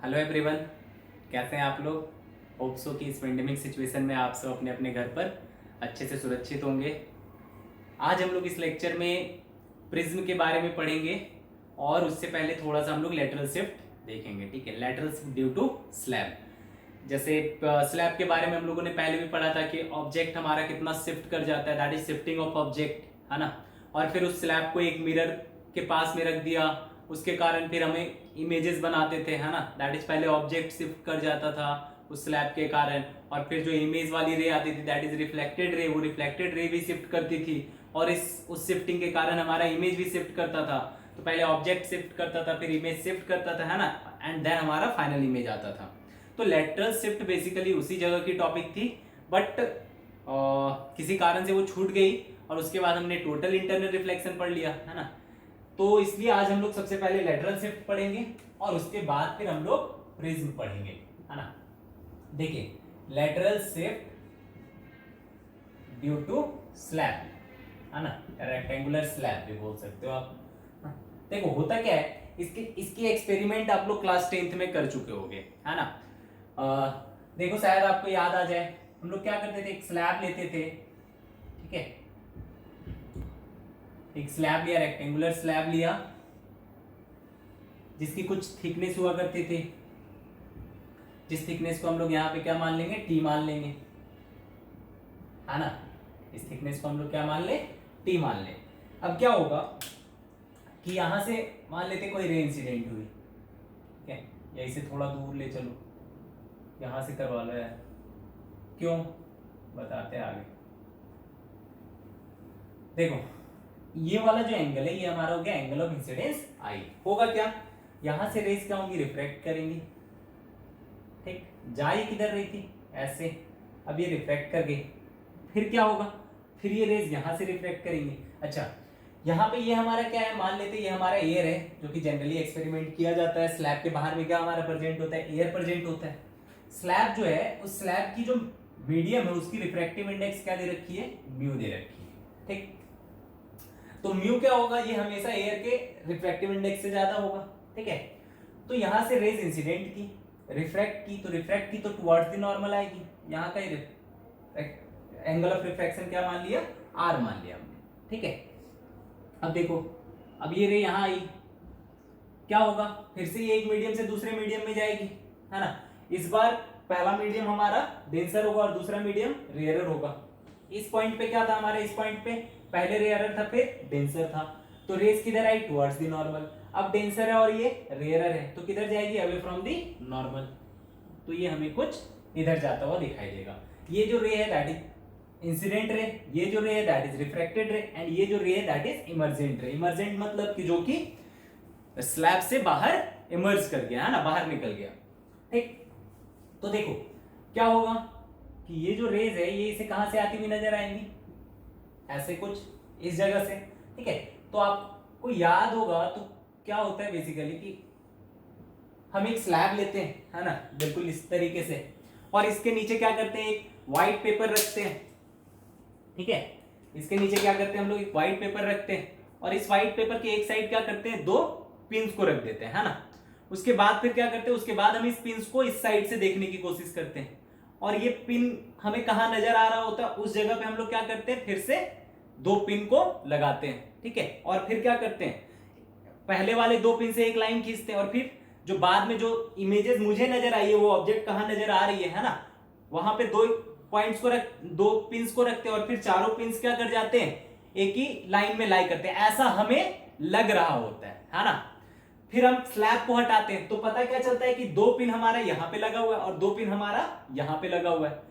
Hello everyone, कैसे हैं आप लोग। होप सो कि इस पेंडेमिक सिचुएशन में आप सब अपने अपने घर पर अच्छे से सुरक्षित होंगे। आज हम लोग इस लेक्चर में प्रिज्म के बारे में पढ़ेंगे और उससे पहले थोड़ा सा हम लोग लेटरल शिफ्ट देखेंगे। ठीक है, lateral shift due to slab. जैसे स्लैब के बारे में हम लोगों ने पहले भी पढ़ा था कि ऑब्जेक्ट हमारा कितना शिफ्ट कर जाता है, that is shifting of object, है ना। और फिर उस स्लैब को एक मिरर के पास में रख दिया, उसके कारण फिर हमें इमेजेस बनाते थे, है ना। दैट इज पहले ऑब्जेक्ट शिफ्ट कर जाता था उस स्लैब के कारण, और फिर जो इमेज वाली रे आती थी दैट इज रिफ्लेक्टेड रे, वो रिफ्लेक्टेड रे भी शिफ्ट करती थी और उस शिफ्टिंग के कारण हमारा इमेज भी शिफ्ट करता था। तो पहले ऑब्जेक्ट शिफ्ट करता था, फिर इमेज शिफ्ट करता था, है ना, एंड देन हमारा फाइनल इमेज आता था। तो लेटरल शिफ्ट बेसिकली उसी जगह की टॉपिक थी, बट किसी कारण से वो छूट गई और उसके बाद हमने टोटल इंटरनल रिफ्लेक्शन पढ़ लिया, है ना। तो इसलिए आज हम लोग सबसे पहले लेटरल शिफ्ट पढ़ेंगे और उसके बाद फिर हम लोग प्रिज्म पढ़ेंगे, है ना। देखिए, lateral shift due to slab, है ना, रेक्टेंगुलर स्लैब भी बोल सकते हो आप। देखो होता क्या है, इसकी एक्सपेरिमेंट आप लोग क्लास 10th में कर चुके होंगे, है ना। देखो शायद आपको याद आ जाए, हम लोग क्या करते थे, एक स्लैब लेते थे, ठीक है, एक स्लैब लिया, रेक्टेंगुलर स्लैब लिया जिसकी कुछ थिकनेस हुआ करती थी, जिस थिकनेस को हम लोग यहाँ पे क्या मान लेंगे, टी मान लेंगे, है ना। इस थिकनेस को हम लोग क्या मान ले, टी मान ले। अब क्या होगा कि यहां से मान लेते कोई रे इंसिडेंट हुई, ठीक है, या इसे थोड़ा दूर ले चलो, यहां से करवा लो यार, क्यों बताते हैं आगे। देखो ये वाला जो एंगल है ये हमारा हो गया एंगल ऑफ इंसिडेंस आई। होगा क्या, यहां से रेज क्या होंगी, रिफ्रैक्ट करेंगी, ठीक, जा ये किधर रही थी ऐसे, अब ये रिफ्रैक्ट कर गई, फिर क्या होगा, फिर ये रेज यहां से रिफ्रैक्ट करेंगी। अच्छा, यहाँ पे ये हमारा क्या है, मान लेते ये हमारा एयर है, जो कि जनरली एक्सपेरिमेंट किया जाता है। स्लैब के बाहर में क्या हमारा प्रेजेंट होता है, एयर प्रेजेंट होता है। स्लैब जो है, उस स्लैब की जो मीडियम है उसकी रिफ्रैक्टिव इंडेक्स क्या दे रखी है, म्यू दे रखी है, ठीक। तो म्यू क्या होगा, ये हमेशा एयर के रिफ्रैक्टिव इंडेक्स से ज्यादा होगा, ठीक है। तो यहां से रेज इंसिडेंट की, रिफ्रैक्ट की, तो रिफ्रैक्ट की तो टुवर्ड्स द नॉर्मल आएगी। यहाँ का एंगल ऑफ रिफ्रैक्शन क्या मान लिया, आर मान लिया हमने, ठीक है। अब देखो, अब ये रे यहां आई, क्या होगा, फिर से ये एक मीडियम से दूसरे मीडियम में जाएगी, है ना। इस बार पहला मीडियम हमारा डेंसर होगा और दूसरा मीडियम रेयरर होगा। इस पॉइंट पे क्या था हमारे, इस पॉइंट पे पहले रेयरर था फिर डेंसर था, तो रेस किधर आई, टुवर्ड्स द नॉर्मल। अब डेंसर है और ये रेयरर है, तो किधर जाएगी, अवे फ्रॉम द नॉर्मल। तो ये हमें कुछ इधर जाता हुआ दिखाई देगा। ये जो रे है दैट इज इंसिडेंट रे, ये जो रे है दैट इज रिफ्रैक्टेड रे, एंड ये जो रे है दैट इज इमर्जेंट रे। इमर्जेंट मतलब कि जो कि स्लैब से बाहर इमर्ज कर गया, है ना, बाहर निकल गया, ठीक। तो देखो क्या होगा कि ये जो रेज है ये इसे कहां से आती हुई नजर आएंगी, ऐसे कुछ इस जगह से, ठीक है। तो आपको याद होगा तो क्या होता है बेसिकली कि हम एक स्लैब लेते हैं, है ना, बिल्कुल इस तरीके से, और इसके नीचे क्या करते हैं, एक व्हाइट पेपर रखते हैं, ठीक है। इसके नीचे क्या करते हैं हम लोग, एक व्हाइट पेपर रखते हैं, और इस व्हाइट पेपर के एक साइड क्या करते हैं, दो पिंस को रख देते हैं, है ना। उसके बाद फिर क्या करते हैं, उसके बाद हम इस पिंस को इस साइड से देखने की कोशिश करते हैं, और ये पिन हमें कहां नजर आ रहा होता है, उस जगह पे हम लोग क्या करते हैं, फिर से दो पिन को लगाते हैं, ठीक है। और फिर क्या करते हैं, पहले वाले दो पिन से एक लाइन खींचते हैं, और फिर जो बाद में जो इमेजेस मुझे नजर आई है वो ऑब्जेक्ट कहां नजर आ रही है ना, वहां पे दो पॉइंट्स को रख, दो पिंस को रखते हैं, और फिर चारों पिंस क्या कर जाते हैं, एक ही लाइन में लाई करते हैं, ऐसा हमें लग रहा होता है ना। फिर हम स्लैब को हटाते हैं तो पता क्या चलता है कि दो पिन हमारा यहां पे लगा हुआ है और दो पिन हमारा यहां पे लगा हुआ है,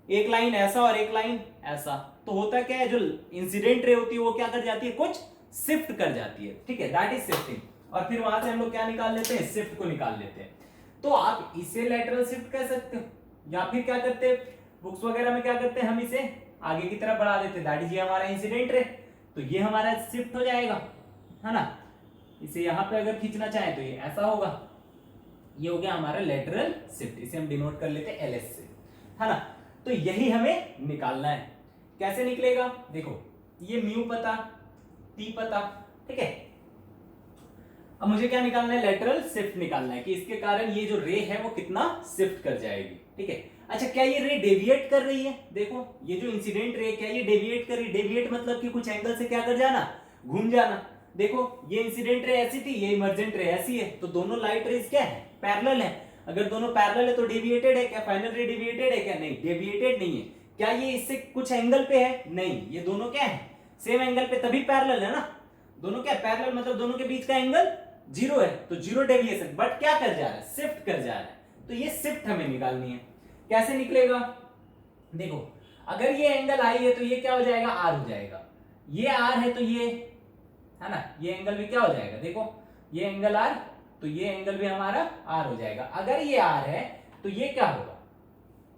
एक लाइन ऐसा और एक लाइन ऐसा। तो होता क्या है, जो इंसिडेंट रे होती है वो क्या कर जाती है, कुछ शिफ्ट कर जाती है, ठीक है, दैट इज शिफ्टिंग। और फिर वहां से हम लोग क्या निकाल लेते हैं, शिफ्ट को निकाल लेते हैं। तो आप इसे लेटरल शिफ्ट कह सकते हो, या फिर क्या करते हैं, बुक्स वगैरह में क्या करते हैं, हम इसे आगे की तरफ बढ़ा देते हैं, दैट इज ये हमारा इंसिडेंट रे, तो ये हमारा शिफ्ट हो जाएगा, है ना। इसे यहां पे अगर खींचना चाहे तो ये ऐसा होगा, ये हो गया हमारा लेटरल शिफ्ट, इसे हम डिनोट कर लेते हैं एलएस से, है ना। तो यही हमें निकालना है। कैसे निकलेगा, देखो ये म्यू पता, टी पता, ठीक है। अब मुझे क्या निकालना है, लेटरल शिफ्ट निकालना है कि इसके कारण ये जो रे है वो कितना शिफ्ट कर जाएगी। ठीक है, अच्छा क्या ये रे डेविएट कर रही है, देखो ये जो इंसिडेंट रे क्या ये डेविएट कर रही है, डेविएट मतलब कि कुछ एंगल से क्या कर जाना, घूम जाना। देखो ये इंसिडेंट रे ऐसी थी, ये इमर्जेंट रे ऐसी है, तो दोनों लाइट रेज क्या है, पैरेलल है। अगर दोनों पैरेलल है तो डेविएटेड है क्या, फाइनल रे डेविएटेड है क्या, नहीं डेविएटेड नहीं है। क्या ये इससे कुछ एंगल पे है, नहीं, ये दोनों क्या है, सेम एंगल पे, तभी पैरेलल है ना। दोनों क्या पैरेलल मतलब दोनों के बीच का एंगल जीरो है, तो जीरो डेविएशन, बट क्या कर जा रहा है, शिफ्ट कर जा रहा है। तो ये शिफ्ट हमें निकालनी है। कैसे निकलेगा, देखो अगर ये एंगल आई है तो ये क्या हो जाएगा, आर हो जाएगा। ये आर है तो ये है ना, ये एंगल भी क्या हो जाएगा, देखो ये एंगल आर, तो ये एंगल भी हमारा आर हो जाएगा। अगर ये आर है तो ये क्या होगा,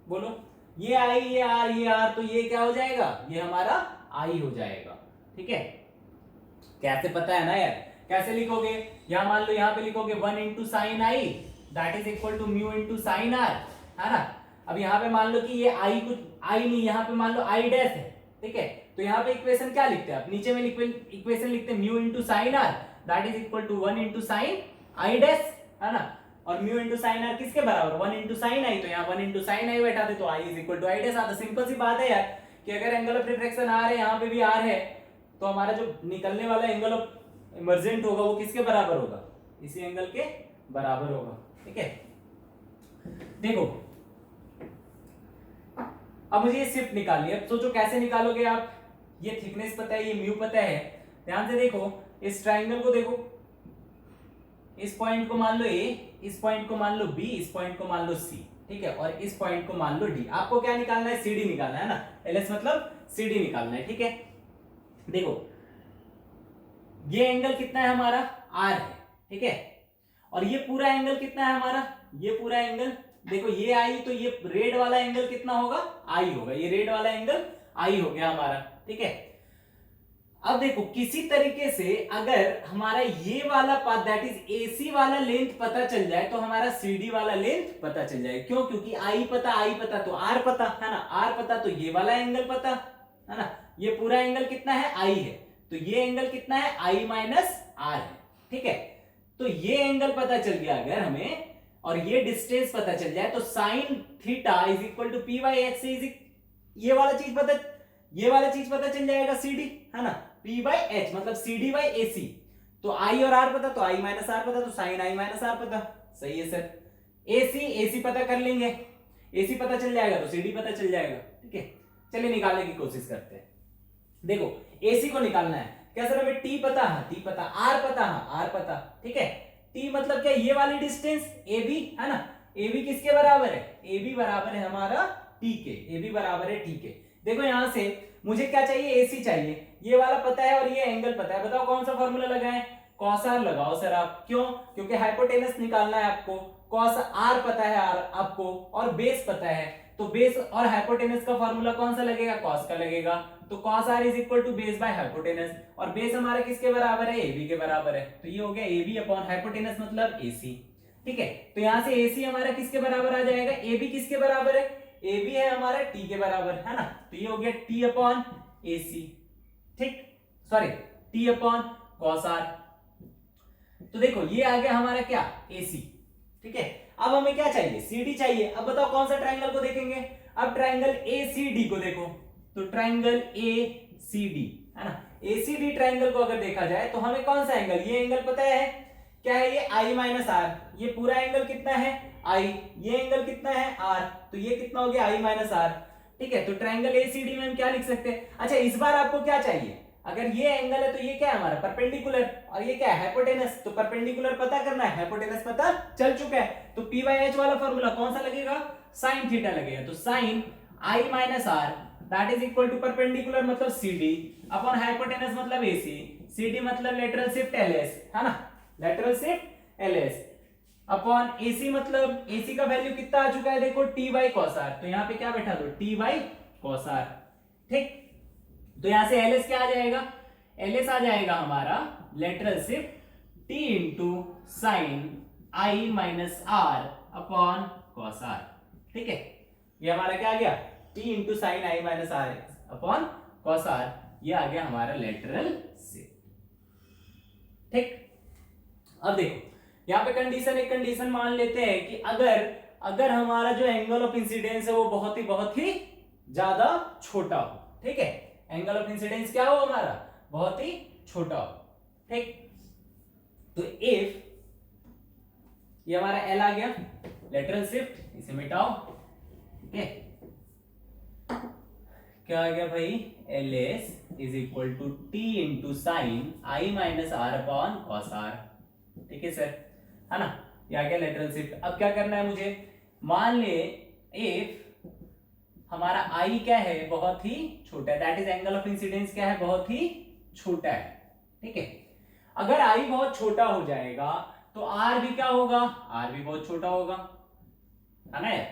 बोलो, ये आई ये आर, तो ये क्या हो जाएगा, ये हमारा आई हो जाएगा। ठीक है, कैसे पता है ना यार, कैसे लिखोगे, यहां मान लो यहां पे लिखोगे 1 into sine I that is equal to mu into sine R, है ना। अब यहाँ पे मान लो कि ये आई कुछ आई नहीं, यहाँ पे मान लो आई डैश है। ठीक है, तो यहाँ पे इक्वेशन क्या लिखते हैं आप, नीचे में इक्वेशन लिखते हैं mu into sine R that is equal to 1 into sine I dash, है ना। और म्यू इंटू साइन आर किसके बराबर, 1 इंटू साइन आई, तो यहाँ 1 इंटू साइन आई बैठा दे तो i is equal to i dash आता। सिंपल सी बात है यार कि अगर एंगल ऑफ रिफ्रैक्शन आर है, यहाँ पे भी आर है, तो हमारा जो निकलने वाला एंगल ऑफ इमर्जेंट होगा वो किसके बराबर होगा, इसी एंगल के बराबर होगा। ठीक है, देखो अब मुझे ये शिफ्ट निकालनी है। अब सोचो कैसे निकालोगे आप, ये थिकनेस पता है, ये म्यू पता है। ध्यान से देखो इस ट्राइंगल को, देखो इस पॉइंट को मान लो ए, इस पॉइंट को मान लो बी, इस पॉइंट को मान लो सी। ठीक है, और इस पॉइंट को मान लो डी। आपको क्या निकालना है, सीडी निकालना है ना, एलएस मतलब सीडी निकालना है। ठीक है, देखो ये एंगल कितना है हमारा, आर है। ठीक है, और ये पूरा एंगल कितना है हमारा, ये पूरा एंगल, देखो ये आई, तो ये रेड वाला एंगल कितना होगा, आई होगा, ये रेड वाला एंगल आई हो गया हमारा। ठीक है, अब देखो किसी तरीके से अगर हमारा ये वाला पाथ दैट इज एसी वाला लेंथ पता चल जाए तो हमारा सीडी वाला लेंथ पता चल जाए। क्यों, क्योंकि आई पता तो आर पता है ना, आर पता तो ये वाला एंगल पता है ना। ये पूरा एंगल कितना है, आई है, तो ये एंगल कितना है, आई माइनस आर है। ठीक है, तो ये एंगल पता चल गया अगर हमें, और ये डिस्टेंस पता चल जाए, तो sine theta is equal to P by H से ये वाला चीज पता चल जाएगा, सीडी, है ना। पी बाई एच मतलब सीडी बाई एसी, तो आई और आर पता, तो आई माइनस आर पता, तो साइन आई माइनस आर पता। सही है सर, एसी पता कर लेंगे, एसी पता चल जाएगा तो सीडी पता चल जाएगा। ठीक है, चलिए निकालने की कोशिश करते हैं। देखो एसी को निकालना है, क्या सर हमें टी पता है, टी पता, आर पता है, आर पता। ठीक है, टी मतलब क्या, ये वाली डिस्टेंस ए बी, है ना। ए बी किसके बराबर है, ए बी बराबर है हमारा टी के, ए बी बराबर है टी के। देखो यहां से मुझे क्या चाहिए, एसी चाहिए, ये वाला पता है और ये एंगल पता है। बताओ कौन सा फॉर्मूला लगाएं, कॉस आर लगाओ सर आप। क्यों, क्योंकि हाइपोटेनस निकालना है आपको। कॉस आर पता है आपको, और बेस पता है, तो बेस और हाइपोटेनस का फॉर्मूला कौन सा लगेगा, कॉस का लगेगा। तो cos R is equal to base by hypotenuse, और बेस हमारा किसके बराबर है, एबी के बराबर है। तो ये हो गया एबी अपॉन हाइपोटेनस मतलब एसी। ठीक है, तो यहां से एसी हमारा किसके बराबर आ जाएगा, एबी किसके बराबर है, एबी है हमारा टी के बराबर, है ना। तो ये हो गया टी अपॉन एसी, ठीक, sorry T upon cos R. तो देखो ये आ गया हमारा क्या, एसी। ठीक है, अब हमें क्या चाहिए, सीडी चाहिए। अब बताओ कौन सा ट्राइंगल को देखेंगे, अब ट्राइंगल एसीडी को देखो, तो ट्राइंगल एसीडी, है ना। एसीडी ट्राइंगल को अगर देखा जाए तो हमें कौन सा एंगल, ये एंगल पता है क्या है, ये आई माइनस आर, ये पूरा एंगल कितना है आई, ये एंगल कितना है आर, तो ये कितना हो गया आई माइनस आर। ठीक है, तो ट्राइंगल एसीडी में हम क्या लिख सकते हैं। अच्छा इस बार आपको क्या चाहिए, अगर ये एंगल है तो ये क्या है हमारा परपेंडिकुलर, और ये क्या है हाइपोटेनस, तो परपेंडिकुलर पता करना है, हाइपोटेनस पता चल चुका है। तो पी बाई एच वाला फॉर्मूला कौन सा लगेगा, साइन थीटा लगेगा। तो sine I minus R that is equal to perpendicular मतलब सीडी अपॉन हाइपोटेनस मतलब एसी, सीडी मतलब लेटरल शिफ्ट एलएस, है ना, lateral shift LS upon AC मतलब एसी का वैल्यू कितना आ चुका है, देखो टी बाई कॉस आर। तो यहाँ पे क्या बैठा दो, टी बाई कॉस आर। ठीक, तो यहां से एलएस क्या आ जाएगा, एलएस आ जाएगा हमारा lateral shift T into sine I minus R upon cos R. ठीक है, ये हमारा क्या आ गया, T into sine I minus R upon cos R, ये आ गया हमारा लेटरल शिफ्ट। ठीक, अब देखो यहाँ पे कंडीशन, एक कंडीशन मान लेते हैं कि अगर अगर हमारा जो एंगल ऑफ इंसिडेंस है वो बहुत ही ज्यादा छोटा हो, ठीक है, एंगल ऑफ इंसिडेंस क्या हो हमारा, बहुत ही छोटा हो, ठीक। तो इफ ये हमारा एल आ गया, लेटरल शिफ्ट, इसे मिटाओ, ठीक है, क्या आ गया भाई, L S is equal to T into sine I minus R upon cos R, ठीक है सर, है ना, ये आ गया लेटरल शिफ्ट। अब क्या करना है मुझे, मान ले इफ हमारा आई क्या है, बहुत ही छोटा है, that is angle of incidence क्या है, बहुत ही छोटा है, ठीक है। अगर आई बहुत छोटा हो जाएगा तो आर भी क्या होगा, आर भी बहुत छोटा होगा, है ना यार।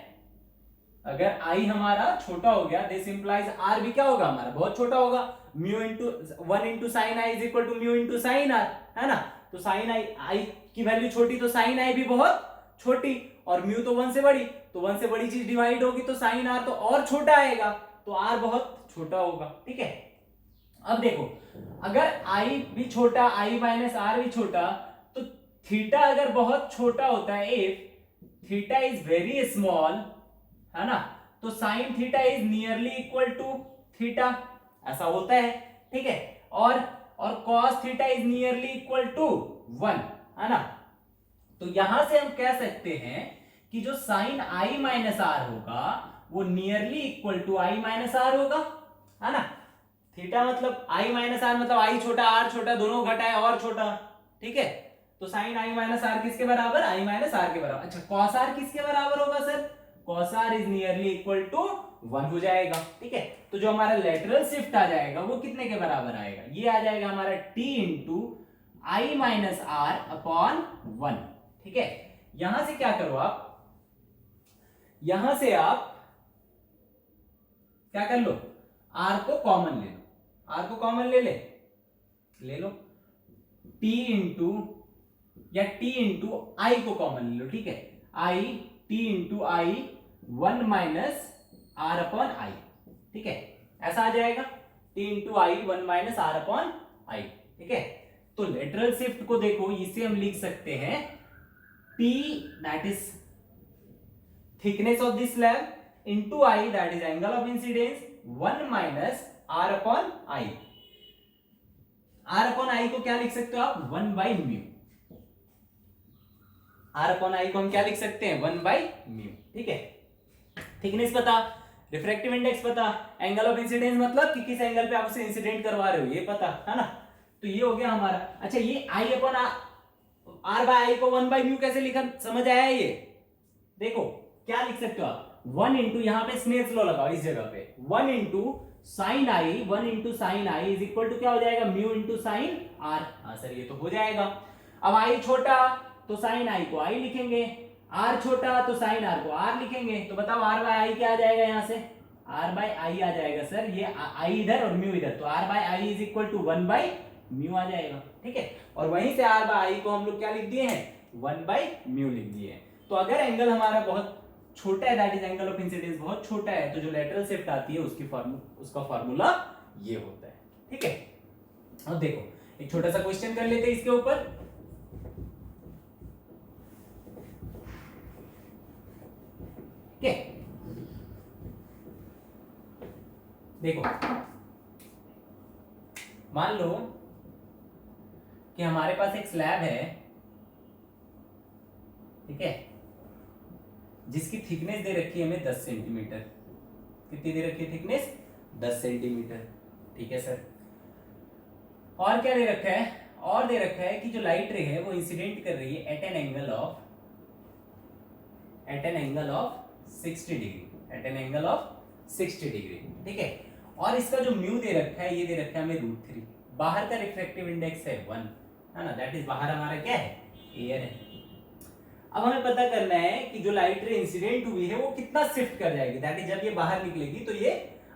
अगर आई हमारा छोटा हो गया दिस इंप्लाइज आर भी क्या होगा हमारा, बहुत छोटा होगा, mu into 1 into sine I is equal to mu into sine R, है ना। तो साइन आई की वैल्यू छोटी तो साइन आई भी बहुत छोटी, और म्यू तो 1 से बड़ी, तो 1 से बड़ी चीज डिवाइड होगी तो साइन आर तो और छोटा आएगा, तो आर बहुत छोटा होगा, ठीक है। अब देखो अगर आई भी छोटा, आई माइनस आर भी छोटा, तो थीटा अगर बहुत छोटा होता है, if theta is very small, है ना, तो sine theta is nearly equal to theta, ऐसा होता है, ठीक है, और cos theta is nearly equal to 1, है ना। तो यहां से हम कह सकते हैं कि जो साइन आई माइनस आर होगा वो nearly equal to I minus R होगा, है ना। थीटा मतलब आई माइनस आर मतलब आई छोटा आर छोटा, दोनों घटाए और छोटा, ठीक है। तो साइन आई माइनस आर किसके बराबर, आई माइनस आर के बराबर। अच्छा कॉस आर किसके बराबर होगा sir, cos R is nearly equal to 1 हो जाएगा, ठीक है। तो जो हमारा लेटरल शिफ्ट आ जाएगा वो कितने के बराबर आएगा, ये आ जाएगा हमारा t into I minus R upon 1, ठीक है। यहां से क्या करो आप, यहां से आप क्या कर लो, r को कॉमन ले लो, r को कॉमन ले लो, t इंटू या t इंटू आई को कॉमन ले लो, ठीक है, i t into I 1 minus R upon I, ठीक है, ऐसा आ जाएगा, t into I 1 minus R upon I, ठीक है। तो लेटरल शिफ्ट को देखो, इसे हम लिख सकते हैं t that is thickness of this slab into I that is angle of incidence 1 minus R upon I. R upon I को क्या लिख सकते हो आप, 1 by mu, R upon I को हम क्या लिख सकते हैं, 1 बाई म्यू, ठीक है। थिकनेस पता, रिफ्रैक्टिव इंडेक्स पता, एंगल ऑफ इंसिडेंस मतलब कि किस एंगल पे आप उसे इंसिडेंट करवा रहे हो ये पता, है ना। तो ये हो गया हमारा। अच्छा ये आई अपॉन आर बाय आई को 1 बाई म्यू कैसे लिखा, समझ आया ये, देखो क्या लिख सकते हो आप, 1 इंटू यहाँ पे स्नेल्स लॉ लगाओ इस जगह पे, 1 into sine I, 1 into sine I is equal to क्या हो जाएगा, म्यू इंटू साइन आर। हाँ सर ये तो हो जाएगा। अब आई छोटा तो साइन आई को आई लिखेंगे, आर छोटा तो साइन आर को आर लिखेंगे, तो बताओ आर बाय आई क्या आ जाएगा, यहां से आर बाय आई आ जाएगा सर, ये आई इधर और म्यू इधर, तो r by i is equal to 1 by mu आ जाएगा, ठीक है। और वहीं से आर बाय आई को हम लोग क्या लिख दिए हैं, 1 बाई म्यू लिख दिए हैं। तो अगर एंगल हमारा बहुत छोटा है that is angle of incidence बहुत छोटा है, तो जो लेटरल शिफ्ट आती है उसका फार्मूला ये होता है, ठीक है। अब देखो एक छोटा सा क्वेश्चन कर लेते हैं इसके ऊपर, ठीक है। देखो मान लो कि हमारे पास एक स्लैब है, ठीक है, जिसकी थिकनेस दे रखी है हमें 10 सेंटीमीटर, कितनी दे रखी है थिकनेस, 10 सेंटीमीटर, ठीक है सर। और क्या दे रखा है, और दे रखा है कि जो लाइट रे है वो इंसिडेंट कर रही है at an angle of 60 degree, at an angle of 60 degree, ठीक है। और इसका जो म्यू दे रखा है ये दे रखा है हमें √3, बाहर का रिफ्रैक्टिव इंडेक्स है 1, है ना, दैट इज बाहर हमारा क्या है, एयर है। अब हमें पता करना है कि जो लाइट रे इंसिडेंट हुई है वो कितना शिफ्ट कर जाएगी, दैट इज जब ये बाहर निकलेगी तो ये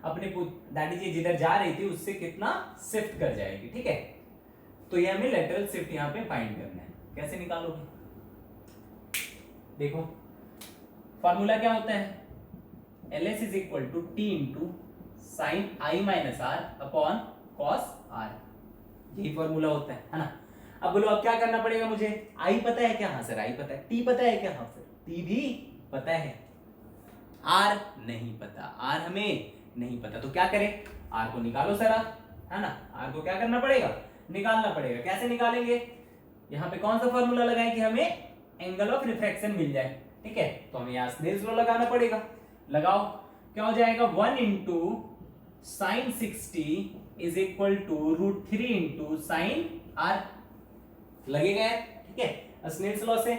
अपने दैट इज ये जिधर जा रही थी उससे कितना शिफ्ट कर जाएगी, ठीक है। तो ये हमें लेटरल शिफ्ट यहाँ पे फाइंड करना है, कैसे निकालोगे, देखो फॉर्मूला क्या होता है, ls is equal to T into sine I minus R upon cos R, यही फॉर्मूला होता है ना। अब बोलो अब क्या करना पड़ेगा मुझे, आई पता है क्या, हाँ सर आई पता है, टी पता है क्या, हाँ सर टी भी पता है, आर नहीं पता, आर हमें नहीं पता, तो क्या करें, आर को निकालो सर आप, है ना, आर को क्या करना पड़ेगा, निकालना पड़ेगा, कैसे निकालेंगे, यहाँ पे कौन सा फॉर्मूला लगाएं कि हमें एंगल ऑफ रिफ्रैक्शन मिल जाए, ठीक है, तो हमें यहाँ स्नेल्स लॉ लगाना पड़ेगा, लगाओ, क्या हो जाएगा 1 into sine 60 is equal to √3 into sine R, लगेगा, ठीक है, स्नेल्स लॉ से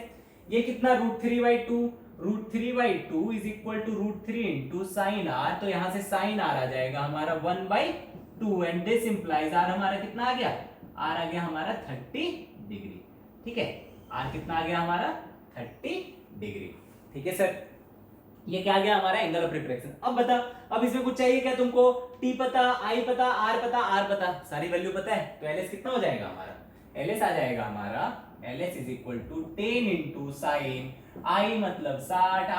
ये कितना √3/2 is equal to √3 into sine R, तो यहां से साइन आर आ जाएगा हमारा 1/2 एंड दिस इंप्लाइज आर हमारा कितना आ गया, आर आ गया हमारा 30 डिग्री, ठीक है, आर कितना आ गया हमारा 30 डिग्री, ठीक है सर, ये क्या आ गया हमारा एंगल ऑफ रिफ्रैक्शन। अब बता, अब इसमें कुछ चाहिए क्या तुमको, टी पता, आई पता, आर पता, सारी वैल्यू पता है, तो एलएस कितना हो जाएगा हमारा, एलएस आ जाएगा हमारा LS is equal to 10 into sine, आई मतलब 60,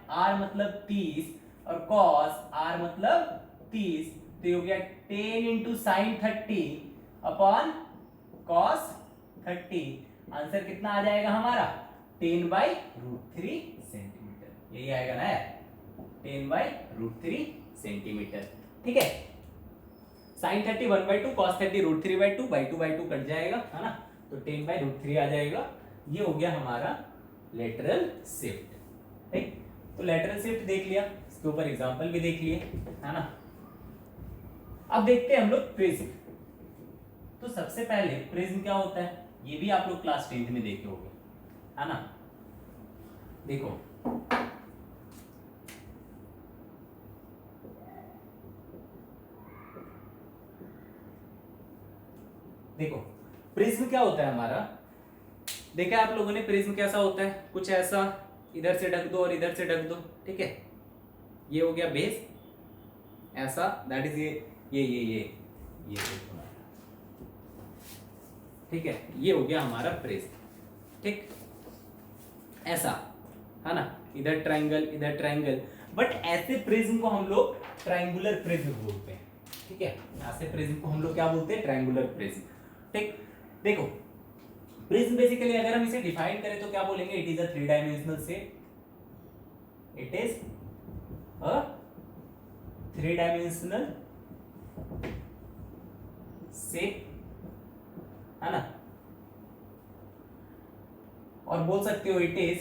आर मतलब 30 और कॉस आर मतलब 30, तो ये हो गया 10 into sine 30 upon cos 30, answer कितना आ जाएगा हमारा 10/√3 सेंटीमीटर, यही आएगा ना यार, 10/√3 सेंटीमीटर, ठीक है, साइन 30 1/2, कॉस 30 √3/2, 2/2 कट जाएगा, है ना, तो 10/√3 आ जाएगा, ये हो गया हमारा लेटरल शिफ्ट, ठीक, तो लेटरल शिफ्ट देख लिया, इसके ऊपर एग्जांपल भी देख लिए, है ना, अब देखते हैं हम लोग प्रिज्म। तो सबसे पहले प्रिज्म क्या होता है, ये भी आप लोग क्लास 10th में देखे होंगे, है ना, देखो देखो प्रिज्म क्या होता है हमारा, देखा आप लोगों ने प्रिज्म कैसा होता है, कुछ ऐसा, इधर से ढक दो और इधर से ढक दो, ठीक है, ये हो गया बेस, ऐसा, दैट इज ये ठीक है, ये हो गया हमारा प्रिज्म, ठीक, ऐसा, है ना, इधर ट्रायंगल, बट ऐसे प्रिज्म को हम लोग ट्रायंगुलर प्रिज्म बोलते हैं, ठीक है, ऐसे प्रिज्म को हम लोग क्या बोलते हैं, ट्रायंगुलर प्रिज्म, ठीक, देखो प्रिज्म बेसिकली अगर हम इसे डिफाइन करें तो क्या बोलेंगे, it is a 3 dimensional shape, it is a 3 dimensional shape, है ना, और बोल सकते हो इट इज,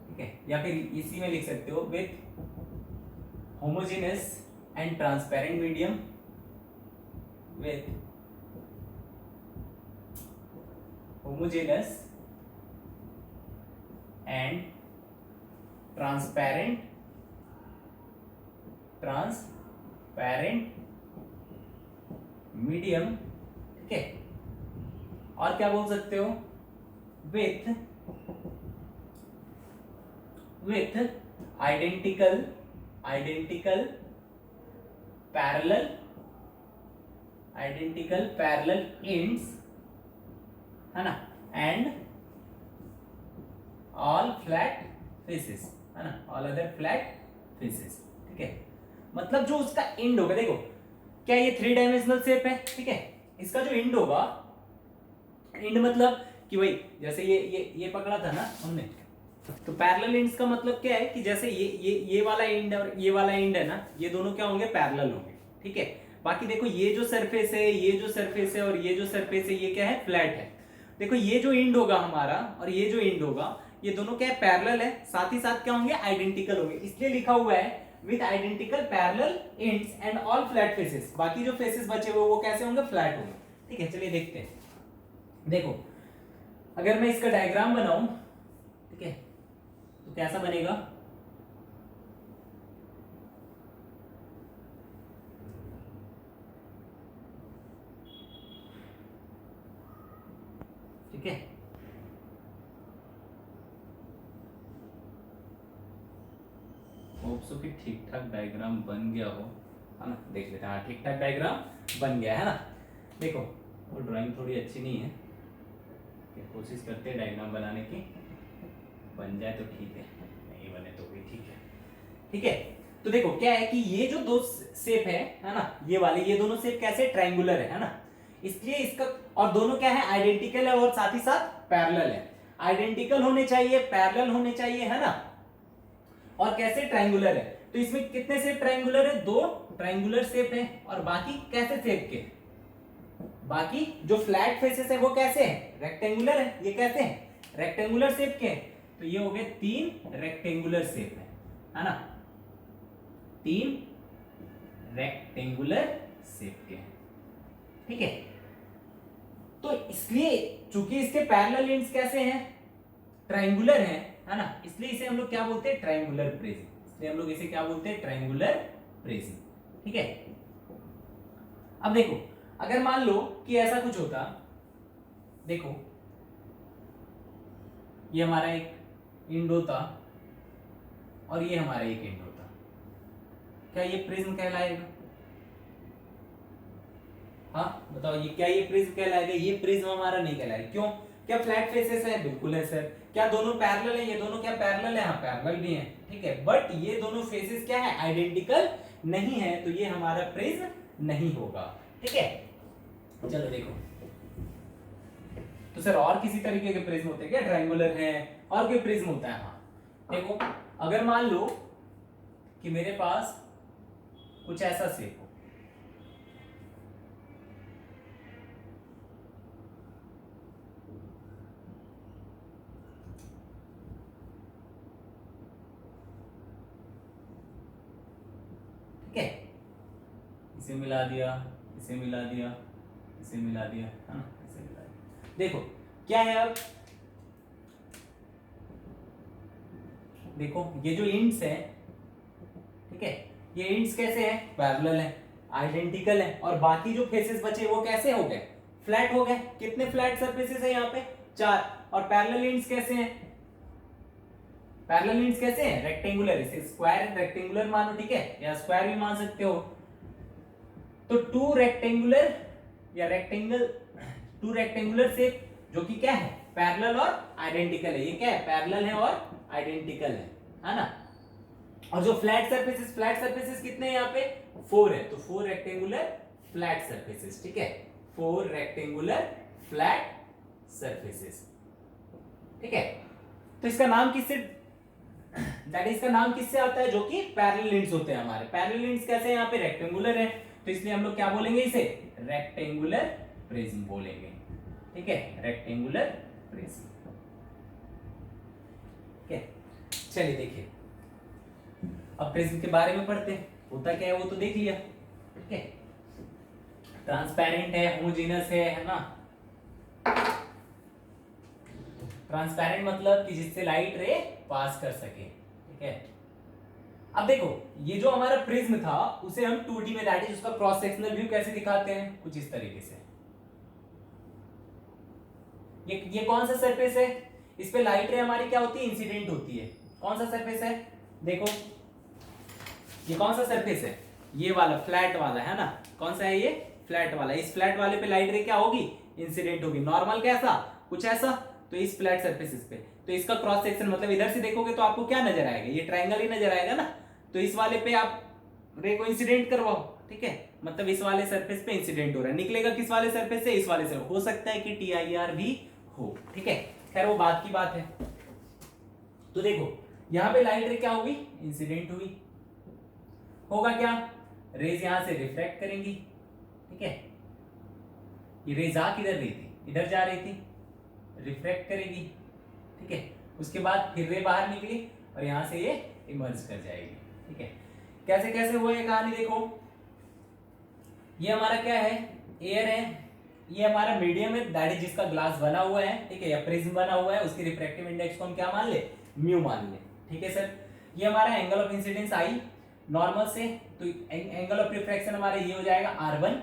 ठीक है, या फिर इसी में लिख सकते हो with homogeneous and transparent medium, with homogeneous and transparent medium, ठीक है, और क्या बोल सकते हो with identical parallel ends, है ना, and all flat faces, है ना, all other flat faces, ठीक है, मतलब जो उसका एंड होगा, देखो क्या ये 3 डायमेंशनल शेप है, ठीक है, इसका जो एंड होगा, एंड मतलब कि भाई जैसे ये पकड़ा था ना हमने, तो पैरेलल एंड्स का मतलब क्या है कि जैसे ये वाला एंड और ये वाला एंड है ना, ये दोनों क्या होंगे, पैरेलल होंगे, ठीक है, बाकी देखो ये जो सरफेस है, ये जो सरफेस है और ये जो सरफेस है, ये क्या है, फ्लैट है, देखो ये जो एंड होगा हमारा और ये जो एंड होगा, ये दोनों क्या है, पैरेलल है, साथ ही साथ क्या होंगे, आइडेंटिकल होंगे, इसलिए लिखा हुआ है with identical parallel ends and all flat faces, बाकी जो फेसेस बचे हुए वो कैसे होंगे, फ्लैट होंगे, ठीक है, चलिए देखते हैं, देखो अगर मैं इसका डायग्राम बनाऊं, ठीक है, तो कैसा बनेगा, ठीक है, होप सो कि ठीक ठाक डायग्राम बन गया हो, है ना, देख लेते हैं, हाँ ठीक ठाक डायग्राम बन गया है ना, देखो वो ड्राइंग थोड़ी अच्छी नहीं है, कोशिश करते हैं डायग्राम बनाने की, बन जाए तो ठीक है, नहीं बने तो भी ठीक है, ठीक है, तो देखो क्या है कि ये जो दो शेप है ना, ये वाले, ये दोनों शेप कैसे, ट्रायंगुलर है ना, इसलिए इसका, और दोनों क्या है, आइडेंटिकल है और साथ ही साथ पैरेलल है। आइडेंटिकल होने चाहिए, पैरेलल होने चाहिए, है ना, और कैसे, ट्रायंगुलर है। तो इसमें कितने शेप ट्रायंगुलर है, 2 ट्रायंगुलर शेप है, और बाकी कैसे शेप के, बाकी जो फ्लैट फेसेस है वो कैसे है, रेक्टेंगुलर है। ये कैसे है, रेक्टेंगुलर शेप के, तो ये हो गए 3 रेक्टेंगुलर शेप है ना, 3 रेक्टेंगुलर शेप के, ठीक है। तो इसलिए चूंकि इसके पैरेलल एंड्स कैसे हैं, ट्रायंगुलर हैं, है ना, इसलिए इसे हम लोग क्या बोलते हैं, ट्रायंगुलर प्रिज्म। इसलिए हम लोग इसे क्या बोलते हैं, ट्रायंगुलर प्रिज्म, ठीक है। अब देखो, अगर मान लो कि ऐसा कुछ होता, देखो ये हमारा एक एंड होता और ये हमारा एक एंड होता, क्या ये प्रिज्म कहलाएगा? हाँ बताओ, ये क्या ये प्रिज्म कहलाएगा? ये प्रिज्म हमारा नहीं कहलाएगा। क्यों? क्या फ्लैट फेसेस है? बिल्कुल है सर। क्या दोनों पैरेलल है? ये दोनों क्या पैरेलल है? हाँ पैरेलल भी है, ठीक है। बट ये दोनों फेसेस क्या है, आइडेंटिकल नहीं है, तो ये हमारा प्रिज्म नहीं होगा, ठीक है। चलो देखो, तो सर और किसी तरीके के प्रिज्म होते हैं क्या, ट्रायंगुलर है, और कोई प्रिज्म होता है? हाँ देखो, अगर मान लो कि मेरे पास कुछ ऐसा शेप हो, ठीक है, इसे मिला दिया, इसे मिला दिया, इसे मिला दिया, है ना, इसे मिला दिया। देखो क्या है, अब देखो ये जो इंड्स है, ठीक है, ये इंड्स कैसे हैं, पैरेलल है, आइडेंटिकल है, और बाकी जो फेसेस बचे वो कैसे हो गए, फ्लैट हो गए। कितने फ्लैट सरफेसेस है यहाँ पे, 4। और पैरेलल इंड्स कैसे हैं, पैरेलल इंड्स कैसे हैं, रेक्टेंगुलर। इसे स्क्वायर एंड रेक्टेंगुलर मानो, ठीक है, या स्क्वायर भी मान सकते हो। तो 2 रेक्टेंगुलर या रेक्टेंगल, 2 रेक्टेंगुलर शेप जो कि क्या है, पैरेलल और आइडेंटिकल है। ये क्या है, पैरेलल है और आइडेंटिकल है ना। और जो फ्लैट सरफेसेस कितने हैं यहाँ पे, 4 है। तो 4 रेक्टेंगुलर फ्लैट सरफेसेस, ठीक है, 4 रेक्टेंगुलर फ्लैट सरफेसेस, ठीक है। तो इसका नाम किससे, दैट इसका नाम किससे आता है, जो कि पैरेलल इंड्स होते हैं हमारे। पैरेलल इंड्स कैसे हैं यहाँ पे, रेक्टेंगुलर है, तो इसलिए हम लोग क्या बोलेंगे, इसे रेक्टेंगुलर प्रिज्म बोलेंगे, ठीक है, रेक्टेंगुलर प्रिज्म, ठीक है। चलिए देखिए, अब प्रिज्म के बारे में पढ़ते हैं, होता क्या है वो तो देख लिया, ठीक है। ट्रांसपेरेंट है, होमोजेनस है ना। ट्रांसपेरेंट मतलब कि जिससे लाइट रे पास कर सके, ठीक है। अब देखो, ये जो हमारा प्रिज्म था उसे हम 2D में, दैट इज उसका क्रॉस सेक्शनल व्यू कैसे दिखाते हैं, कुछ इस तरीके से। ये कौन सा सरफेस है, इस पे लाइट रे हमारी क्या होती है, इंसिडेंट होती है। कौन सा सरफेस है, देखो ये कौन सा सरफेस है, ये वाला फ्लैट वाला, है ना। कौन सा है ये, फ्लैट वाला। इस फ्लैट वाले पे लाइट रे क्या होगी, इंसिडेंट होगी। नॉर्मल कैसा, कुछ ऐसा। तो इस फ्लैट सरफेस पे, तो इसका क्रॉस सेक्शन मतलब इधर से देखोगे तो आपको क्या नजर आएगा, ये ट्रायंगल ही नजर आएगा ना। तो इस वाले पे आप रे को इंसिडेंट करवाओ, ठीक है, मतलब इस वाले सरफेस पे इंसिडेंट हो रहा है, निकलेगा किस वाले सरफेस से, इस वाले से। हो सकता है कि TIR भी हो, ठीक है, खैर वो बात की बात है। तो देखो यहां पे लाइट रे क्या हुई, इंसिडेंट हुई। होगा क्या, रेज यहां से रिफ्रैक्ट करेंगी, ठीक है। ये रेज आ किधर रही थी, इधर जा रही थी, रिफ्रैक्ट करेगी, ठीक है। उसके बाद फिर रे बाहर निकली और यहां से ये इमर्ज कर जाएगी, ठीक है। कैसे कैसे वो ये कहानी देखो, ये हमारा क्या है, एयर है, ये हमारा मीडियम है, दैट इज जिसका ग्लास बना हुआ है, ठीक है, या प्रिज्म बना हुआ है, उसकी रिफ्रैक्टिव इंडेक्स को हम क्या मान ले, म्यू मान ले, ठीक है सर। ये हमारा angle of incidence I normal से, तो एंगल ऑफ रिफ्रैक्शन हमारा ये हो जाएगा R1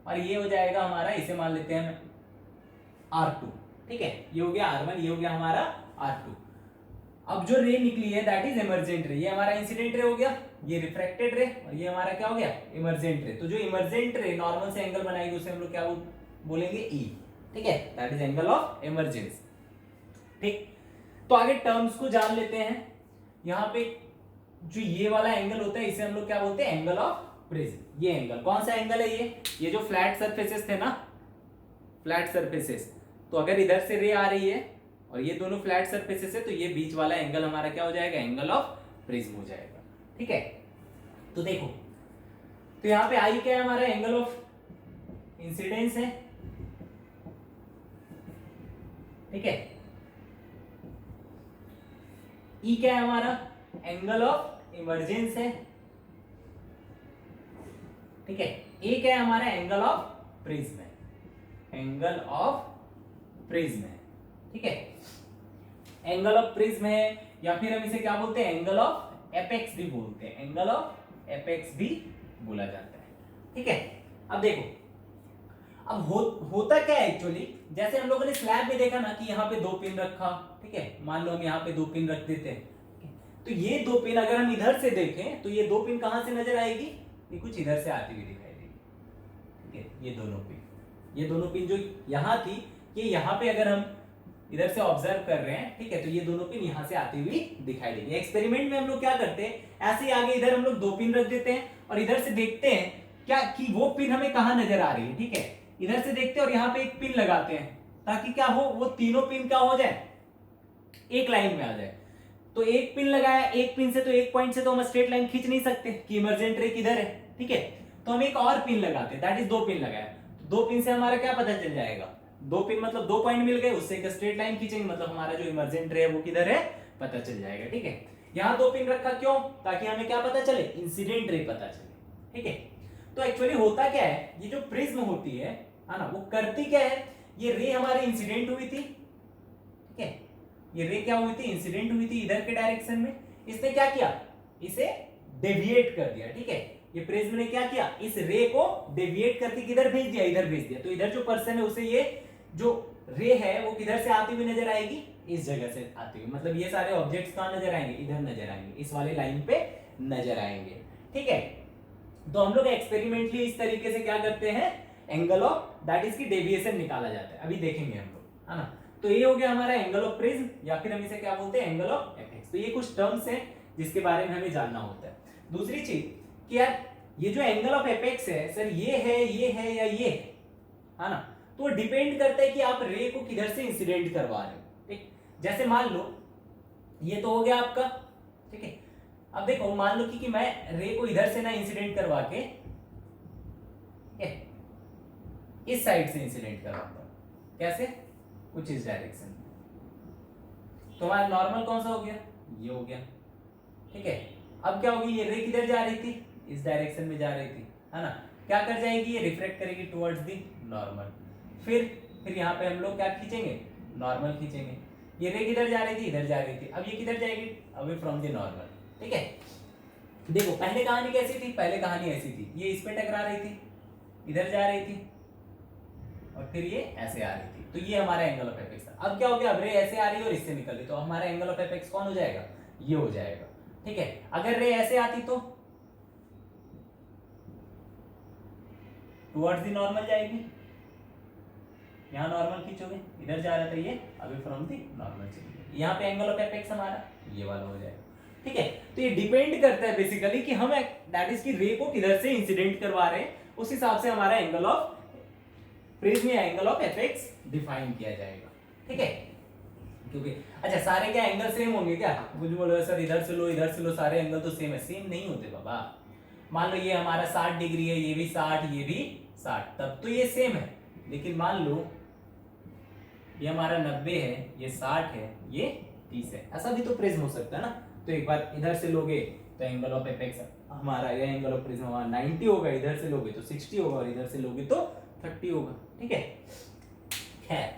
और ये हो जाएगा हमारा, इसे मान लेते हैं हम R2, ठीक है। ये हो गया R1, ये हो गया हमारा R2। अब जो रे निकली है दैट इज इमर्जेंट रे, ये हमारा इंसिडेंट रे हो गया, ये रिफ्रैक्टेड रे, और ये हमारा क्या हो गया, इमर्जेंट रे। तो जो इमर्जेंट रे नॉर्मल से एंगल बनाएगी उसे हम लोग क्या बोलेंगे, E, ठीक है, that is angle of emergence, ठीक। तो आगे टर्म्स को जान लेते हैं। यहाँ पे जो ये वाला एंगल होता है इसे हम लोग क्या बोलते हैं, एंगल ऑफ प्रिज्म। ये एंगल कौन सा एंगल है, ये जो फ्लैट सरफेसेस थे ना, फ्लैट सरफेसेस, तो अगर इधर से रे आ रही है और ये दोनों फ्लैट सरफेसेस है तो ये बीच वाला एंगल हमारा क्या हो जाएगा, एंगल ऑफ प्रिज्म हो जाएगा। ठीक है, तो देखो, तो यहाँ पे आई क्या है हमारा, एंगल ऑफ इंसिडेंस है। ठीक है, ई क्या है हमारा, एंगल ऑफ इमर्जेंस है। ठीक है, ए क्या है हमारा, एंगल ऑफ प्रिज्म है, एंगल ऑफ प्रिज्म है। ठीक है, एंगल ऑफ प्रिज्म है, या फिर हम इसे क्या बोलते हैं, एंगल ऑफ एपेक्स भी बोलते हैं, एंगल ऑफ एपेक्स भी बोला जाता है। ठीक है, अब देखो, अब होता क्या है एक्चुअली, जैसे हम लोगों ने स्लैब में देखा ना कि यहाँ पे 2 पिन रखा। ठीक है, मान लो हम यहाँ पे 2 पिन रख देते हैं, तो ये 2 पिन अगर हम इधर से देखें तो ये 2 पिन कहां से नजर आएगी, ये कुछ इधर से आती हुई दिखाई देगी। ठीक है, ये दोनों पिन जो यहाँ थी, ये यहाँ पे अगर हम इधर से ऑब्जर्व कर रहे हैं, ठीक है, तो ये दोनों पिन यहाँ से आती हुई दिखाई देगी। एक्सपेरिमेंट में हम लोग क्या करते हैं, ऐसे ही आगे इधर हम लोग 2 पिन रख देते हैं और इधर से देखते हैं क्या कि वो पिन हमें कहाँ नजर आ रही है। ठीक है, इधर से देखते हैं और यहाँ पे एक पिन लगाते हैं ताकि क्या हो, वो तीनों पिन क्या हो जाए, एक लाइन में आ जाए। तो एक पिन लगाया, एक पिन से तो एक पॉइंट से तो हम स्ट्रेट लाइन खींच नहीं सकते कि इमर्जेंट रे किधर है। ठीक है, तो हम एक और पिन लगाते हैं, दैट इज 2 पिन लगाया। 2 पिन से हमारा क्या पता चल जाएगा, 2 पिन मतलब 2 पॉइंट मिल गए, उससे एक स्ट्रेट लाइन खींचेंगे, मतलब हमारा जो इमर्जेंट रे है वो किधर है पता चल जाएगा। ठीक है, यहाँ 2 पिन रखा क्यों, ताकि हमें क्या पता चले, इंसिडेंट रे पता चले। ठीक है, तो एक्चुअली होता क्या है, ये जो प्रिज्म होती है ना, वो करती क्या है, ये रे हमारे इंसिडेंट हुई थी। ठीक है, ये रे क्या हुई थी, इंसिडेंट हुई थी इधर के डायरेक्शन में, इसने क्या किया, इसे डेविएट कर दिया। ठीक है, ये प्रिज्म ने क्या किया, इस रे को डेविएट करके किधर भेज दिया, इधर भेज दिया। तो इधर जो पर्सन है उसे ये जो रे है वो किधर से आती हुई नजर आएगी, इस जगह से आती हुई, मतलब ये सारे ऑब्जेक्ट्स कहां नजर आएंगे, इधर नजर आएंगे, इस वाले लाइन पे नजर आएंगे। ठीक है, तो हम लोग एक्सपेरिमेंटली इस तरीके से क्या करते हैं, एंगल ऑफ दैट इज की डेविएशन निकाला जाता है, अभी देखेंगे हम लोग, है ना। तो ये हो गया हमारा एंगल ऑफ प्रिज्म, या फिर हम इसे क्या बोलते हैं, एंगल ऑफ एपेक्स। तो ये कुछ टर्म्स हैं जिसके बारे में हमें जानना होता है। दूसरी चीज कि यार ये जो एंगल ऑफ एपेक्स है सर, ये है या ये है ना, तो वो डिपेंड करता है कि आप रे को किधर से इंसिडेंट करवा रहे हो। ठीक, जैसे मान लो ये तो हो गया आपका। ठीक है, अब देखो मान लो कि मैं रे को इधर से ना इंसिडेंट करवा के इस साइड से इंसिडेंट करवाता हूं, कैसे, कुछ इस डायरेक्शन में, तो हमारा नॉर्मल कौन सा हो गया, ये हो गया। ठीक है, अब क्या होगी, ये रे किधर जा रही थी, इस डायरेक्शन में जा रही थी, है ना, क्या कर जाएगी, ये रिफ्लेक्ट करेगी टुवर्ड्स दी नॉर्मल। फिर यहाँ पे हम लोग क्या खींचेंगे, नॉर्मल खींचेंगे। ये रे किधर जा रही थी, इधर जा रही थी, अब ये किधर जाएगी, अवे फ्रॉम द नॉर्मल। ठीक है, देखो पहले कहानी कैसी थी, पहले कहानी ऐसी थी, ये इस पे टकरा रही थी, इधर जा रही थी, और फिर ये ऐसे आ रही थी, तो ये हमारा एंगल ऑफ एपेक्स था। अब क्या हो गया, अब रे ऐसे आ रही है और इससे निकल रही, तो हमारा एंगल ऑफ एपेक्स कौन हो जाएगा, ये हो जाएगा। ठीक है, अगर रे ऐसे आती तो टुवर्ड्स दी नॉर्मल जाएगी, यहाँ नॉर्मल खींचोगे, इधर जा रहा था ये, अभी फ्रॉम दी नॉर्मल चलेगी, यहाँ पे एंगल ऑफ एपेक्स हमारा ये वाला हो जाएगा। ठीक है, तो ये डिपेंड करता है बेसिकली कि हम दैट इज की रे को किधर से इंसिडेंट करवा रहे हैं, उस हिसाब से हमारा एंगल ऑफ प्रिज्म या एंगल ऑफ एपेक्स डिफाइन किया जाएगा। ठीक है, क्योंकि अच्छा सारे क्या एंगल सेम होंगे क्या, कुछ बोलो सर इधर से लो सारे एंगल तो सेम है, सेम नहीं होते बाबा। मान लो ये हमारा 60 डिग्री है, ये भी 60, ये भी 60, तब तो ये सेम है। लेकिन मान लो ये हमारा 90 है, ये 60 है, ये 30 है, ऐसा भी तो प्रिज्म हो सकता है ना। तो एक बार इधर से लोगे तो एंगल ऑफ एपेक्स हमारा, ये एंगल ऑफ प्रिज्म हमारा 90 होगा, इधर से लोगे तो 60 होगा, और इधर से लोगे तो 30 होगा। ठीक है, खैर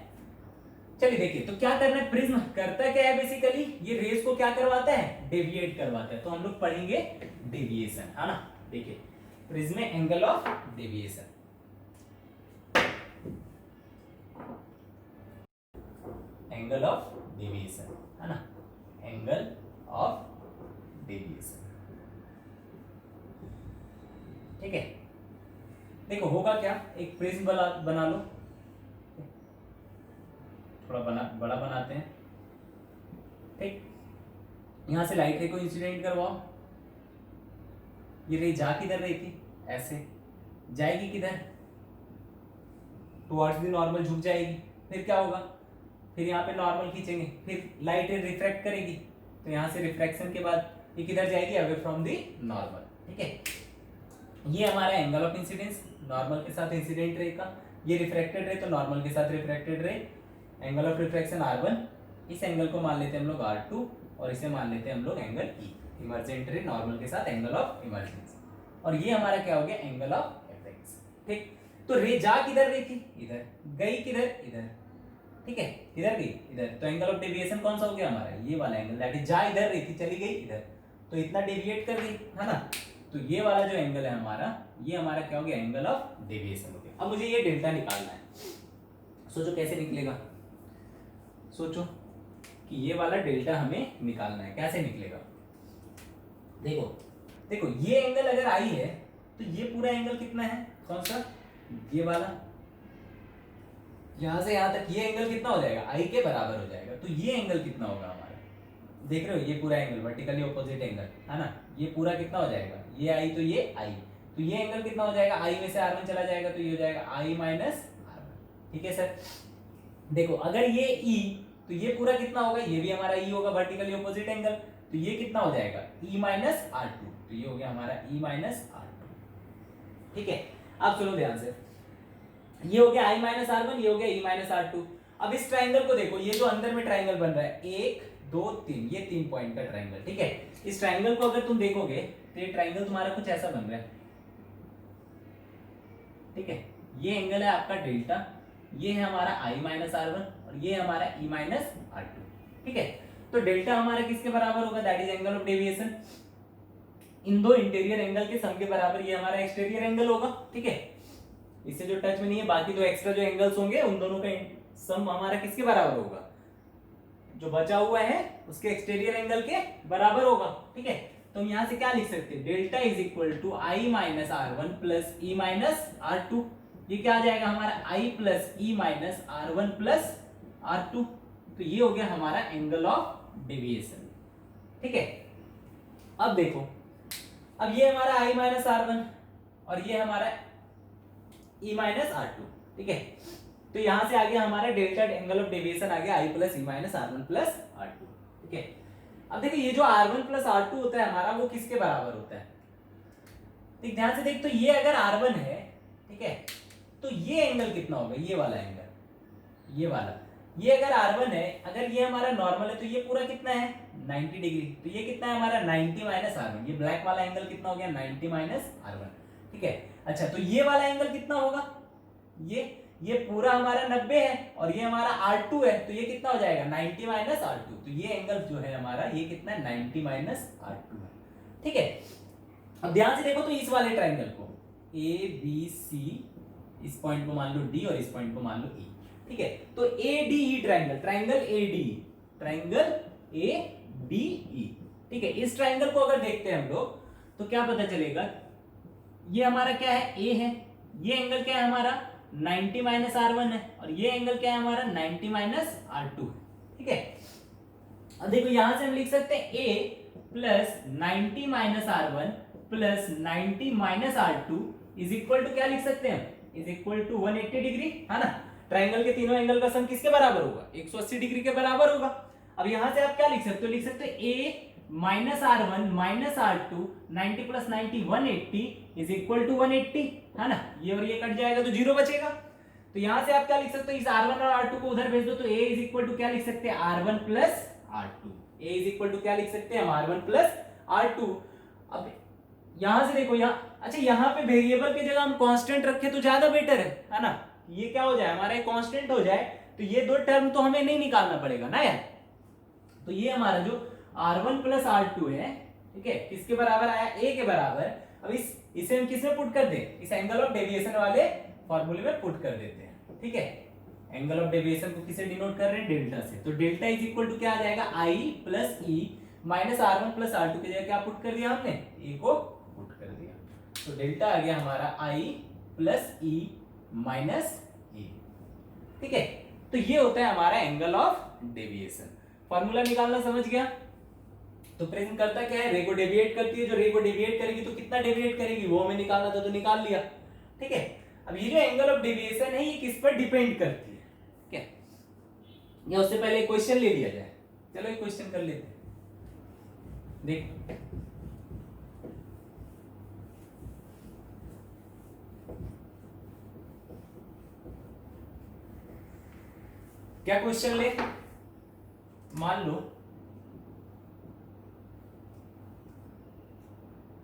चलिए देखिए, तो क्या करना है, प्रिज्म करता क्या है बेसिकली, ये रेस को क्या करवाता है, डेविएट करवाता है। तो हम लोग पढ़ेंगे डेविएशन, है ना। देखिए प्रिज्म में angle of deviation, angle of deviation, है ना, एंगल ऑफ डेविएशन। ठीक है, देखो होगा क्या, एक प्रिज्म बना लो, थोड़ा बड़ा बनाते हैं। ठीक, यहां से लाइट रे को इंसिडेंट करवाओ, ये रे जा किधर रही थी, ऐसे जाएगी किधर, टुवर्ड्स द नॉर्मल झुक जाएगी, फिर क्या होगा, फिर यहाँ पे नॉर्मल खींचेंगे, फिर लाइट रे रिफ्रैक्ट करेगी, तो यहाँ से रिफ्रैक्शन के बाद ये किधर जाएगी, अवे फ्रॉम दी नॉर्मल। ठीक है, ये हमारा एंगल ऑफ इंसिडेंस नॉर्मल के साथ इंसिडेंट रे का, ये रिफ्रैक्टेड रे तो नॉर्मल के साथ रिफ्रैक्टेड रे, एंगल ऑफ रिफ्रैक्शन r1, इस एंगल को मान लेते हैं हम लोग r2 और इसे मान लेते हैं हम लोग एंगल E, इमर्जेंट रे नॉर्मल के साथ एंगल ऑफ इमर्जेंस, और ये हमारा क्या हो गया, एंगल ऑफ एपेक्स। ठीक, तो रे जा किधर रही थी, इधर, गई किधर, इधर। ठीक है, किधर गई, इधर, तो एंगल ऑफ डेविएशन कौन सा हो गया हमारा, ये वाला एंगल, दैट इज जा इधर रही थी, चली गई इधर, तो इतना डेविएट कर गई, है ना, तो ये वाला जो एंगल है हमारा, ये हमारा क्या हो गया, एंगल ऑफ डेविएशन हो गया। अब मुझे ये डेल्टा निकालना है, सोचो कैसे निकलेगा, सोचो कि ये वाला डेल्टा हमें निकालना है, कैसे निकलेगा। देखो देखो, ये एंगल अगर आई है तो ये पूरा एंगल कितना है, कौन सा, ये वाला, यहां से यहां तक ये एंगल कितना हो जाएगा, आई के बराबर हो जाएगा, तो ये एंगल कितना होगा हमारा, देख रहे हो, ये पूरा एंगल वर्टिकली ऑपोजिट एंगल है ना, ये पूरा कितना हो जाएगा, ये आई तो ये आई, तो ये एंगल कितना हो जाएगा, आई में से r1 चला जाएगा तो ये हो जाएगा i माइनस r1। ठीक है सर, देखो अगर ये E, तो ये पूरा कितना होगा, ये भी हमारा E होगा, वर्टिकली ऑपोजिट एंगल, तो ये कितना हो जाएगा, E माइनस r2, तो ये हो गया हमारा E माइनस r2। ठीक है, अब सुनो ध्यान से, ये हो गया i माइनस r1, ये हो गया E माइनस r2। अब इस ट्राइंगल को देखो, ये जो अंदर में ट्राइंगल बन रहा है, 1 2 3, ये 3 पॉइंट का ट्राइंगल। ठीक है, इस ट्राइंगल को अगर तुम देखोगे तो ये ट्राइंगल तुम्हारा कुछ ऐसा बन रहा है। ठीक है, ये एंगल है आपका डेल्टा, ये है हमारा i माइनस r1 और ये हमारा E माइनस r2। ठीक है, तो डेल्टा हमारा किसके बराबर होगा, that is angle of deviation, इन दो इंटीरियर एंगल के सम के बराबर ये हमारा एक्सटीरियर एंगल होगा। ठीक है, इससे जो टच में नहीं है, बाकी जो एक्स्ट्रा जो एंगल्स होंगे उन दोनों का सम हमारा किसके बराबर होगा, जो बचा हुआ है उसके एक्सटीरियर एंगल के बराबर होगा। ठीक है, तो हम यहां से क्या लिख सकते हैं, delta is equal to i minus r1 plus E minus r2, ये क्या आ जाएगा हमारा i plus E minus r1 plus r2, तो ये हो गया हमारा एंगल ऑफ डेविएशन। ठीक है, अब देखो, अब ये हमारा i माइनस r1 और ये हमारा E माइनस r2। ठीक है, तो यहां से आ गया हमारा डेल्टा एंगल ऑफ डेविएशन आ गया i plus E minus r1 plus r2। ठीक है, अब देखो ये जो r1 प्लस r2 होता है हमारा, वो किसके बराबर होता है, ठीक ध्यान से देख, तो ये अगर r1 है, ठीक है, तो ये एंगल कितना होगा, ये वाला एंगल, ये वाला, ये अगर r1 है, अगर ये हमारा नॉर्मल है तो ये पूरा कितना है 90 डिग्री, तो ये कितना है हमारा 90 माइनस r1, ये ब्लैक वाला एंगल कितना हो गया 90 माइनस r1। ठीक है, अच्छा तो ये वाला एंगल कितना होगा, ये पूरा हमारा 90 है और ये हमारा r2 है, तो ये कितना हो जाएगा 90 माइनस r2, तो ये एंगल जो है हमारा ये कितना है 90 माइनस r2 है। ठीक है, अब ध्यान से देखो, तो इस वाले ट्राइंगल को ABC, इस पॉइंट को मान लो D और इस पॉइंट को मान लो E। ठीक है, तो ADE ट्राइंगल ADE। ठीक है, इस ट्राइंगल को अगर देखते हैं हम लोग तो क्या पता चलेगा, ये हमारा क्या है A है, ये एंगल क्या है हमारा 90 माइनस r1 है और ये एंगल क्या है हमारा 90 माइनस r2 है। ठीक है, अब देखो यहां से हम लिख सकते हैं A plus 90 minus r1 plus 90 minus r2 is equal to क्या लिख सकते हैं, इज इक्वल टू 180 डिग्री, है ना, ट्राइंगल के तीनों एंगल का सम किसके बराबर होगा, 180 डिग्री के बराबर होगा। अब यहां से आप क्या लिख सकते हो, लिख सकते हो A minus r1 minus r2 90 plus 90 180 is equal to 180, है ना, ये और ये कट जाएगा तो जीरो बचेगा। तो यहां से आप क्या लिख सकते हो, इस r1 और r2 को उधर भेज दो, तो A इज इक्वल टू क्या लिख सकते हैं r1 plus r2, A is equal to क्या लिख सकते हैं हम r1 प्लस r2। अब यहां से देखो, यहाँ अच्छा, यहाँ पे वेरिएबल की जगह हम कांस्टेंट रखे तो ज्यादा बेटर है ना, ये क्या हो जाए हमारा कांस्टेंट हो जाए, तो ये दो टर्म तो हमें नहीं निकालना पड़ेगा ना यार। तो ये हमारा जो r1 प्लस r2 है, ठीक है, किसके बराबर आया, A के बराबर। अब इसे हम किसमें पुट कर दें, इस एंगल ऑफ डेविएशन वाले फॉर्मूले में पुट कर देते हैं। ठीक है, एंगल ऑफ डेविएशन को किसे डिनोट कर रहे हैं, डेल्टा से, तो डेल्टा इज इक्वल टू क्या आ जाएगा I plus E minus r1 plus r2 की जगह क्या पुट कर दिया हमने, A को पुट कर दिया, तो डेल्टा आ गया हमारा I plus E minus E। ठीक है, तो ये होता है हमारा एंगल ऑफ डेविएशन। फॉर्मूला निकालना समझ गया, तो प्रिज्म करता क्या है, रे को डेविएट करती है, जो रे को डेविएट करेगी तो कितना डेविएट करेगी वो हमें निकालना था, तो निकाल लिया। ठीक है, अब ये जो एंगल ऑफ डेविएशन है ये किस पर डिपेंड करती है, क्या या उससे पहले क्वेश्चन ले लिया जाए? चलो एक क्वेश्चन कर लेते हैं। देख क्या क्वेश्चन ले, मान लो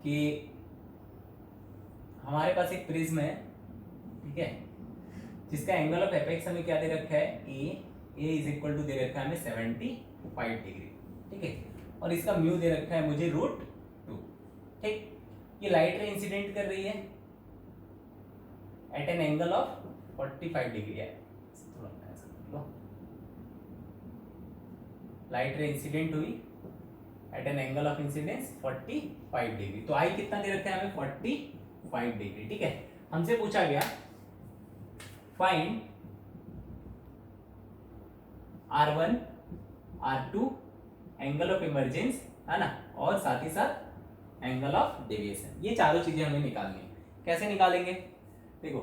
कि हमारे पास एक प्रिज्म है, ठीक है, जिसका एंगल ऑफ एपेक्स हमें क्या दे रखा है, ए इज इक्वल टू दे रखा है हमें 75 डिग्री, ठीक है, और इसका म्यू दे रखा है मुझे √2, ठीक। ये लाइट रे इंसिडेंट कर रही है at an angle of 45 degree है, लाइट रे इंसिडेंट हुई at an angle of incidence 45 degree. तो आई कितना दे रखा है हमें, 45 डिग्री, ठीक है। हमसे पूछा गया find R1 R2 angle of emergence, है ना, और साथ ही साथ एंगल ऑफ डेविएशन। ये चारों चीजें हमें निकालनी है। कैसे निकालेंगे, देखो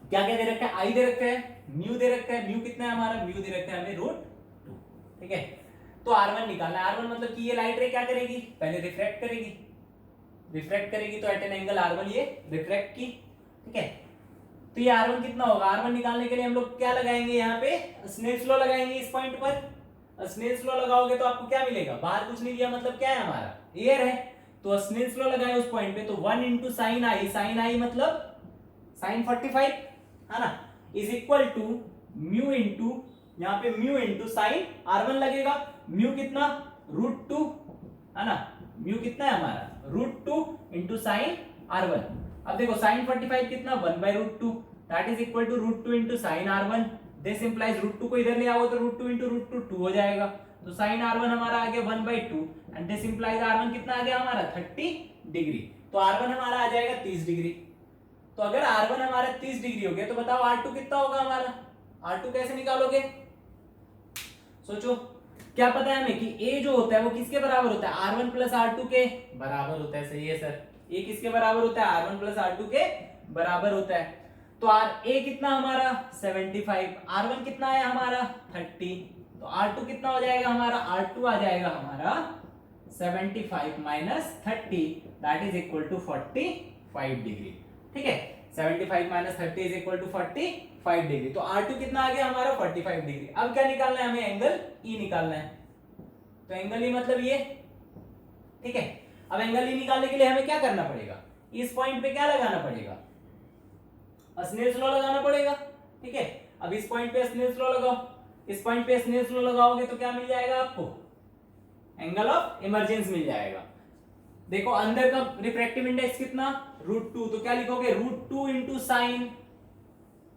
क्या क्या दे रखा है, आई दे रखा है, म्यू दे रखा है, म्यू कितना है हमारा, म्यू दे रखा है हमें √2, ठीक है। तो R1 निकालना है, R1 मतलब कि ये लाइट रे क्या करेगी, पहले रिफ्रैक्ट करेगी, रिफ्रैक्ट करेगी तो एट एन एंगल R1 ये रिफ्रैक्ट की, ठीक है। तो ये R1 कितना होगा, R1 निकालने के लिए हम लोग क्या लगाएंगे, यहाँ पे स्नेल्स लॉ लगाएंगे इस पॉइंट पर। स्नेल्स लॉ लगाओगे तो आपको क्या मिलेगा, बाहर कुछ नहीं दिया मतलब क्या है हमारा, एयर है, तो स्नेल्स लॉ लगाए उस पॉइंट पे, तो 1 इंटू साइन आई, साइन आई मतलब साइन 45, है ना, is equal to mu into, यहाँ पे म्यू इंटू साइन R1 लगेगा, म्यू कितना √2, है ना, म्यू कितना है हमारा √2 इंटू साइन R1। अब देखो साइन 45 कितना 1/√2, that is equal to √2 into sine R1। This implies √2 को इधर ले आओ तो √2 इंटू √2 2 हो जाएगा, तो साइन R1 हमारा आ गया 1/2 एंड दिस इंप्लाइज R1 कितना आ गया हमारा 30 डिग्री। तो R1 हमारा आ जाएगा 30 डिग्री। तो अगर R1 हमारा 30 डिग्री हो गया तो बताओ R2 कितना होगा हमारा, R2 कैसे निकालोगे, सोचो। क्या पता है हमें कि A जो होता है वो किसके बराबर होता है, R1 प्लस R2 के बराबर होता है, सही है सर। A किसके बराबर होता है, R1 प्लस R2 के बराबर होता है। तो A कितना हमारा 75, R1 कितना है हमारा 30, तो R2 कितना हो जाएगा हमारा, R2 आ जाएगा हमारा 75 minus 30 that is equal to 45 degree, ठीक है। 75 minus 30 is equal to 45 degree. तो R2 कितना आ गया हमारा 45 डिग्री। अब क्या निकालना है हमें, एंगल E निकालना है। तो एंगल E मतलब ये, ठीक है। अब एंगल E निकालने के लिए हमें क्या करना पड़ेगा, इस पॉइंट पे क्या लगाना पड़ेगा, स्नेल्स लॉ लगाना पड़ेगा, ठीक है। अब इस पॉइंट पे स्नेल्स लॉ लगाओ, इस पॉइंट पे स्नेल्स लॉ लगाओगे तो क्या मिल जाएगा आपको, एंगल ऑफ इमर्जेंस मिल जाएगा। देखो अंदर का रिफ्रैक्टिव इंडेक्स कितना √2, तो क्या लिखोगे √2 इंटू साइन,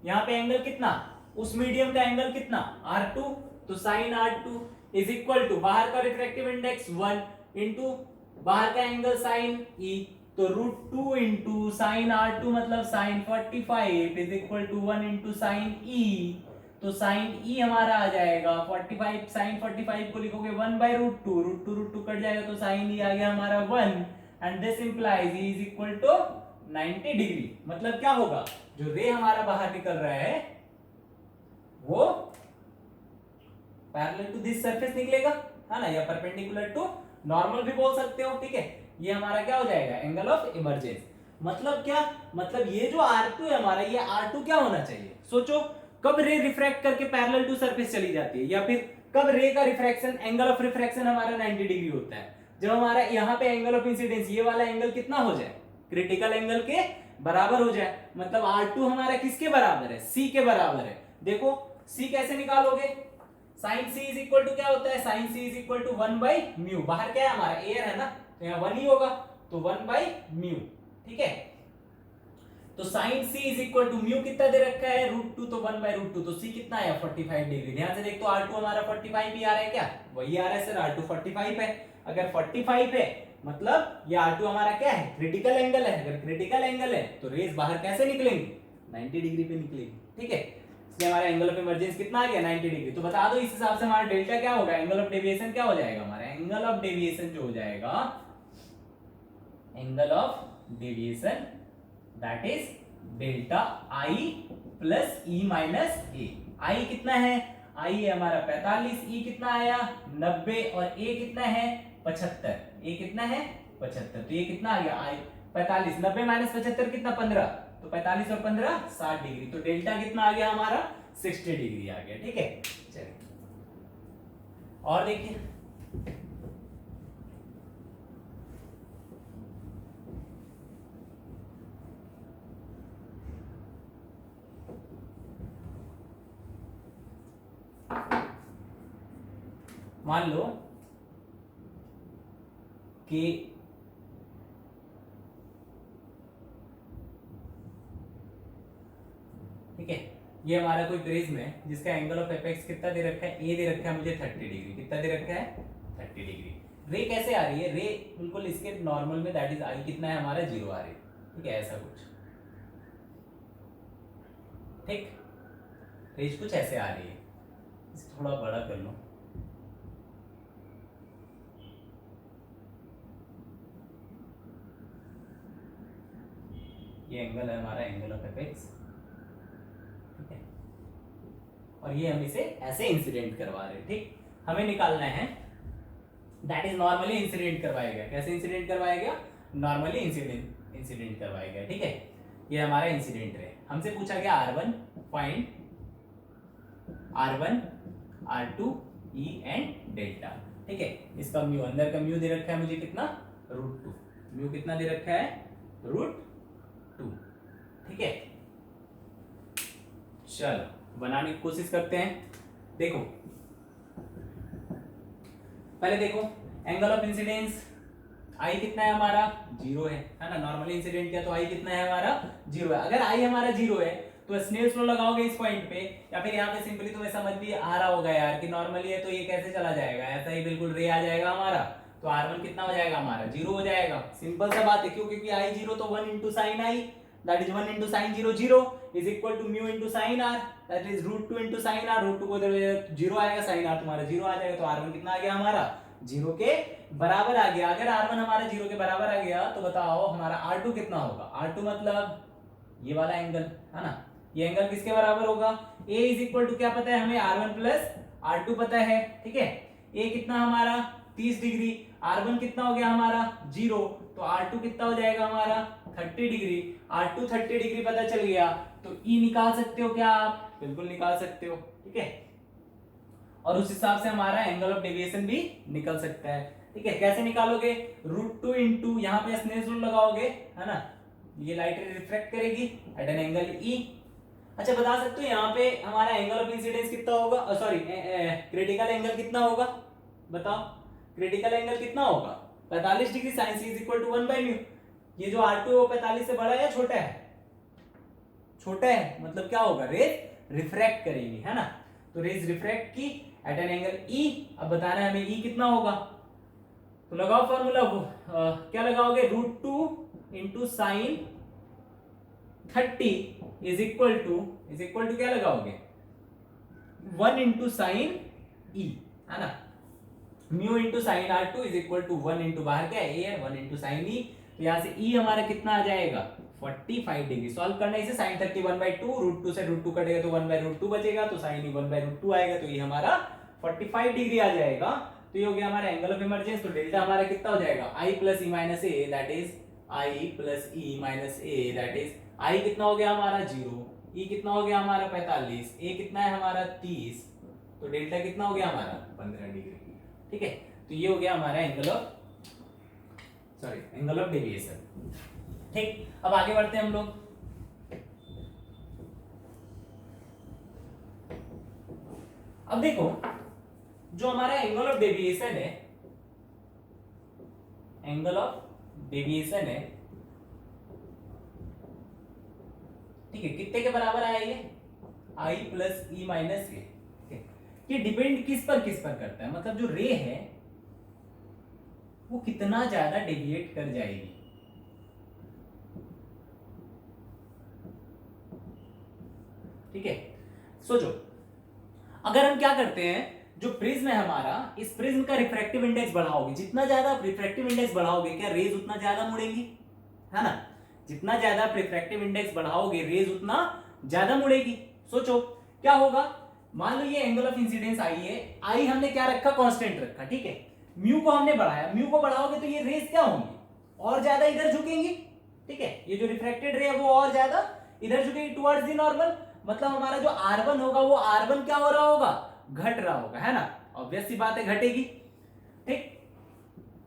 यहाँ पे एंगल कितना, उस मीडियम का एंगल कितना R2, तो sign R2 is equal to बाहर का रिफ्रैक्टिव इंडेक्स 1 इंटू बाहर का एंगल साइन E, तो √2 इंटू साइन R2 मतलब sine 45 is equal to 1 into sine E, तो साइन E हमारा आ जाएगा 45, साइन 45 को लिखोगे 1/√2, √2 कट जाएगा तो साइन E आ गया हमारा 1 and this implies E is equal to 90 degree. मतलब क्या होगा, जो रे हमारा बाहर निकल रहा है वो पैरेलल टू दिस सरफेस निकलेगा, है ना, या परपेंडिकुलर टू नॉर्मल भी बोल सकते हो, ठीक है। ये हमारा क्या हो जाएगा, एंगल ऑफ इमर्जेंस। मतलब क्या, मतलब ये जो R2 है हमारा, ये R2 क्या होना चाहिए, सोचो कब रे रिफ्रैक्ट करके पैरेलल टू सरफेस चली जाती है, या फिर कब रे का रिफ्रैक्शन, एंगल ऑफ रिफ्रैक्शन हमारा 90 डिग्री होता है, जब हमारा यहाँ पे एंगल ऑफ इंसिडेंस ये वाला एंगल कितना हो जाए, क्रिटिकल एंगल के बराबर हो जाए। मतलब R2 हमारा किसके बराबर है, C के बराबर है। देखो C कैसे निकालोगे, sine C is equal to क्या होता है, sine C is equal to 1/μ, बाहर क्या है हमारा एयर है ना, तो यहाँ 1 ही होगा, तो 1/μ, ठीक है। तो sine C is equal to mu कितना दे रखा है √2, तो 1/√2, तो C कितना है 45 डिग्री। ध्यान से देख, तो R2 हमारा 45 ही आ रहा है, क्या वही आ रहा है सर, R2 45 है। अगर 45 है मतलब ये R2 हमारा क्या है, क्रिटिकल एंगल है। अगर क्रिटिकल एंगल है तो रेज बाहर कैसे निकलेंगी, 90 डिग्री पे निकलेगी, ठीक है। इसलिए हमारा एंगल ऑफ इमर्जेंस कितना आ गया 90 डिग्री। तो बता दो इस हिसाब से हमारा डेल्टा क्या होगा, एंगल ऑफ डेविएशन क्या हो जाएगा हमारा, एंगल ऑफ डेविएशन जो हो जाएगा, angle of deviation that is delta i plus e minus a. I कितना है, आई है हमारा 45, ई कितना आया 90 और ए कितना है 75। ए कितना है 75, तो ये कितना आ गया आई 45, 90 माइनस 75 कितना 15, तो 45 और 15 60 डिग्री। तो डेल्टा कितना आ गया हमारा 60 डिग्री आ गया। ठीक है, चलिए और देखिए मान लो कि ठीक है, ये हमारा कोई प्रिज्म है जिसका एंगल ऑफ एपेक्स कितना दे रखा है, ए दे रखा है मुझे 30 डिग्री। कितना दे रखा है 30 डिग्री। रे कैसे आ रही है, रे बिल्कुल इसके नॉर्मल में, दैट इज आई कितना है हमारा 0 आ रही है। ठीक है, ऐसा कुछ, ठीक, रेज कुछ ऐसे आ रही है। इसे थोड़ा बड़ा कर लो। ये एंगल है हमारा एंगल ऑफ एपेक्स, ठीक है, और ये हम इसे ऐसे इंसिडेंट करवा रहे हैं। ठीक, हमें निकालना है दैट इज नॉर्मली इंसिडेंट करवाया गया। कैसे इंसिडेंट करवाया गया, नॉर्मली इंसिडेंट करवाया गया। ठीक है, ये हमारा इंसिडेंट है। हमसे पूछा गया R1 find R1 R2 E and delta. ठीक है, इसका म्यू, अंदर का म्यू दे रखा है मुझे कितना √2, म्यू कितना दे रखा है √2। ठीक है, चलो बनाने की कोशिश करते हैं। देखो पहले देखो एंगल ऑफ इंसिडेंस आई कितना है हमारा 0 है ना, नॉर्मली इंसिडेंट किया तो आई कितना है हमारा 0 है। अगर आई हमारा 0 है तो स्नेल्स लॉ लगाओगे इस पॉइंट पे, या फिर यहाँ पे सिंपली तुम्हें समझ भी आ रहा होगा यार कि नॉर्मली है तो ये कैसे चला जाएगा, ऐसा ही बिल्कुल रे आ जाएगा हमारा। तो R1 कितना हो जाएगा हमारा 0 हो जाएगा। सिंपल सा बात है, क्यों, क्योंकि आई 0 तो 1 into sine I, that is 1 into sine 0 0 is equal to mu into sine R, that is √2 into sine R. √2 को 0 आएगा, साइन आर तुम्हारा 0 आ जाएगा। तो R1 कितना आ गया हमारा 0 के बराबर आ गया। अगर R1 हमारा 0 के बराबर आ गया तो बताओ हमारा R2 कितना होगा। R2 मतलब ये वाला एंगल है ना, ये एंगल किसके बराबर होगा, A इज इक्वल टू क्या पता है हमें R1 प्लस R2 पता है। ठीक है, A कितना हमारा 30 डिग्री, R1 कितना हो गया हमारा 0, तो R2 कितना हो जाएगा हमारा 30 डिग्री। R2 30 डिग्री पता चल गया, तो E निकाल सकते हो क्या आप, बिल्कुल निकाल सकते हो। ठीक है, और उस हिसाब से हमारा एंगल ऑफ डेविएशन भी निकल सकता है। ठीक है, कैसे निकालोगे, √2 इंटू यहाँ पे स्नेल्स रूल लगाओगे है ना, ये लाइट रिफ्लेक्ट करेगी एट एन एंगल E। अच्छा बता सकते हो यहाँ पे हमारा एंगल ऑफ इंसिडेंस कितना होगा, सॉरी क्रिटिकल एंगल कितना होगा, बताओ क्रिटिकल एंगल कितना होगा 45 degree sin c is equal to 1/μ। ये जो R2 है वो 45 से बड़ा है या छोटा है, छोटा है, मतलब क्या होगा रेज रिफ्रैक्ट करेगी है ना। तो रेज रिफ्रैक्ट की एट एन एंगल E। अब बताना है हमें E कितना होगा, तो लगाओ फॉर्मूला, क्या लगाओगे √2 into sine 30 is equal to क्या लगाओगे 1 इंटू साइन E है ना, mu into sine R2 is equal to 1 into बाहर क्या है A है 1 इंटू साइन E। तो यहाँ से E हमारा कितना आ जाएगा 45 डिग्री। सॉल्व करना है इसे, साइन 30 1/2, √2 से √2 कटेगा तो 1/√2 बचेगा, तो साइन E 1/√2 आएगा, तो ये हमारा 45 डिग्री आ जाएगा। तो ये हो गया हमारा एंगल ऑफ इमर्जेंस। तो डेल्टा हमारा कितना हो जाएगा I plus E minus a, that is I plus E minus a, that is I कितना हो गया हमारा 0, E कितना हो गया हमारा 45, A कितना है हमारा 30, तो डेल्टा कितना हो गया हमारा 15 डिग्री। ठीक है, तो ये हो गया हमारा एंगल ऑफ डेविएशन। ठीक, अब आगे बढ़ते हैं हम लोग। अब देखो जो हमारा एंगल ऑफ डेविएशन है, एंगल ऑफ डेविएशन है, ठीक है, कितने के बराबर आया ये I प्लस E माइनस ए। ये डिपेंड किस पर करता है, मतलब जो रे है वो कितना ज्यादा डेविएट कर जाएगी। ठीक है, सोचो अगर हम क्या करते हैं, जो प्रिज्म है हमारा, इस प्रिज्म का रिफ्रैक्टिव इंडेक्स बढ़ाओगे, जितना ज्यादा आप रिफ्रैक्टिव इंडेक्स बढ़ाओगे क्या रेज उतना ज्यादा मुड़ेंगी है ना। जितना ज्यादा आप रिफ्रैक्टिव इंडेक्स बढ़ाओगे रेज उतना ज्यादा मुड़ेगी। सोचो क्या होगा, मान लो ये एंगल ऑफ इंसिडेंस आई है, आई हमने क्या रखा, कांस्टेंट रखा, ठीक है। म्यू को हमने बढ़ाया, म्यू को बढ़ाओगे तो ये रेज क्या होंगी, और ज्यादा इधर झुकेंगी, ठीक है। ये जो रिफ्रैक्टेड रे है वो और ज्यादा इधर झुकेगी टुवर्ड्स द नॉर्मल, मतलब हमारा जो R1 होगा वो R1 क्या हो रहा होगा, घट रहा होगा, है ना। ऑब्वियस सी बात है घटेगी, ठीक।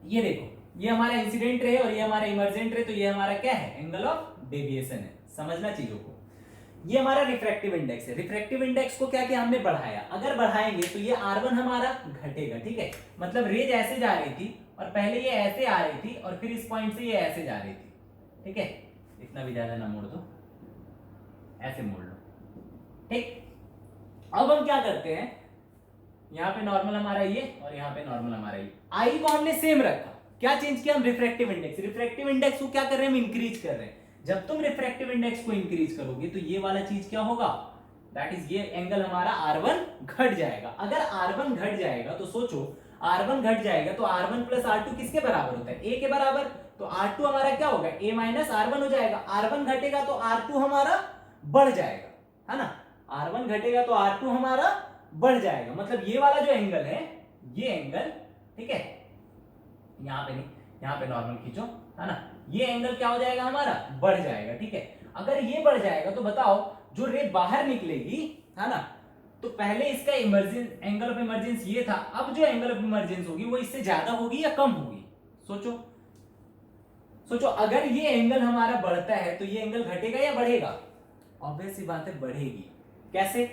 ये देखो ये हमारा इंसिडेंट रे है और ये हमारा इमर्जेंट रे, तो ये हमारा क्या है, एंगल ऑफ डेविएशन है। समझना चीजों को। ये हमारा रिफ्रैक्टिव इंडेक्स है, रिफ्रैक्टिव इंडेक्स को क्या किया हमने, बढ़ाया। अगर बढ़ाएंगे तो ये R1 हमारा घटेगा, ठीक है। मतलब रेज ऐसे जा रही थी और पहले ये ऐसे आ रही थी और फिर इस पॉइंट से ये ऐसे जा रही थी, ठीक है। इतना भी ज्यादा ना मोड़ दो, ऐसे मोड़ लो, ठीक। अब हम क्या करते हैं, यहाँ पे नॉर्मल हमारा ये और यहाँ पे नॉर्मल हमारा ये, आई को हमने सेम रखा। क्या चेंज किया हम, रिफ्रैक्टिव इंडेक्स, रिफ्रैक्टिव इंडेक्स को क्या कर रहे हैं हम, इंक्रीज कर रहे हैं। जब तुम रिफ्रैक्टिव इंडेक्स को इंक्रीज करोगे तो ये वाला चीज क्या होगा, दैट इज ये एंगल हमारा R1 घट जाएगा। अगर R1 घट जाएगा तो सोचो, R1 घट जाएगा तो R1 प्लस R2 किसके बराबर होता है, A के बराबर। तो R2 हमारा क्या होगा, A माइनस R1 हो जाएगा। R1 घटेगा तो R2 हमारा बढ़ जाएगा, है ना। R1 घटेगा तो R2 हमारा बढ़ जाएगा। मतलब ये वाला जो एंगल है, ये एंगल, ठीक है, यहां पे नहीं, यहां पे नॉर्मल खींचो, है ना। ये एंगल क्या हो जाएगा हमारा, बढ़ जाएगा, ठीक है। अगर ये बढ़ जाएगा तो बताओ जो रे बाहर निकलेगी, है ना, तो पहले इसका इमर्जेंस एंगल ऑफ इमर्जेंस ये था, अब जो एंगल ऑफ इमर्जेंस होगी वो इससे ज्यादा होगी या कम होगी। सोचो सोचो, अगर ये एंगल हमारा बढ़ता है तो ये एंगल घटेगा या बढ़ेगा, ऑब्वियस सी बात है बढ़ेगी। कैसे,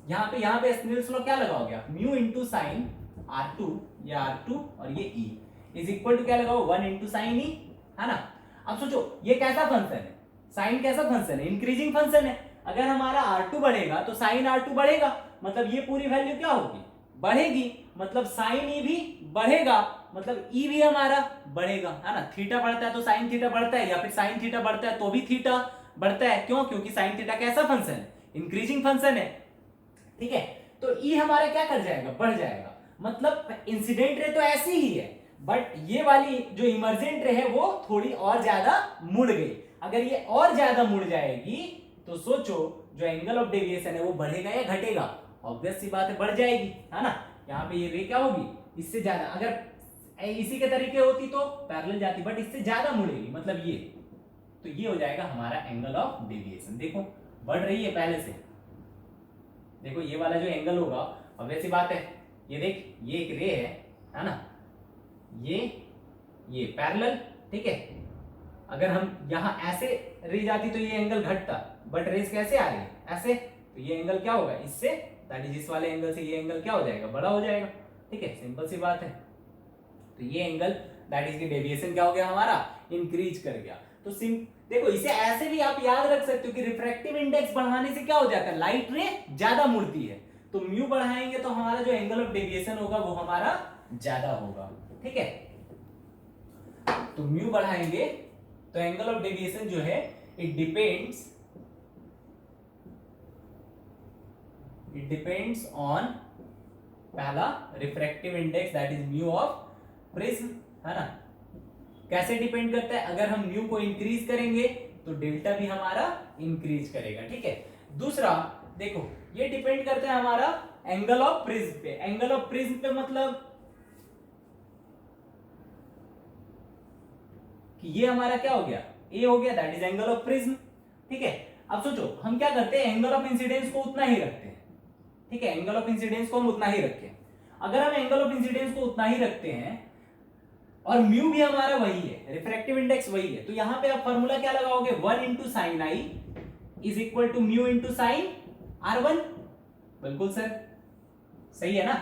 यहाँ पे स्नेल्स लॉ क्या लगाओगे आप, म्यू इंटू साइन R2, ये R2 और ये E इज इक्वल टू क्या लगाओ, 1 इंटू साइन E, है ना। अब सोचो ये कैसा फंक्शन है, साइन कैसा फंक्शन है, इंक्रीजिंग फंक्शन है। अगर हमारा R2 बढ़ेगा तो साइन R2 बढ़ेगा, मतलब ये पूरी वैल्यू क्या होगी, बढ़ेगी। मतलब साइन E भी बढ़ेगा, मतलब E भी हमारा बढ़ेगा, है ना। थीटा बढ़ता है तो साइन थीटा बढ़ता है, या फिर साइन थीटा बढ़ता है तो भी थीटा बढ़ता है। क्यों, क्योंकि साइन थीटा कैसा फंक्शन है, इंक्रीजिंग फंक्शन है, ठीक है। तो E हमारा क्या कर जाएगा, बढ़ जाएगा। मतलब इंसिडेंट रे तो ऐसी ही है, बट ये वाली जो इमर्जेंट रे है वो थोड़ी और ज्यादा मुड़ गई। अगर ये और ज्यादा मुड़ जाएगी तो सोचो जो एंगल ऑफ डेविएशन है वो बढ़ेगा या घटेगा, ऑब्वियस सी बात है बढ़ जाएगी, है ना। यहाँ पे ये रे क्या होगी, इससे ज्यादा, अगर इसी के तरीके होती तो पैरेलल जाती, बट इससे ज्यादा मुड़ेगी, मतलब ये, तो ये हो जाएगा हमारा एंगल ऑफ डेविएशन। देखो बढ़ रही है पहले से, देखो ये वाला जो एंगल होगा, ऑब्वियस सी बात है, ये देख ये एक रे है ना, ये पैरेलल, ठीक है। अगर हम यहाँ ऐसे रे जाती तो ये एंगल घटता, बट रेस कैसे आ रही है, ऐसे, तो ये एंगल क्या होगा, इससे दैट इज इस वाले एंगल से ये एंगल क्या हो जाएगा, बड़ा हो जाएगा, ठीक है। सिंपल सी बात है। तो ये एंगल दैट इज की डेविएशन क्या हो गया हमारा, इंक्रीज कर गया। तो देखो इसे ऐसे भी आप याद रख सकते हो कि रिफ्रैक्टिव इंडेक्स बढ़ाने से क्या हो जाता है, लाइट रे ज्यादा मुड़ती है, तो म्यू बढ़ाएंगे तो हमारा जो एंगल ऑफ डेविएशन होगा वो हमारा ज्यादा होगा, ठीक है। तो म्यू बढ़ाएंगे तो एंगल ऑफ डेविएशन जो है इट डिपेंड्स ऑन पहला refractive index that is mu of prism, है ना। कैसे डिपेंड करता है, अगर हम म्यू को इंक्रीज करेंगे तो डेल्टा भी हमारा इंक्रीज करेगा, ठीक है। दूसरा देखो ये डिपेंड करता है हमारा एंगल ऑफ प्रिज्म पे, एंगल ऑफ प्रिज्म पे मतलब कि ये हमारा क्या हो गया, ए हो गया, that is angle of prism, ठीक है। अब सोचो हम क्या करते हैं, एंगल ऑफ इंसिडेंस को उतना ही रखते हैं, ठीक है। एंगल ऑफ इंसिडेंस को हम उतना ही रखें। अगर हम एंगल ऑफ इंसिडेंस को उतना ही रखते हैं और म्यू भी हमारा वही है, रिफ्रैक्टिव इंडेक्स वही है, तो यहां पे आप फॉर्मूला क्या लगाओगे, 1 into sine I is equal to mu into sine R1। बिल्कुल सर, सही है ना।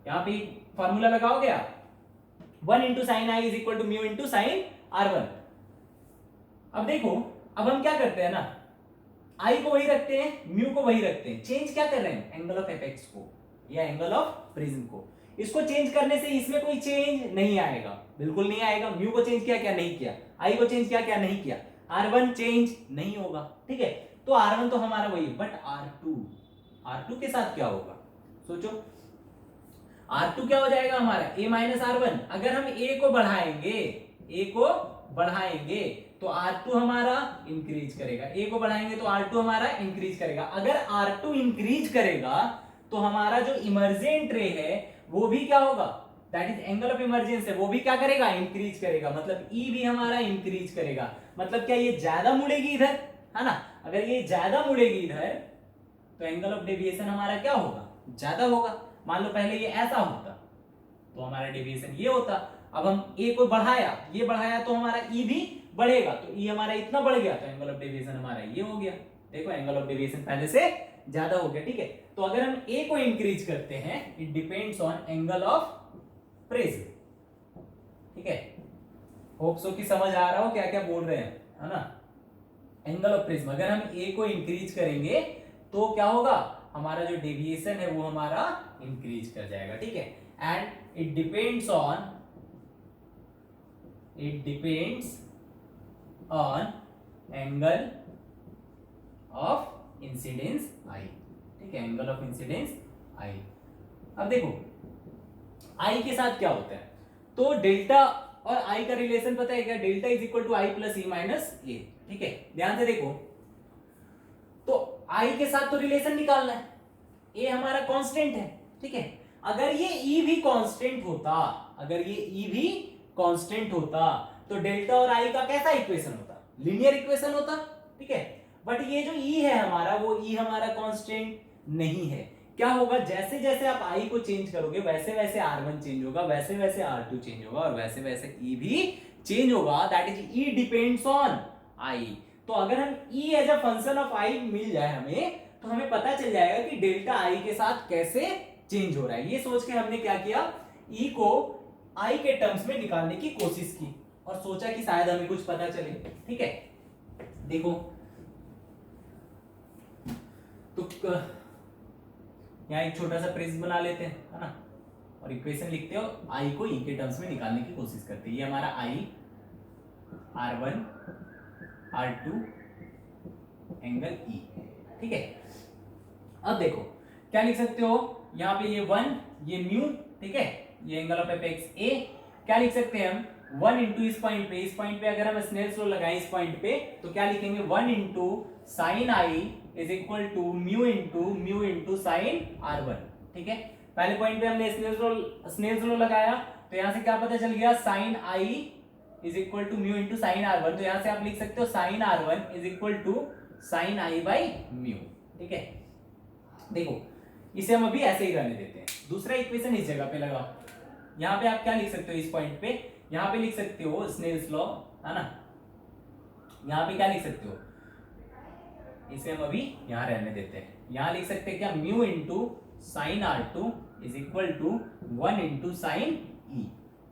यहां पे फॉर्मूला लगाओगे आप, 1 into sine I is equal to mu into sine R1। अब देखो अब हम क्या करते हैं ना, आई को वही रखते हैं, म्यू को वही रखते हैं, चेंज क्या कर रहे हैं, एंगल ऑफ एपेक्स को या एंगल ऑफ प्रिज्म को। इसको चेंज करने से इसमें कोई चेंज नहीं आएगा, बिल्कुल नहीं आएगा। म्यू को चेंज किया क्या, नहीं किया। आई को चेंज किया क्या, नहीं किया। R1 चेंज नहीं होगा, ठीक है। तो R1 तो हमारा वही है, बट R2 के साथ क्या होगा, सोचो। R2 क्या हो जाएगा हमारा, A माइनस R1। अगर हम A को बढ़ाएंगे तो R2 हमारा इंक्रीज करेगा, A को बढ़ाएंगे तो R2 हमारा इंक्रीज करेगा। अगर R2 इंक्रीज करेगा तो हमारा जो इमर्जेंट रे है वो भी क्या होगा, that is angle of emergence है, वो भी क्या करेगा, इंक्रीज करेगा। मतलब E भी हमारा इंक्रीज करेगा। मतलब क्या ये ज्यादा मुड़ेगी इधर, है ना। अगर ये ज्यादा मुड़ेगी इधर तो एंगल ऑफ डेविएशन हमारा क्या होगा, ज्यादा होगा। मान लो पहले ये ऐसा होता तो हमारा डेविएशन ये होता। अब हम A को बढ़ाया, ये बढ़ाया तो हमारा E भी बढ़ेगा, तो E हमारा इतना बढ़ गया तो एंगल ऑफ डेविएशन हमारा ये हो गया। देखो एंगल ऑफ डेविएशन पहले से ज्यादा हो गया, ठीक है। तो अगर हम A को इंक्रीज करते हैं, it depends on angle of prism, ठीक है। होप सो कि समझ आ रहा हो क्या क्या बोल रहे हैं, है ना। एंगल ऑफ प्रिज्म अगर हम A को इंक्रीज करेंगे तो क्या होगा, हमारा जो डेविएशन है वो हमारा इंक्रीज कर जाएगा, ठीक है। And it depends on angle of incidence i, ठीक है, एंगल ऑफ इंसिडेंस आई। अब देखो आई के साथ क्या होता है, तो डेल्टा और आई का रिलेशन पता है क्या, delta is equal to i plus e minus a, ठीक है। ध्यान से देखो, तो आई के साथ तो रिलेशन निकालना है, ए हमारा कांस्टेंट है, ठीक है। अगर ये ई भी कांस्टेंट होता, अगर ये ई भी कांस्टेंट होता तो डेल्टा और आई का कैसा इक्वेशन होता, लीनियर इक्वेशन होता, ठीक है। बट ये जो ई है हमारा, वो ई हमारा कांस्टेंट नहीं है। क्या होगा, जैसे जैसे आप आई को चेंज करोगे वैसे वैसे R1 चेंज होगा, वैसे वैसे R2 चेंज होगा और वैसे वैसे ई भी चेंज होगा। That is E depends on I. तो अगर हम ई एज अ फंक्शन ऑफ आई मिल जाए हमें, तो हमें पता चल जाएगा कि डेल्टा आई के साथ कैसे चेंज हो रहा है। ये सोच के हमने क्या किया, ई को आई के टर्म्स में निकालने की कोशिश की और सोचा कि शायद हमें कुछ पता चले, ठीक है। देखो तो यहाँ एक छोटा सा प्रिज्म बना लेते हैं, है ना, और इक्वेशन लिखते हो, आई को ई के टर्म्स में निकालने की कोशिश करते हैं। ये हमारा आई R1 R2 एंगल ई, ठीक है। अब देखो क्या लिख सकते हो, यहाँ पे ये 1 ये म्यू, ठीक है, ये एंगल ऑफ एपेक्स ए। क्या लिख सकते हैं हम, 1 इंटू इस पॉइंट पे अगर हम स्नेल्स लॉ लगाएं इस पॉइंट पे तो क्या लिखेंगे, 1 into sine I is equal to mu into sine R1, ठीक है। पहले पॉइंट पे हमने स्नेल्स लॉ लगाया तो यहां से क्या पता चल गया, sine I is equal to mu into sine R1। तो यहां से आप लिख सकते हो sine R1 is equal to sine I by mu, ठीक है। देखो इसे हम अभी ऐसे ही रहने देते हैं, दूसरा इक्वेशन इस जगह पे लगाओ। यहाँ पे आप क्या लिख सकते हो, इस पॉइंट पे यहाँ पे लिख सकते हो स्नेल्स लॉ, है ना। यहाँ पे क्या लिख सकते हो, इसे हम अभी यहाँ रहने देते हैं। यहाँ लिख सकते हैं क्या, mu into sine R2 is equal to 1 into sine e,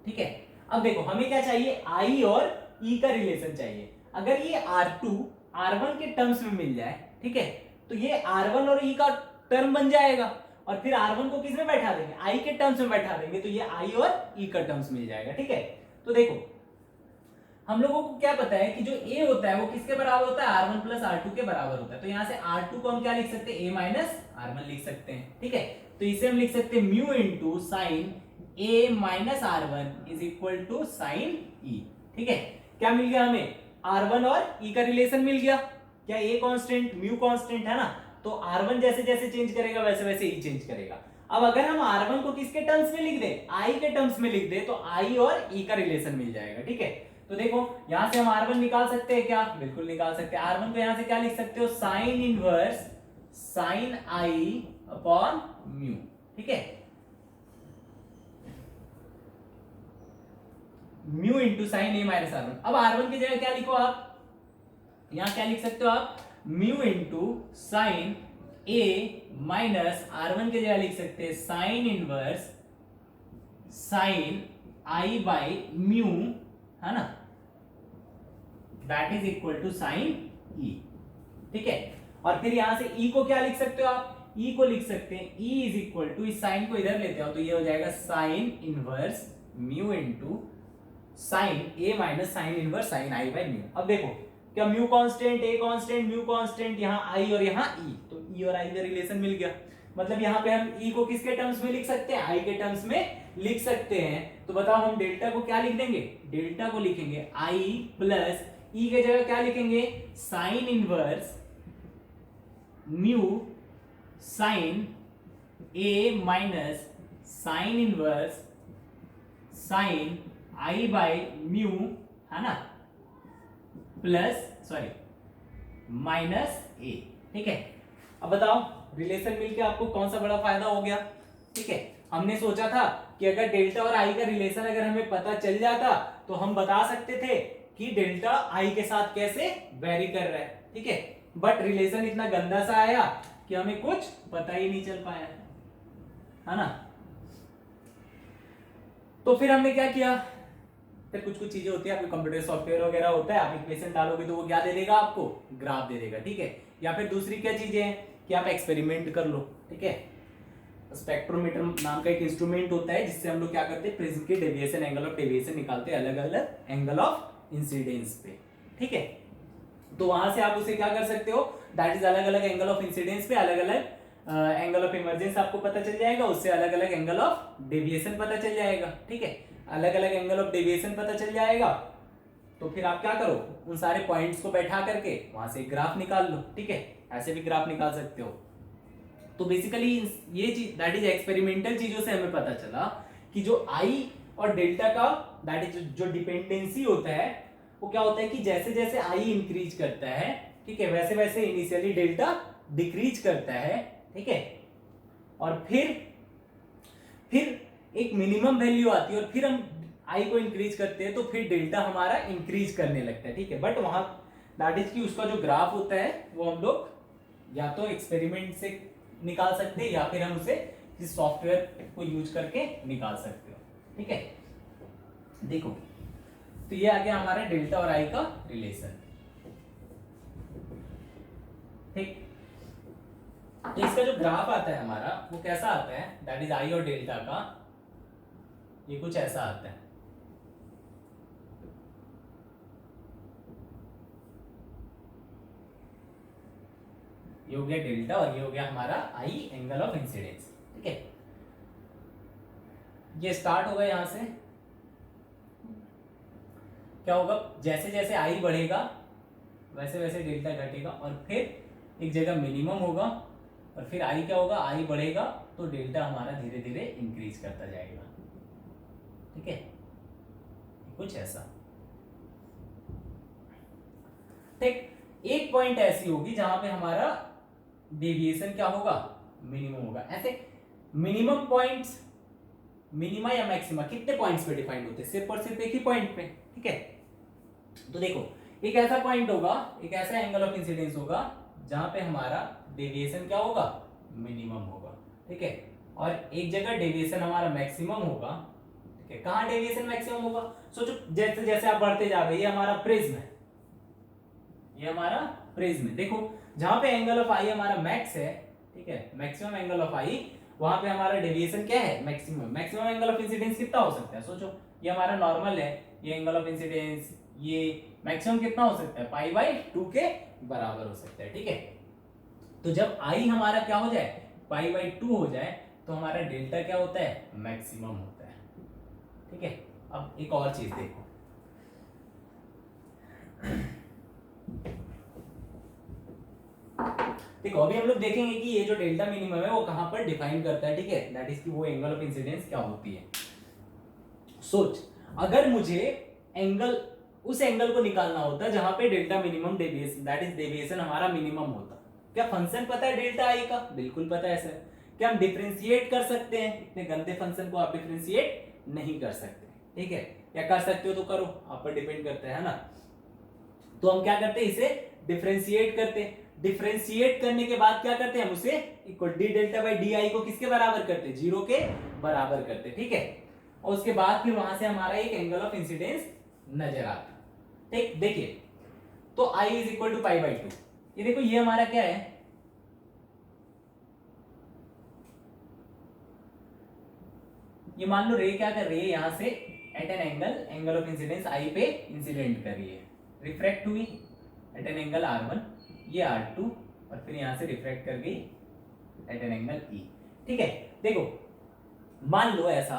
ठीक है। अब देखो हमें क्या चाहिए, आई और ई का रिलेशन चाहिए। अगर ये R2 R1 के टर्म्स में मिल जाए, ठीक है, तो ये R1 और ई का टर्म बन जाएगा और फिर R1 को किस में बैठा देंगे, आई के टर्म्स में बैठा देंगे, तो ये आई और ई का टर्म्स मिल जाएगा, ठीक है। तो देखो हम लोगों को क्या पता है कि जो A होता है वो किसके बराबर होता है, R1 प्लस R2 के बराबर होता है। तो यहाँ से R2 को हम क्या लिख सकते हैं, A माइनस R1 लिख सकते हैं, ठीक है। तो इसे हम लिख सकते हैं mu into sine A minus R1 is equal to sine E, ठीक है। क्या मिल गया हमें, R1 और E का रिलेशन मिल गया। क्या A कांस्टेंट म्यू कांस्टेंट है ना, तो R1 जैसे जैसे चेंज करेगा वैसे वैसे E चेंज करेगा। अब अगर हम R1 को किसके टर्म्स में लिख दें, I के टर्म्स में लिख दें, तो I और E का रिलेशन मिल जाएगा, ठीक है। तो देखो यहां से हम R1 निकाल सकते हैं क्या, बिल्कुल निकाल सकते हैं। R1 को यहां से क्या लिख सकते हो, sign inverse sine I upon mu, ठीक है, mu into sine A minus R1। अब R1 की जगह क्या लिखो आप, यहां क्या लिख सकते हो आप, mu into sine A minus R1 की जगह लिख सकते हैं sine inverse sine I by mu, है ना, that is equal to sine E, ठीक है। और फिर यहां से E को क्या लिख सकते हो आप, E को लिख सकते हैं E इज इक्वल टू, इस साइन को इधर लेते हो तो ये हो जाएगा sine inverse mu into sine A minus sign inverse sine I by mu. अब देखो क्या mu constant, A constant, mu constant, यहाँ I और यहाँ E, तो E और I का रिलेशन मिल गया। मतलब यहाँ पे हम E को किसके टर्म्स में लिख सकते हैं, I के टर्म्स में लिख सकते हैं। तो बताओ हम डेल्टा को क्या लिख देंगे, डेल्टा को लिखेंगे I प्लस ई के जगह क्या लिखेंगे, sine inverse mu sign A minus sign inverse sign I by mu, है ना, प्लस सॉरी माइनस ए। ठीक है, अब बताओ रिलेशन मिलके आपको कौन सा बड़ा फायदा हो गया। ठीक है, हमने सोचा था कि अगर डेल्टा और आई का रिलेशन अगर हमें पता चल जाता तो हम बता सकते थे कि डेल्टा आई के साथ कैसे वेरी कर रहा है। ठीक है, बट रिलेशन इतना गंदा सा आया कि हमें कुछ पता ही नहीं चल पाया, है ना। तो फिर हमने क्या किया, फिर कुछ कुछ चीजें होती है, आपके कंप्यूटर सॉफ्टवेयर वगैरह होता है, आप इक्वेशन डालोगे तो वो क्या दे देगा आपको, ग्राफ दे देगा। ठीक है, या फिर दूसरी क्या चीजें हैं कि आप एक्सपेरिमेंट कर लो। ठीक है, स्पेक्ट्रोमीटर नाम का एक इंस्ट्रूमेंट होता है जिससे हम लोग क्या करते हैं, प्रिज्म के डेविएशन, एंगल ऑफ डेविएशन निकालते हैं अलग अलग एंगल ऑफ इंसिडेंस पे। ठीक है, तो वहां से आप उसे क्या कर सकते हो, दैट इज अलग अलग एंगल ऑफ इंसिडेंस पे अलग अलग एंगल ऑफ इमर्जेंस आपको पता चल जाएगा, उससे अलग अलग एंगल ऑफ डेविएशन पता चल जाएगा। ठीक है, अलग अलग एंगल ऑफ डेविएशन पता चल जाएगा तो फिर आप क्या करो, उन सारे पॉइंट्स को बैठा करके वहां से ग्राफ निकाल लो। ठीक है, ऐसे भी ग्राफ निकाल सकते हो। तो बेसिकली ये चीज दैट इज एक्सपेरिमेंटल चीजों से हमें पता चला कि जो आई और डेल्टा का दैट इज जो डिपेंडेंसी होता है वो क्या होता है कि जैसे जैसे आई इंक्रीज करता है, ठीक है, वैसे वैसे इनिशियली डेल्टा डिक्रीज करता है। ठीक है, और फिर एक मिनिमम वैल्यू आती है और फिर हम आई को इंक्रीज करते हैं तो फिर डेल्टा हमारा इंक्रीज करने लगता है। ठीक है, बट वहां दैट इज कि उसका जो ग्राफ होता है वो हम लोग या तो एक्सपेरिमेंट से निकाल सकते हैं या फिर हम उसे किसी सॉफ्टवेयर को यूज करके निकाल सकते हो। ठीक है, देखो तो ये आ गया हमारा डेल्टा और आई का रिलेशन। ठीक, तो इसका जो ग्राफ आता है हमारा वो कैसा आता है, दैट इज आई और डेल्टा का, ये कुछ ऐसा आता है। ये हो गया डेल्टा और ये हो गया हमारा आई, एंगल ऑफ इंसिडेंस। ठीक है, ये स्टार्ट होगा यहां से, क्या होगा, जैसे जैसे आई बढ़ेगा वैसे वैसे डेल्टा घटेगा और फिर एक जगह मिनिमम होगा और फिर आई क्या होगा, आई बढ़ेगा तो डेल्टा हमारा धीरे धीरे इंक्रीज करता जाएगा। ठीक है, कुछ ऐसा। ठीक, एक पॉइंट ऐसी होगी जहां पे हमारा डेविएशन क्या होगा, मिनिमम होगा। ऐसे मिनिमम पॉइंट्स, मिनिमा या मैक्सिमा कितने पॉइंट्स पे डिफाइंड होते हैं, सिर्फ और सिर्फ एक ही पॉइंट पे। ठीक है, तो देखो एक ऐसा पॉइंट होगा, एक ऐसा एंगल ऑफ इंसिडेंस होगा जहां पे हमारा डेविएशन क्या होगा, मिनिमम होगा। ठीक है, और एक जगह डेविएशन हमारा मैक्सिमम होगा। ठीक है, कहां डेविएशन मैक्सिमम होगा, सोचो जैसे जैसे आप बढ़ते जा रहे हैं, ये हमारा प्रिज्म है, ये हमारा प्रिज्म है। देखो जहां पे एंगल ऑफ आई हमारा मैक्स है, ठीक है, मैक्सिमम एंगल ऑफ आई, वहां पे हमारा डेविएशन क्या है, maximum. Maximum angle of incidence कितना हो सकता है, सोचो ये हमारा नॉर्मल है, ये एंगल ऑफ इंसिडेंस, ये मैक्सिमम कितना हो सकता है, पाई बाय 2 के बराबर हो सकता है। ठीक है, तो जब आई हमारा क्या हो जाए, पाई बाय 2 हो जाए तो हमारा डेल्टा क्या होता है, मैक्सिमम होता है। ठीक है, अब एक और चीज देखो, देखो अभी हम लोग देखेंगे कि ये जो डेल्टा मिनिमम है वो कहां पर डिफाइन करता है। ठीक है, दैट इज कि वो एंगल ऑफ इंसिडेंस क्या होती है। सोच अगर मुझे एंगल, उस एंगल को निकालना होता जहां पे delta minimum deviation, that is deviation हमारा मिनिमम होता, क्या फंक्शन पता है डेल्टा आई का, बिल्कुल पता है सर। क्या हम डिफरेंशिएट कर सकते हैं, इतने गंदे फंक्शन को आप डिफरेंशिएट नहीं कर सकते। ठीक है, या कर सकते हो तो करो, आप पर डिपेंड करता है ना। तो हम क्या करते हैं, इसे डिफरेंशिएट करते हैं। डिफरेंशिएट करने के बाद क्या करते हैं, हम उसे equal D delta by D I को किसके बराबर करते हैं, 0 के बराबर करते हैं। ठीक है, और उसके बाद फिर वहां से हमारा एक एंगल ऑफ इंसिडेंस नजर आता है। ठीक, देखिए तो I is equal to pi by 2, ये देखो ये हमारा क्या है, ये मान लो रे क्या कर रही है, यहां से at an angle, angle of incidence I पे इंसिडेंट कर रही है, रिफ्रैक्ट हुई एट एन एंगल R1, ये R2 और फिर यहां से रिफ्रैक्ट कर गई एट एन एंगल E। ठीक है, देखो मान लो ऐसा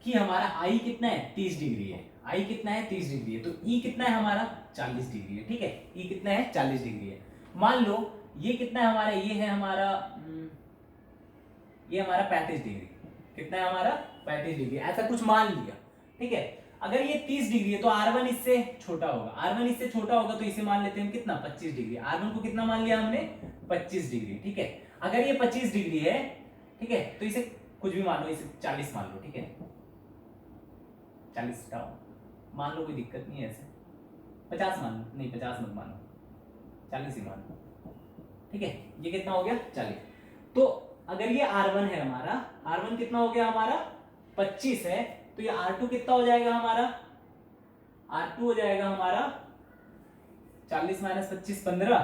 कि हमारा आई कितना है 30 डिग्री है, आई कितना है 30 डिग्री है, तो ई कितना है हमारा 40 डिग्री है, ठीक है, ई कितना है 40 डिग्री है। मान लो ये कितना है हमारा, ये है हमारा ये हमारा 35 डिग्री, कितना है हमारा 35 डिग्री, ऐसा कुछ मान लिया, ठीक है। अगर ये 30 डिग्री है तो R1 इससे छोटा होगा, R1 इससे छोटा होगा तो इसे मान लेते हैं हम कितना 25 डिग्री, R1 को कितना मान लिया हमने 25 डिग्री, ठीक है। अगर ये 25 डिग्री है, ठीक है, तो इसे कुछ भी मान लो, इसे 40 मान लो, ठीक है, 40 मान लो, कोई दिक्कत नहीं है, ऐसे 50 मान लो, नहीं 50 मत मानो, 40 ही मान लो, ठीक है। ये कितना हो गया 40। तो अगर ये R1 है हमारा, R1 कितना हो गया हमारा 25 है, तो ये R2 कितना हो जाएगा हमारा, R2 हो जाएगा हमारा 40 माइनस 25 15,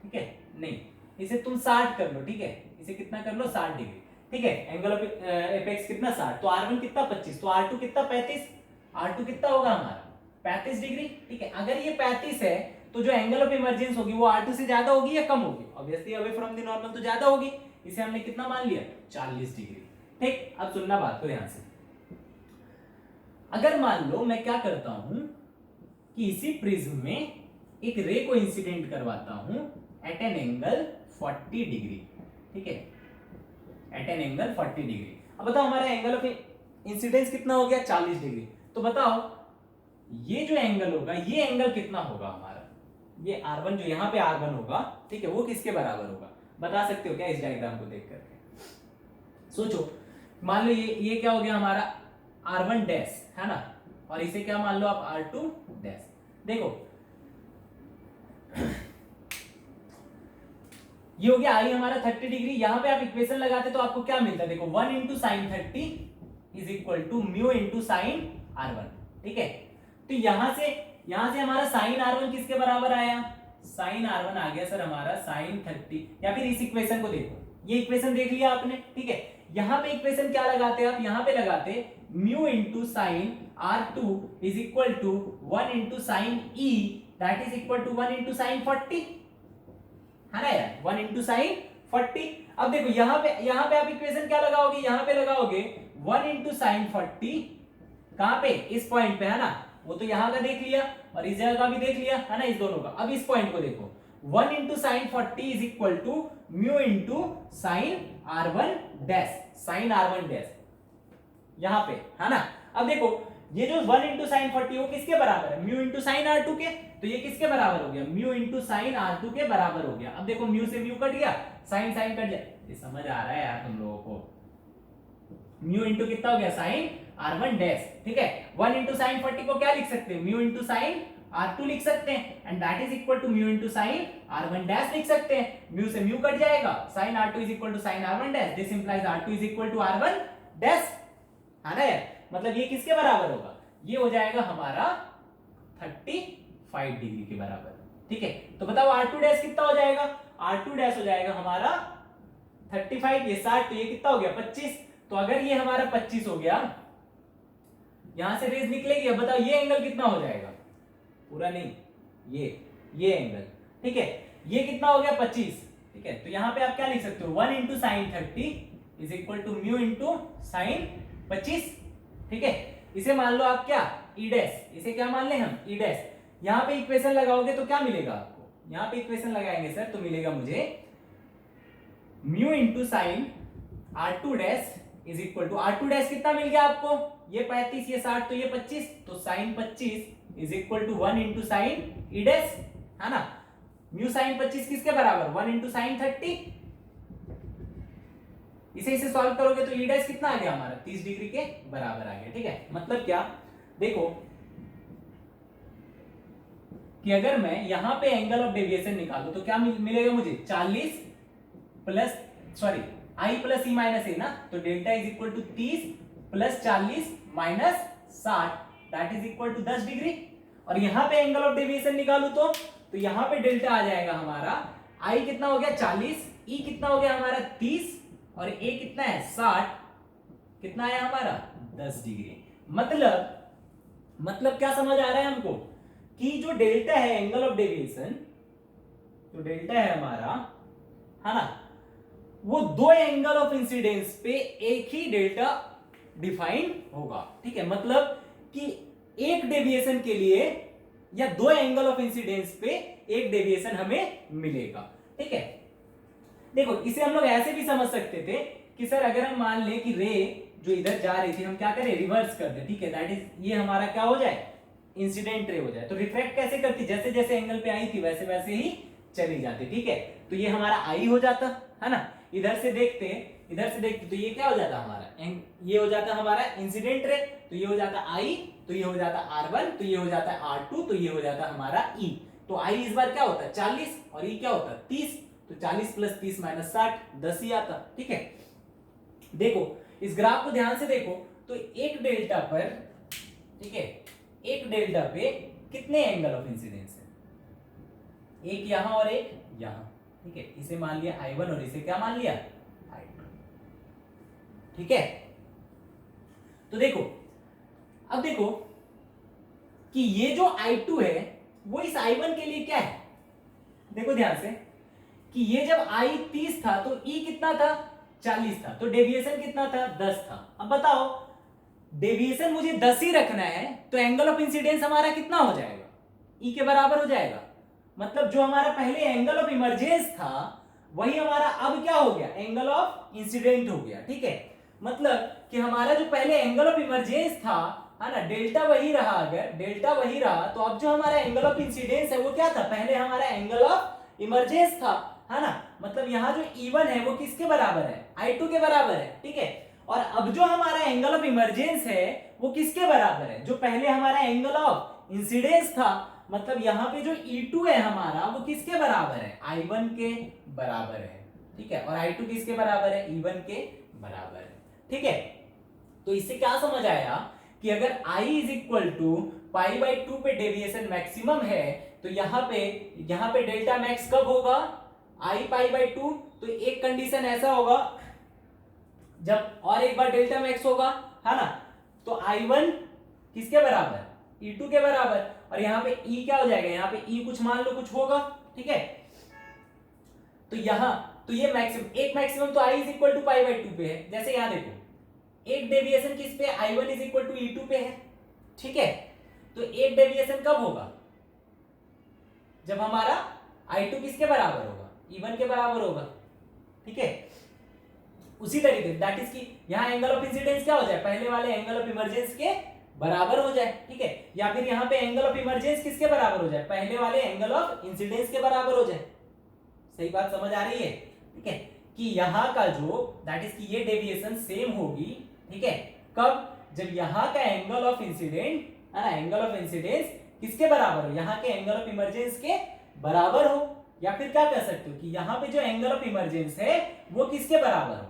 ठीक है, नहीं इसे तुम 60 कर लो, ठीक है, इसे कितना कर लो 60 डिग्री, ठीक है, एंगल ऑफ एपेक्स कितना 60, तो R1 कितना 25, तो R2 कितना 35, R2 कितना होगा हमारा 35 डिग्री, ठीक है। अगर ये 35 है तो जो एंगल ऑफ इमर्जेंस होगी वो R2 से ज्यादा होगी या कम होगी, obviously away from the normal तो ज्यादा होगी, इसे हमने कितना मान लिया 40 डिग्री, ठीक। अब सुनना बात को ध्यान से, अगर मान लो मैं क्या करता हूं कि इसी प्रिज्म में एक रे को इंसिडेंट करवाता हूं एट एन एंगल 40 डिग्री, ठीक है, एट एन एंगल 40 डिग्री। अब बताओ हमारा एंगल ऑफ इंसिडेंस कितना हो गया 40 डिग्री, तो बताओ ये जो एंगल होगा, ये एंगल कितना होगा हमारा, ये R1 जो यहाँ पे R1 होगा, ठीक है, वो किसके बराबर होगा, बता सकते हो क्या इस डायग्राम को देख करके, सोचो। मान लो ये क्या हो गया हमारा R1 डैश, है ना, और इसे क्या मान लो आप R2 डैश। देखो ये हो गया आई हमारा 30 डिग्री, यहां पे आप इक्वेशन लगाते तो आपको क्या मिलता है, देखो 1 into sine 30 is equal to mu into sine R1, ठीक है। तो यहां से हमारा साइन R1 किसके बराबर आया, साइन R1 आ गया सर हमारा साइन 30, या फिर इस इक्वेशन को देखो, ये इक्वेशन देख लिया आपने, ठीक है। यहां पे इक्वेशन क्या लगाते आप, यहां पे लगाते mu into sine R2 is equal to 1 into sine E that is equal to 1 into sine 40, है ना यार, 1 इंटू साइन 40। अब देखो यहाँ पे आप इक्वेशन क्या लगाओगे, यहाँ पे लगाओगे 1 इंटू साइन 40, कहां पे, इस पॉइंट पे, है ना, वो तो यहाँ का देख लिया और इस जगह का भी देख लिया, है ना, इस दोनों का। अब इस पॉइंट को देखो 1 into sine 40 is equal to mu into sine R1 dash, sine R1 dash यहां पे, है ना। अब देखो ये जो 1 इंटू साइन 40 वो किसके बराबर है, म्यू इंटू साइन R2 के, तो ये किसके बराबर हो गया, म्यू इंटू साइन R2 के बराबर हो गया। अब देखो म्यू से म्यू कट गया, साइन साइन कट गया, ये समझ आ रहा है यार तुम लोगों को, म्यू इंटू कितना हो गया साइन R1 डैश, ठीक है। 1 इंटू साइन 40 को क्या लिख सकते हैं, म्यू इंटू साइन R2 लिख सकते हैं, and that is equal to mu into sine R1 dash लिख सकते हैं, म्यू से म्यू कट जाएगा, sine R2 is equal to sine R1 dash, this implies R2 is equal to R1 dash, है ना यार, मतलब ये किसके बराबर होगा, ये हो जाएगा हमारा 35 डिग्री के बराबर, ठीक है। तो बताओ R2 डैश कितना हो जाएगा, R2 डैश हो जाएगा हमारा 35, ये 60, तो ये कितना हो गया 25। तो अगर ये हमारा 25 हो गया, यहां से रेज निकलेगी, अब बताओ ये एंगल कितना हो जाएगा, पूरा नहीं, ये एंगल, ठीक है, ये कितना हो गया 25, ठीक है। तो यहां पे आप क्या लिख सकते हो 1 into sine 30 is equal to mu into sine 25, ठीक है। इसे मान लो आप क्या ई डैश, इसे क्या मान ले हम ई डैश, यहां पे इक्वेशन लगाओगे तो क्या मिलेगा आपको, यहां पे इक्वेशन लगाएंगे सर तो मिलेगा मुझे mu into sine R2 dash is equal to, R2 dash कितना मिल गया आपको, ये 35, ये 60, तो ये 25, तो sine 25 is equal to 1 into sine E dash, है ना। म्यू साइन 25 किसके बराबर, 1 इंटू साइन 30, इसे सॉल्व करोगे तो ई डैश कितना आ गया हमारा 30 डिग्री के बराबर आ गया, ठीक है। मतलब क्या, देखो कि अगर मैं यहां पे एंगल ऑफ डेविएशन निकालूं तो क्या मिलेगा मुझे 40 plus sorry i plus e minus a ना, तो delta is equal to 30 plus 40 minus 60 that is equal to 10 degree. और यहां पे एंगल ऑफ डेविएशन निकालू तो यहां पे डेल्टा आ जाएगा हमारा, आई कितना हो गया 40, ई कितना हो गया हमारा 30 और ए कितना है 60, कितना आया हमारा 10 डिग्री। मतलब क्या समझ आ रहा है हमको कि जो डेल्टा है एंगल ऑफ डेविएशन, जो डेल्टा है हमारा, है ना, वो दो एंगल ऑफ इंसिडेंस पे एक ही डेल्टा डिफाइन होगा, ठीक है। मतलब कि एक डेविएशन के लिए या दो एंगल ऑफ इंसिडेंस पे एक डेविएशन हमें मिलेगा, ठीक है। देखो इसे हम लोग ऐसे भी समझ सकते थे कि सर अगर हम मान लें कि रे जो इधर जा रही थी हम क्या करें, रिवर्स कर दे, ठीक है। दैट इज ये हमारा क्या हो जाए, इंसिडेंट रे हो जाए। तो रिफ्रैक्ट कैसे करती, जैसे जैसे एंगल पे आई थी वैसे वैसे ही चली जाती, ठीक है। तो ये हमारा आई हो जाता है ना। इधर से देखते तो ये क्या हो जाता हमारा, ये हो जाता हमारा इंसिडेंट रे, तो ये हो जाता आई, तो ये हो जाता R1, तो ये हो जाता R2, तो ये हो जाता हमारा E। तो I इस बार क्या होता है 40 और E क्या होता है 30, तो 40 + 30 - 60 10 ही आता, ठीक है। देखो इस ग्राफ को ध्यान से देखो तो एक डेल्टा पर, ठीक है, एक डेल्टा पे कितने एंगल ऑफ इंसिडेंस है, एक यहां और एक यहां, ठीक है। इसे मान लिया I1 और इसे क्या मान लिया I2, ठीक है। तो देखो अब देखो कि ये जो I2 है वो इस I1 के लिए क्या है, देखो ध्यान से कि ये जब I 30 था तो E कितना था 40 था, तो डेविएशन कितना था 10 था। अब बताओ डेविएशन मुझे 10 ही रखना है तो एंगल ऑफ इंसिडेंस हमारा कितना हो जाएगा, E के बराबर हो जाएगा। मतलब जो हमारा पहले एंगल ऑफ इमर्जेंस था वही हमारा अब क्या हो गया, एंगल ऑफ इंसिडेंट हो गया, ठीक है। मतलब कि हमारा जो पहले एंगल ऑफ इमर्जेंस था, है ना, डेल्टा वही रहा, अगर डेल्टा वही रहा तो अब जो हमारा एंगल ऑफ इंसिडेंस है वो क्या था, पहले हमारा एंगल ऑफ इमर्जेंस था, है ना। मतलब यहाँ जो E1 है वो किसके बराबर है, I2 के बराबर है, ठीक है। और अब जो हमारा एंगल ऑफ इमर्जेंस है वो किसके बराबर है, जो पहले हमारा एंगल ऑफ इंसिडेंस था। मतलब यहाँ पे जो E2 है हमारा वो किसके बराबर है, I1 के बराबर है, ठीक है। और I2 किसके बराबर है, E1 के बराबर है, ठीक है। तो इससे क्या समझ आया कि अगर I = π/2 पे डेविएशन मैक्सिमम है तो यहाँ पे डेल्टा मैक्स कब होगा, I π/2। तो एक कंडीशन ऐसा होगा जब और एक बार डेल्टा मैक्स होगा, है ना, तो I1 किसके बराबर, E2 के बराबर, और यहाँ पे E क्या हो जाएगा, यहाँ पे E कुछ मान लो कुछ होगा, ठीक है। तो यहाँ तो ये मैक्सिमम तो I = π/2 पे है। जैसे यहाँ देखो एक डेविएशन किस पे, I1 = E2 पे है, ठीक है। तो एक डेविएशन कब होगा, जब हमारा I2 किसके बराबर होगा, E1 के बराबर होगा, ठीक है। उसी तरीके दैट इज की यहाँ एंगल ऑफ इंसिडेंस क्या हो जाए, पहले वाले एंगल ऑफ इमर्जेंस के बराबर हो जाए, ठीक है। या फिर यहाँ पे एंगल ऑफ इमर्जेंस किसके बराबर हो जाए, पहले वाले एंगल ऑफ इंसिडेंस के बराबर हो जाए। सही बात समझ आ रही है, ठीक है, कि यहाँ का जो दैट इज की ये डेविएशन सेम होगी, ठीक है। कब, जब यहाँ का एंगल ऑफ इंसिडेंट, है ना, एंगल ऑफ इंसिडेंस किसके बराबर हो, यहाँ के एंगल ऑफ इमर्जेंस के बराबर हो। या फिर क्या कह सकते हो कि यहाँ पे जो एंगल ऑफ इमर्जेंस है वो किसके बराबर हो,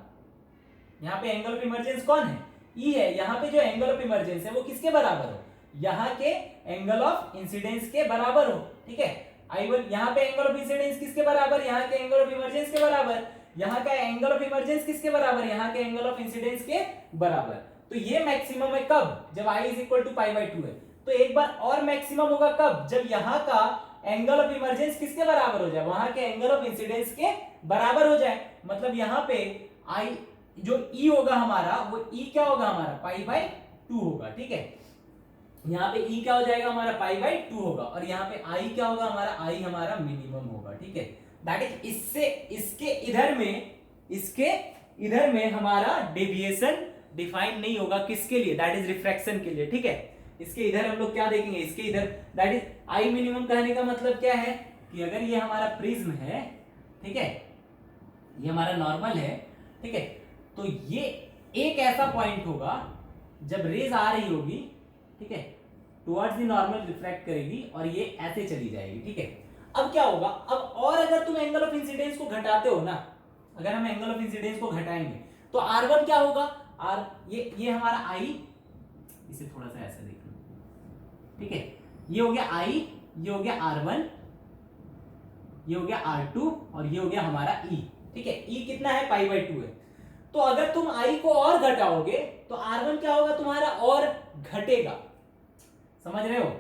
यहाँ पे एंगल ऑफ इमर्जेंस कौन है, E है। यहाँ पे जो एंगल ऑफ इमर्जेंस है वो किसके बराबर हो, यहाँ के एंगल ऑफ इंसिडेंस के बराबर हो, ठीक है। I1 यहाँ पे एंगल ऑफ इंसिडेंस किसके बराबर, यहाँ के एंगल ऑफ इमर्जेंस के बराबर, यहाँ का एंगल ऑफ इमर्जेंस किसके बराबर, यहाँ के एंगल ऑफ इंसिडेंस के बराबर। तो ये मैक्सिमम है कब, जब I = π/2 है। तो एक बार और मैक्सिमम होगा कब, जब यहाँ का एंगल ऑफ इमर्जेंस किसके बराबर हो जाए, वहां के एंगल ऑफ इंसिडेंस के बराबर हो जाए। मतलब यहाँ पे I जो E होगा हमारा वो E क्या होगा हमारा π/2 होगा, ठीक है। यहाँ पे E क्या हो जाएगा हमारा π/2 होगा, और यहाँ पे I क्या होगा हमारा, I हमारा मिनिमम होगा, ठीक है। दैट इज इससे इसके इधर में हमारा डेविएशन डिफाइन नहीं होगा, किसके लिए, दैट इज रिफ्रैक्शन के लिए, ठीक है। इसके इधर हम लोग क्या देखेंगे, इसके इधर दैट इज I मिनिमम कहने का मतलब क्या है कि अगर ये हमारा प्रिज्म है, ठीक है, ये हमारा नॉर्मल है, ठीक है, तो ये एक ऐसा पॉइंट होगा जब रेज आ रही होगी, ठीक है, टुवर्ड्स द नॉर्मल रिफ्रैक्ट करेगी और ये ऐसे चली जाएगी, ठीक है। अब क्या होगा, अब और अगर तुम एंगल ऑफ इंसिडेंस को घटाते हो ना, अगर हम एंगल ऑफ इंसिडेंस को घटाएंगे तो R1 क्या होगा, ये हमारा I, इसे थोड़ा सा ऐसा देख लो, ठीक है, ये हो गया I, ये हो गया R1, ये हो गया R2 और ये हो गया हमारा E, ठीक है। E कितना है π/2 है। तो अगर तुम I को और घटाओगे तो R1 क्या होगा तुम्हारा, और घटेगा, समझ रहे हो।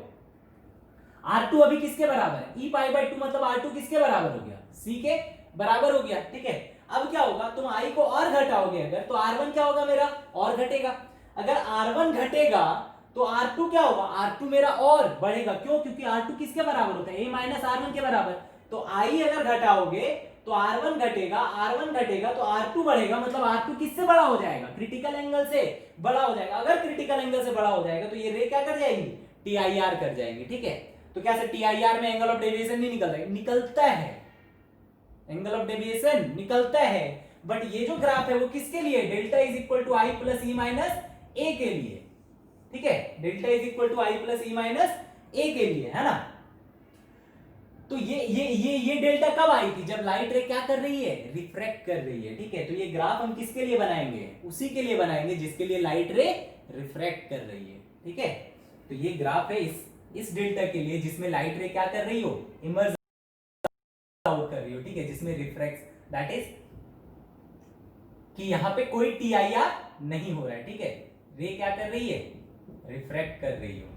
R2 अभी किसके बराबर है, E π/2, मतलब R2 किसके बराबर हो गया, C के बराबर हो गया, ठीक है। अब क्या होगा, तुम I को और घटाओगे अगर, तो R1 क्या होगा मेरा, और घटेगा। अगर R1 घटेगा तो R2 क्या होगा, R2 मेरा और बढ़ेगा, क्यों, क्योंकि R2 किसके बराबर होता है, A माइनस R1 के बराबर। तो I अगर घटाओगे तो R1 घटेगा, R1 घटेगा तो R2 बढ़ेगा, मतलब R2 किससे बड़ा हो जाएगा, क्रिटिकल एंगल से बड़ा हो जाएगा। अगर क्रिटिकल एंगल से बड़ा हो जाएगा तो ये रे क्या कर जाएंगी, TIR कर जाएंगे, ठीक है। तो क्या से TIR में एंगल ऑफ डेविएशन नहीं निकलता है, निकलता है, एंगल ऑफ डेविएशन निकलता है, बट ये जो ग्राफ है वो किसके लिए, delta is equal to i plus e minus a के लिए, ठीक है, delta is equal to i plus e minus a के लिए, है ना। तो ये डेल्टा कब आई थी, जब लाइट रे क्या कर रही है, रिफ्रैक्ट कर रही है, ठीक है। तो ये ग्राफ हम किसके लिए बनाएंगे, उसी के लिए बनाएंगे जिसके लिए लाइट रे रिफ्रैक्ट कर रही है, ठीक है। तो ये ग्राफ है इस डेल्टा के लिए जिसमें लाइट रे क्या कर रही हो, इमर्ज आउट कर रही हो, ठीक है, जिसमें रिफ्रैक्ट, दैट इज कि यहां पे कोई टीआईआर नहीं हो रहा है, ठीक है, रे क्या कर रही है, रिफ्रैक्ट कर रही हो।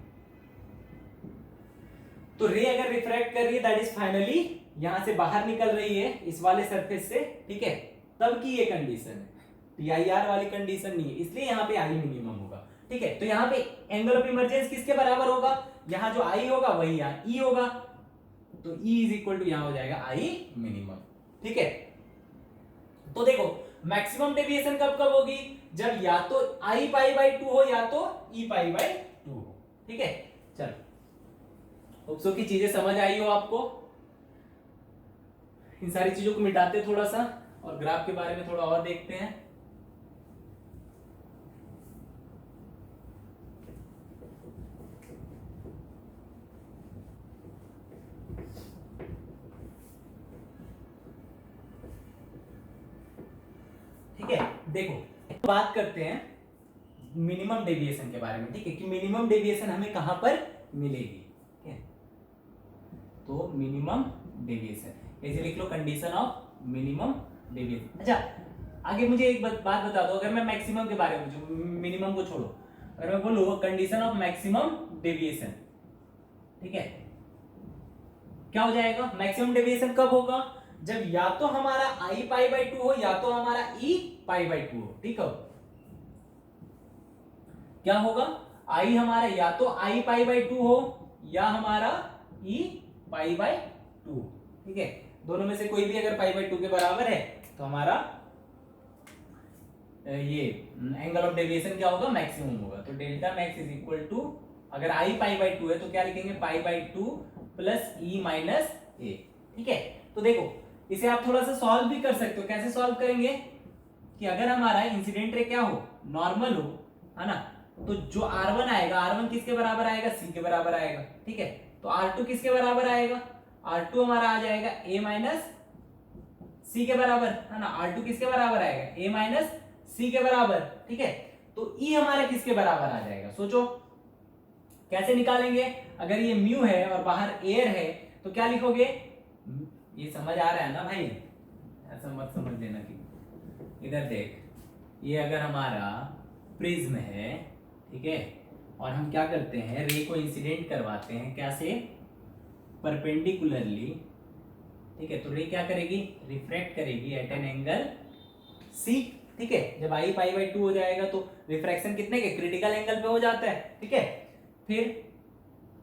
तो रे अगर रिफ्रैक्ट कर रही है दैट इज फाइनली यहां से बाहर निकल रही है इस वाले सरफेस से, ठीक है, तब की ये कंडीशन है, टीआईआर वाली कंडीशन नहीं है, इसलिए यहां पे आई मिनिमम होगा, ठीक है। तो यहां पे एंगल ऑफ इमर्जेंस किसके बराबर होगा, यहां जो आई होगा वही यहां ई होगा, तो ई इज इक्वल टू यहां हो जाएगा आई मिनिमम, ठीक है। तो देखो मैक्सिमम डेविएशन कब कब होगी, जब या तो आई पाई बाई 2 हो या तो ई पाई बाई 2 हो, ठीक है। चलो होप्सो की चीजें समझ आई हो आपको, इन सारी चीजों को मिटाते थोड़ा सा और ग्राफ के बारे में थोड़ा और देखते हैं। ठीक है, देखो बात करते हैं मिनिमम डेविएशन के बारे में, ठीक है, कि मिनिमम डेविएशन हमें कहां पर मिलेगी, ठीक है। तो मिनिमम डेविएशन ऐसे लिख लो, कंडीशन ऑफ मिनिमम डेविएशन। अच्छा आगे मुझे एक बात बता दो, अगर मैं मैक्सिमम के बारे में पूछूं, मिनिमम को छोड़ो, अगर मैं बोलूं कंडीशन ऑफ मैक्सिमम डेविएशन, ठीक है, क्या हो जाएगा, मैक्सिमम डेविएशन कब होगा, जब या तो हमारा आई पाई बाई 2 हो या तो हमारा ई पाई बाई 2 हो, ठीक है। क्या होगा, आई हमारा या तो आई पाई बाई 2 हो या हमारा ई पाई बाई 2, ठीक है, दोनों में से कोई भी अगर पाई बाई 2 के बराबर है तो हमारा ये एंगल ऑफ डेविएशन क्या होगा, मैक्सिमम होगा। तो delta max is equal to, अगर आई पाई बाई 2 है तो क्या लिखेंगे, pi by 2 plus e minus a, ठीक है। तो देखो इसे आप थोड़ा सा सॉल्व भी कर सकते हो, कैसे सॉल्व करेंगे, कि अगर हमारा इंसिडेंट रे क्या हो, नॉर्मल हो, है ना, तो जो R1 आएगा, R1 किसके बराबर आएगा, C के बराबर आएगा, ठीक है। तो R2 किसके बराबर आएगा, R2 हमारा आ जाएगा A माइनस C के बराबर, है ना, R2 किसके बराबर आएगा, A माइनस C के बराबर, ठीक है। तो E हमारा किसके बराबर आ जाएगा, सोचो कैसे निकालेंगे, अगर ये म्यू है और बाहर एयर है तो क्या लिखोगे, ये समझ आ रहा है ना भाई, ऐसा मत समझ लेना कि इधर देख, ये अगर हमारा प्रिज्म है, ठीक है, और हम क्या करते हैं, रे को इंसिडेंट करवाते हैं, कैसे, परपेंडिकुलरली, ठीक है, तो रे क्या करेगी, रिफ्रैक्ट करेगी एट एन एंगल सी, ठीक है। जब आई पाई बाई 2 हो जाएगा तो रिफ्रैक्शन कितने के, क्रिटिकल एंगल पे हो जाता है, ठीक है। फिर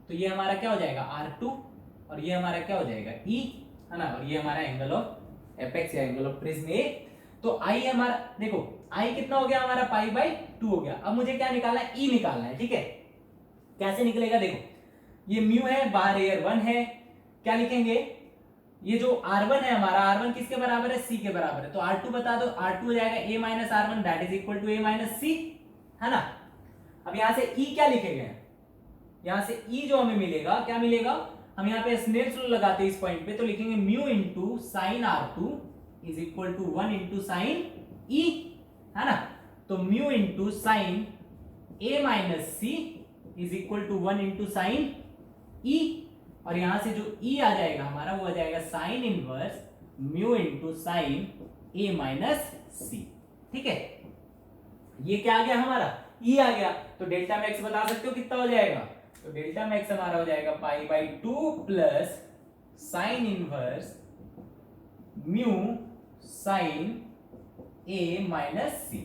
तो ये हमारा क्या हो जाएगा R2 और ये हमारा क्या हो जाएगा E, है ना, और ये हमारा एंगल ऑफ एपेक्स या एंगल ऑफ प्रिज्म ए। तो I हमारा देखो I कितना हो गया हमारा, पाई बाई 2 हो गया। अब मुझे क्या निकालना है, E निकालना है, ठीक है। कैसे निकलेगा, देखो ये म्यू है, बाहर एयर 1 है, क्या लिखेंगे, ये जो R1 है हमारा, R1 किसके बराबर है, C के बराबर है, तो R2 बता दो, R2 हो जाएगा A minus R1 that is equal to A minus C, है ना। अब यहां से E क्या लिखेंगे, यहां से E जो हमें मिलेगा, क्या मिलेगा, हम यहाँ पे स्नेल्स लॉ लगाते हैं इस पॉइंट पे, तो लिखेंगे mu into sine R2 is equal to 1 into sine E, है ना। तो mu into sine A minus C is equal to 1 into sine E, और यहां से जो E आ जाएगा हमारा वो आ जाएगा sine inverse mu into sine A minus C, ठीक है। ये क्या आ गया हमारा, E आ गया। तो डेल्टा मैक्स बता सकते हो कितना हो जाएगा, तो डेल्टा मैक्स हमारा हो जाएगा पाई by 2 plus sine inverse mu sign A minus C,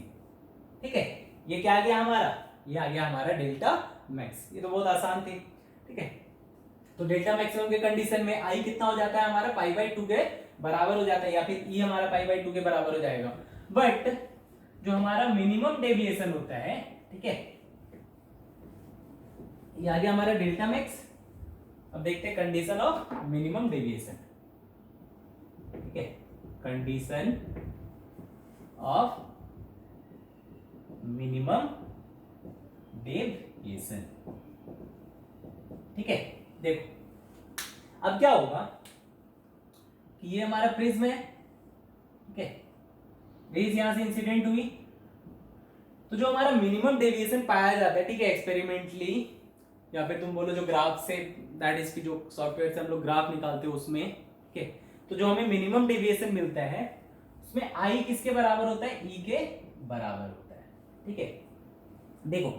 ठीक है। ये क्या आ गया हमारा, ये आ गया हमारा डेल्टा मैक्स। ये तो बहुत आसान थी, ठीक है। तो डेल्टा मैक्सिमम के कंडीशन में आई कितना हो जाता है हमारा, π/2 के बराबर हो जाता है, या फिर ई हमारा π/2 के बराबर हो जाएगा। बट जो हमारा मिनिमम डेविएशन होता है, ठीक है, ये आ गया हमारा डेल्टा मैक्स। अब देखते हैं कंडीशन ऑफ मिनिमम डेविएशन, ठीक है, कंडीशन ऑफ मिनिमम डेविएशन, ठीक है। देखो अब क्या होगा कि ये हमारा प्रिज्म है, ठीक है, रेज यहां से इंसिडेंट हुई, तो जो हमारा मिनिमम डेविएशन पाया जाता है, ठीक है, एक्सपेरिमेंटली, या फिर तुम बोलो जो ग्राफ से, दैट इज की जो सॉफ्टवेयर से हम लोग ग्राफ निकालते हैं उसमें, ठीक है, तो जो हमें मिनिमम डेविएशन मिलता है उसमें आई किसके बराबर होता है, ई के बराबर होता है, ठीक है। देखो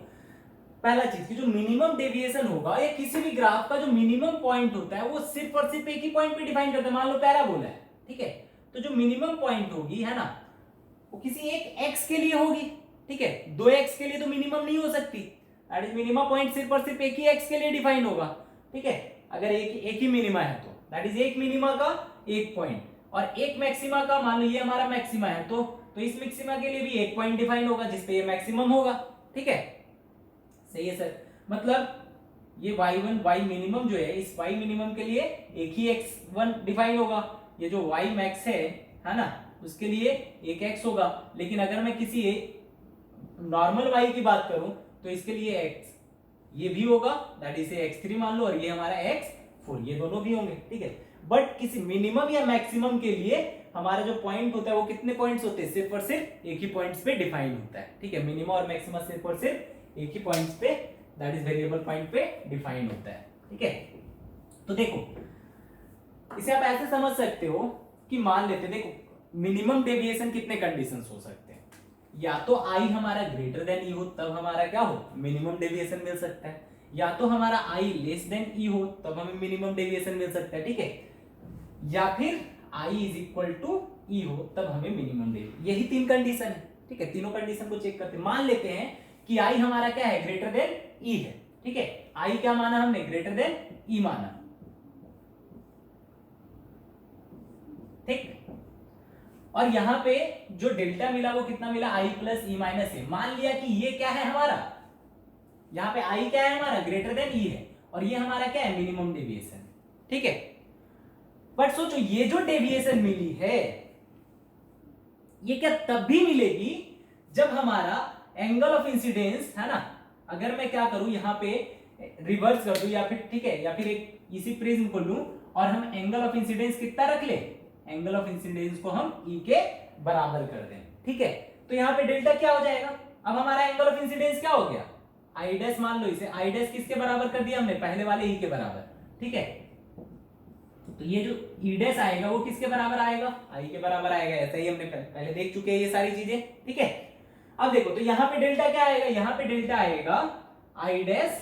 पहला चीज कि जो मिनिमम डेविएशन होगा या किसी भी ग्राफ का जो मिनिमम पॉइंट होता है वो सिर्फ और सिर्फ एक ही पॉइंट पे डिफाइन करता है। मान लो पैराबोला है, ठीक है, तो जो मिनिमम पॉइंट होगी, है ना, वो किसी एक एक्स के लिए होगी, ठीक है, दो एक्स के लिए तो मिनिमम नहीं हो सकती, दैट इज मिनिमम पॉइंट सिर्फ और सिर्फ एक ही एक्स के लिए डिफाइन होगा, ठीक है। अगर एक ही मिनिमा है तो दैट इज एक मिनिमा का एक पॉइंट, और एक मैक्सिमा का, मान लो ये हमारा मैक्सिमा है, तो इस मैक्सिमा के लिए भी एक पॉइंट डिफाइन होगा जिसपे ये मैक्सिमम होगा, ठीक है, सही है सर। मतलब ये y1 y मिनिमम जो है, इस y मिनिमम के लिए एक ही x1 डिफाइन होगा, ये जो y मैक्स है ना, उसके लिए एक x होगा। लेकिन अगर मैं किसी नॉर्मल y की बात करूं तो इसके लिए x ये भी होगा, दैट इज x3 मान लो, और ये हमारा x4, ये दोनों भी होंगे, ठीक है। बट किसी मिनिमम या मैक्सिमम के लिए हमारा जो पॉइंट होता है वो कितने पॉइंट्स होते हैं, सिर्फ और सिर्फ एक ही पॉइंट्स पे डिफाइन होता है, ठीक है। मिनिमम और मैक्सिमम सिर्फ और सिर्फ एक ही पॉइंट्स पे, दैट इज वेरिएबल पॉइंट पे डिफाइन होता है, ठीक है। तो देखो इसे आप ऐसे समझ सकते हो कि मान लेते, देखो मिनिमम डेविएशन कितने कंडीशंस हो सकते हैं, या तो आई हमारा ग्रेटर देन ई हो तब हमारा क्या हो, मिनिमम डेविएशन मिल सकता है, या तो हमारा आई लेस देन ई हो तब हमें मिनिमम डेविएशन मिल सकता है, ठीक है, या फिर आई इज इक्वल टू ई हो तब हमें मिनिमम डेविएशन। यही तीन कंडीशन है, ठीक है। तीनों कंडीशन को चेक करते हैं। मान लेते हैं कि आई हमारा क्या है, ग्रेटर देन ई है, ठीक है, आई क्या माना हमने, ग्रेटर देन ई माना, ठीक। और यहां पे जो डेल्टा मिला वो कितना मिला, आई प्लस ई माइनस ए। मान लिया कि ये क्या है हमारा, यहां पे आई क्या है हमारा, ग्रेटर देन ई है, और ये हमारा क्या है, मिनिमम डेविएशन, ठीक है। बट सोचो ये जो डेविएशन मिली है ये क्या तब भी मिलेगी जब हमारा एंगल ऑफ इंसिडेंस, है ना, अगर मैं क्या करूं यहां पे रिवर्स कर दूं, या फिर ठीक है, या फिर एक इसी प्रिज्म को लूं और हम एंगल ऑफ इंसिडेंस कितना रख ले, एंगल ऑफ इंसिडेंस को हम ई के बराबर कर दें, ठीक है। तो यहां पे डेल्टा क्या हो जाएगा, अब हमारा एंगल ऑफ इंसिडेंस क्या हो गया, आई डैश, मान लो इसे आई डैश किसके बराबर कर दिया हमने, पहले वाले ई के बराबर, ठीक है। तो ये जो ई डैश आएगा वो किसके बराबर आएगा, आई के बराबर आएगा। ऐसा ही हमने पहले देख चुके हैं ये सारी चीजें, ठीक है। अब देखो तो यहां पे डेल्टा क्या आएगा, यहां पे डेल्टा आएगा I dash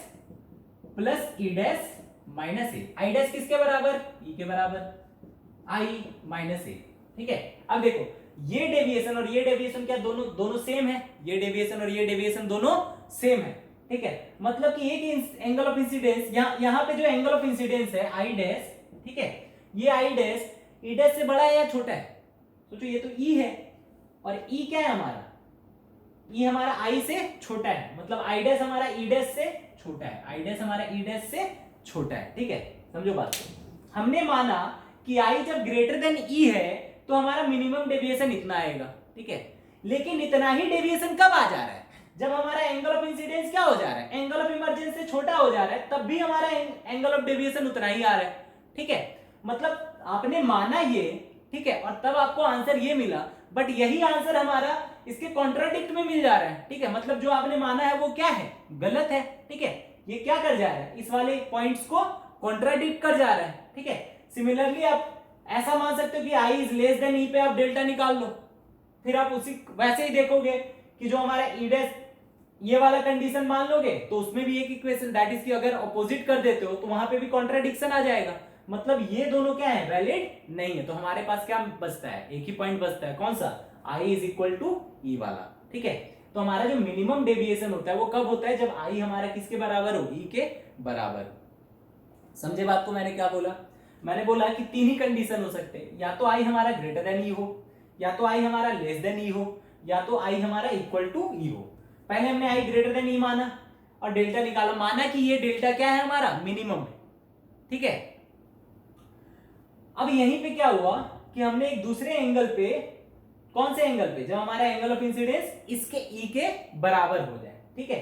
plus E dash minus a. I dash किसके बराबर, ई के बराबर, आई माइनस ए, ठीक है। अब देखो ये डेविएशन और ये डेविएशन क्या दोनों सेम है, ये डेविएशन और ये डेविएशन दोनों सेम है, ठीक है। मतलब कि एक एंगल ऑफ इंसिडेंस, यहां पे जो एंगल ऑफ इंसिडेंस है आई डैश, ठीक है, ये आई डैश ई डैश से बड़ा है या छोटा है, सोचो ये तो ई है और ई क्या है हमारा, ई हमारा आई से छोटा है, मतलब आई डैश हमारा ई डैश से छोटा है, आई डैश हमारा ई डैश से छोटा है, ठीक है। समझो बात को, हमने माना कि आई जब ग्रेटर देन ई है तो हमारा मिनिमम डेविएशन इतना आएगा, ठीक है। लेकिन इतना ही डेविएशन कब आ जा रहा है, जब हमारा एंगल ऑफ इंसिडेंस क्या हो जा रहा है, एंगल ऑफ इमर्जेंस से छोटा हो जा रहा है, तब भी हमारा एंगल ऑफ डेविएशन उतना ही आ रहा है, ठीक है। मतलब आपने माना ये, ठीक है, और तब आपको आंसर ये मिला, बट यही आंसर हमारा इसके कॉन्ट्राडिक्ट में मिल जा रहा है, ठीक है। मतलब जो आपने माना है वो क्या है, गलत है, ठीक है। ये क्या कर जा रहा है, इस वाले पॉइंट्स को कॉन्ट्राडिक्ट कर जा रहा है, ठीक है। सिमिलरली आप ऐसा मान सकते हो कि आई इज लेस देन ई पे आप डेल्टा निकाल लो, फिर आप उसी वैसे ही देखोगे कि जो हमारा ई डैश ये वाला कंडीशन मान लोगे तो उसमें भी एक इक्वेशन, दैट इज कि अगर अपोजिट कर देते हो तो वहां पे भी कॉन्ट्राडिक्शन आ जाएगा। मतलब ये दोनों क्या है, वैलिड नहीं है। तो हमारे पास क्या बचता है, एक ही पॉइंट बचता है, कौन सा, आई इज इक्वल टू ई वाला, ठीक है। तो हमारा जो मिनिमम डेविएशन होता है वो कब होता है, जब आई हमारा किसके बराबर हो, ई के बराबर। समझे बात को मैंने क्या बोला, मैंने बोला कि तीन ही कंडीशन हो सकते हैं, या तो आई हमारा ग्रेटर देन ई हो, या तो आई हमारा लेस देन ई हो, या तो आई हमारा इक्वल टू ई हो। पहले हमने आई ग्रेटर देन ई माना और डेल्टा निकाला, माना कि ये डेल्टा क्या है हमारा, मिनिमम है, ठीक है। अब यहीं पे क्या हुआ कि हमने एक दूसरे एंगल पे, कौन से एंगल पे, जब हमारा एंगल ऑफ इंसिडेंस इसके ई के बराबर हो जाए, ठीक है,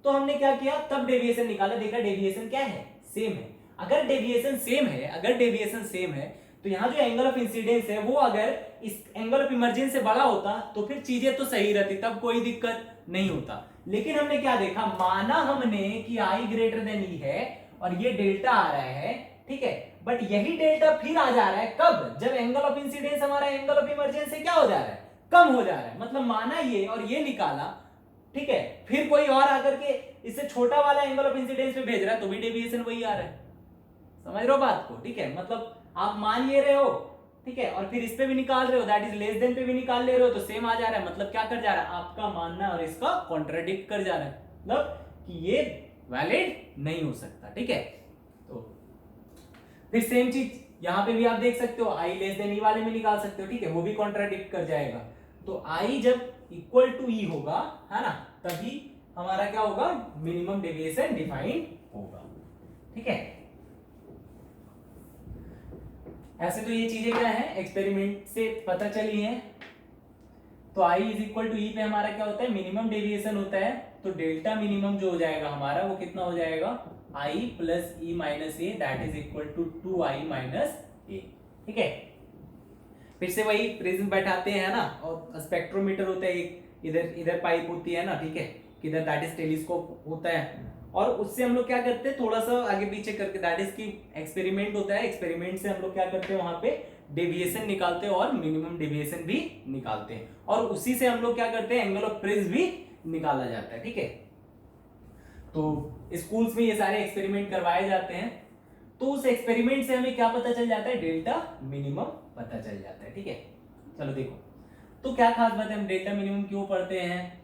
तो हमने क्या किया, तब डेविएशन निकाला, देखा डेविएशन क्या है, सेम है। अगर डेविएशन सेम है, अगर डेविएशन सेम है तो यहां जो एंगल ऑफ इंसिडेंस है वो अगर इस एंगल ऑफ इमर्जेंस से बड़ा होता तो फिर चीजें तो सही रहती, तब कोई दिक्कत नहीं होता। लेकिन हमने क्या देखा, माना हमने कि आई ग्रेटर देन ई है और ये डेल्टा आ रहा है, ठीक है, बट यही डेल्टा फिर आ जा रहा है कब, जब एंगल ऑफ इंसिडेंस हमारा एंगल ऑफ इमर्जेंस से क्या हो जा रहा है, कम हो जा रहा है। मतलब माना ये और ये निकाला, ठीक है, फिर कोई और आकर के इससे छोटा वाला एंगल ऑफ इंसिडेंस पे भेज रहा है तो भी डेविएशन वही आ रहा है। समझ रहे हो बात को, ठीक है, मतलब आप मान ये रहे हो, ठीक है, और फिर इस पे भी निकाल रहे हो, दैट इज लेस देन पे भी निकाल ले रहे हो तो सेम आ जा रहा है। मतलब क्या कर जा रहा है, आपका मानना और इसका कॉन्ट्राडिक्ट कर जा रहा है, मतलब कि ये वैलिड नहीं हो सकता, ठीक है। तो फिर सेम चीज यहां पे भी आप देख सकते हो, आई लेस देन ई वाले में निकाल सकते हो, ठीक है, वो भी कॉन्ट्राडिक्ट कर जाएगा। तो आई जब इक्वल टू ई होगा, है ना, तभी हमारा क्या होगा, मिनिमम डेविएशन डिफाइन होगा, ठीक है। ऐसे तो ये चीजें क्या है, एक्सपेरिमेंट से पता चली हैं। तो आई इज इक्वल टू ई पे हमारा क्या होता है, मिनिमम डेविएशन होता है। तो डेल्टा मिनिमम जो हो जाएगा हमारा वो कितना हो जाएगा, i plus e minus a, that is equal to 2i minus a, ठीक है। फिर से वही प्रिज्म बैठाते हैं ना, और स्पेक्ट्रोमीटर होता है एक, इधर इधर पाइप होती है ना, ठीक है, किधर दैट इज टेलीस्कोप होता है, और उससे हम लोग क्या करते हैं, थोड़ा सा आगे पीछे करके, दैट इज की एक्सपेरिमेंट होता है, एक्सपेरिमेंट से हम लोग क्या करते हैं, वहां पे डेविएशन निकालते हैं और मिनिमम डेविएशन भी निकालते हैं, और उसी से हम लोग क्या करते हैं, एंगल ऑफ प्रिज्म भी निकाला जाता है, ठीक है। तो स्कूल्स में ये सारे एक्सपेरिमेंट करवाए जाते हैं, तो उस एक्सपेरिमेंट से हमें क्या पता चल जाता है, डेल्टा मिनिमम पता चल जाता है, ठीक है। चलो देखो, तो क्या खास बात है, हम डेल्टा मिनिमम क्यों पढ़ते हैं।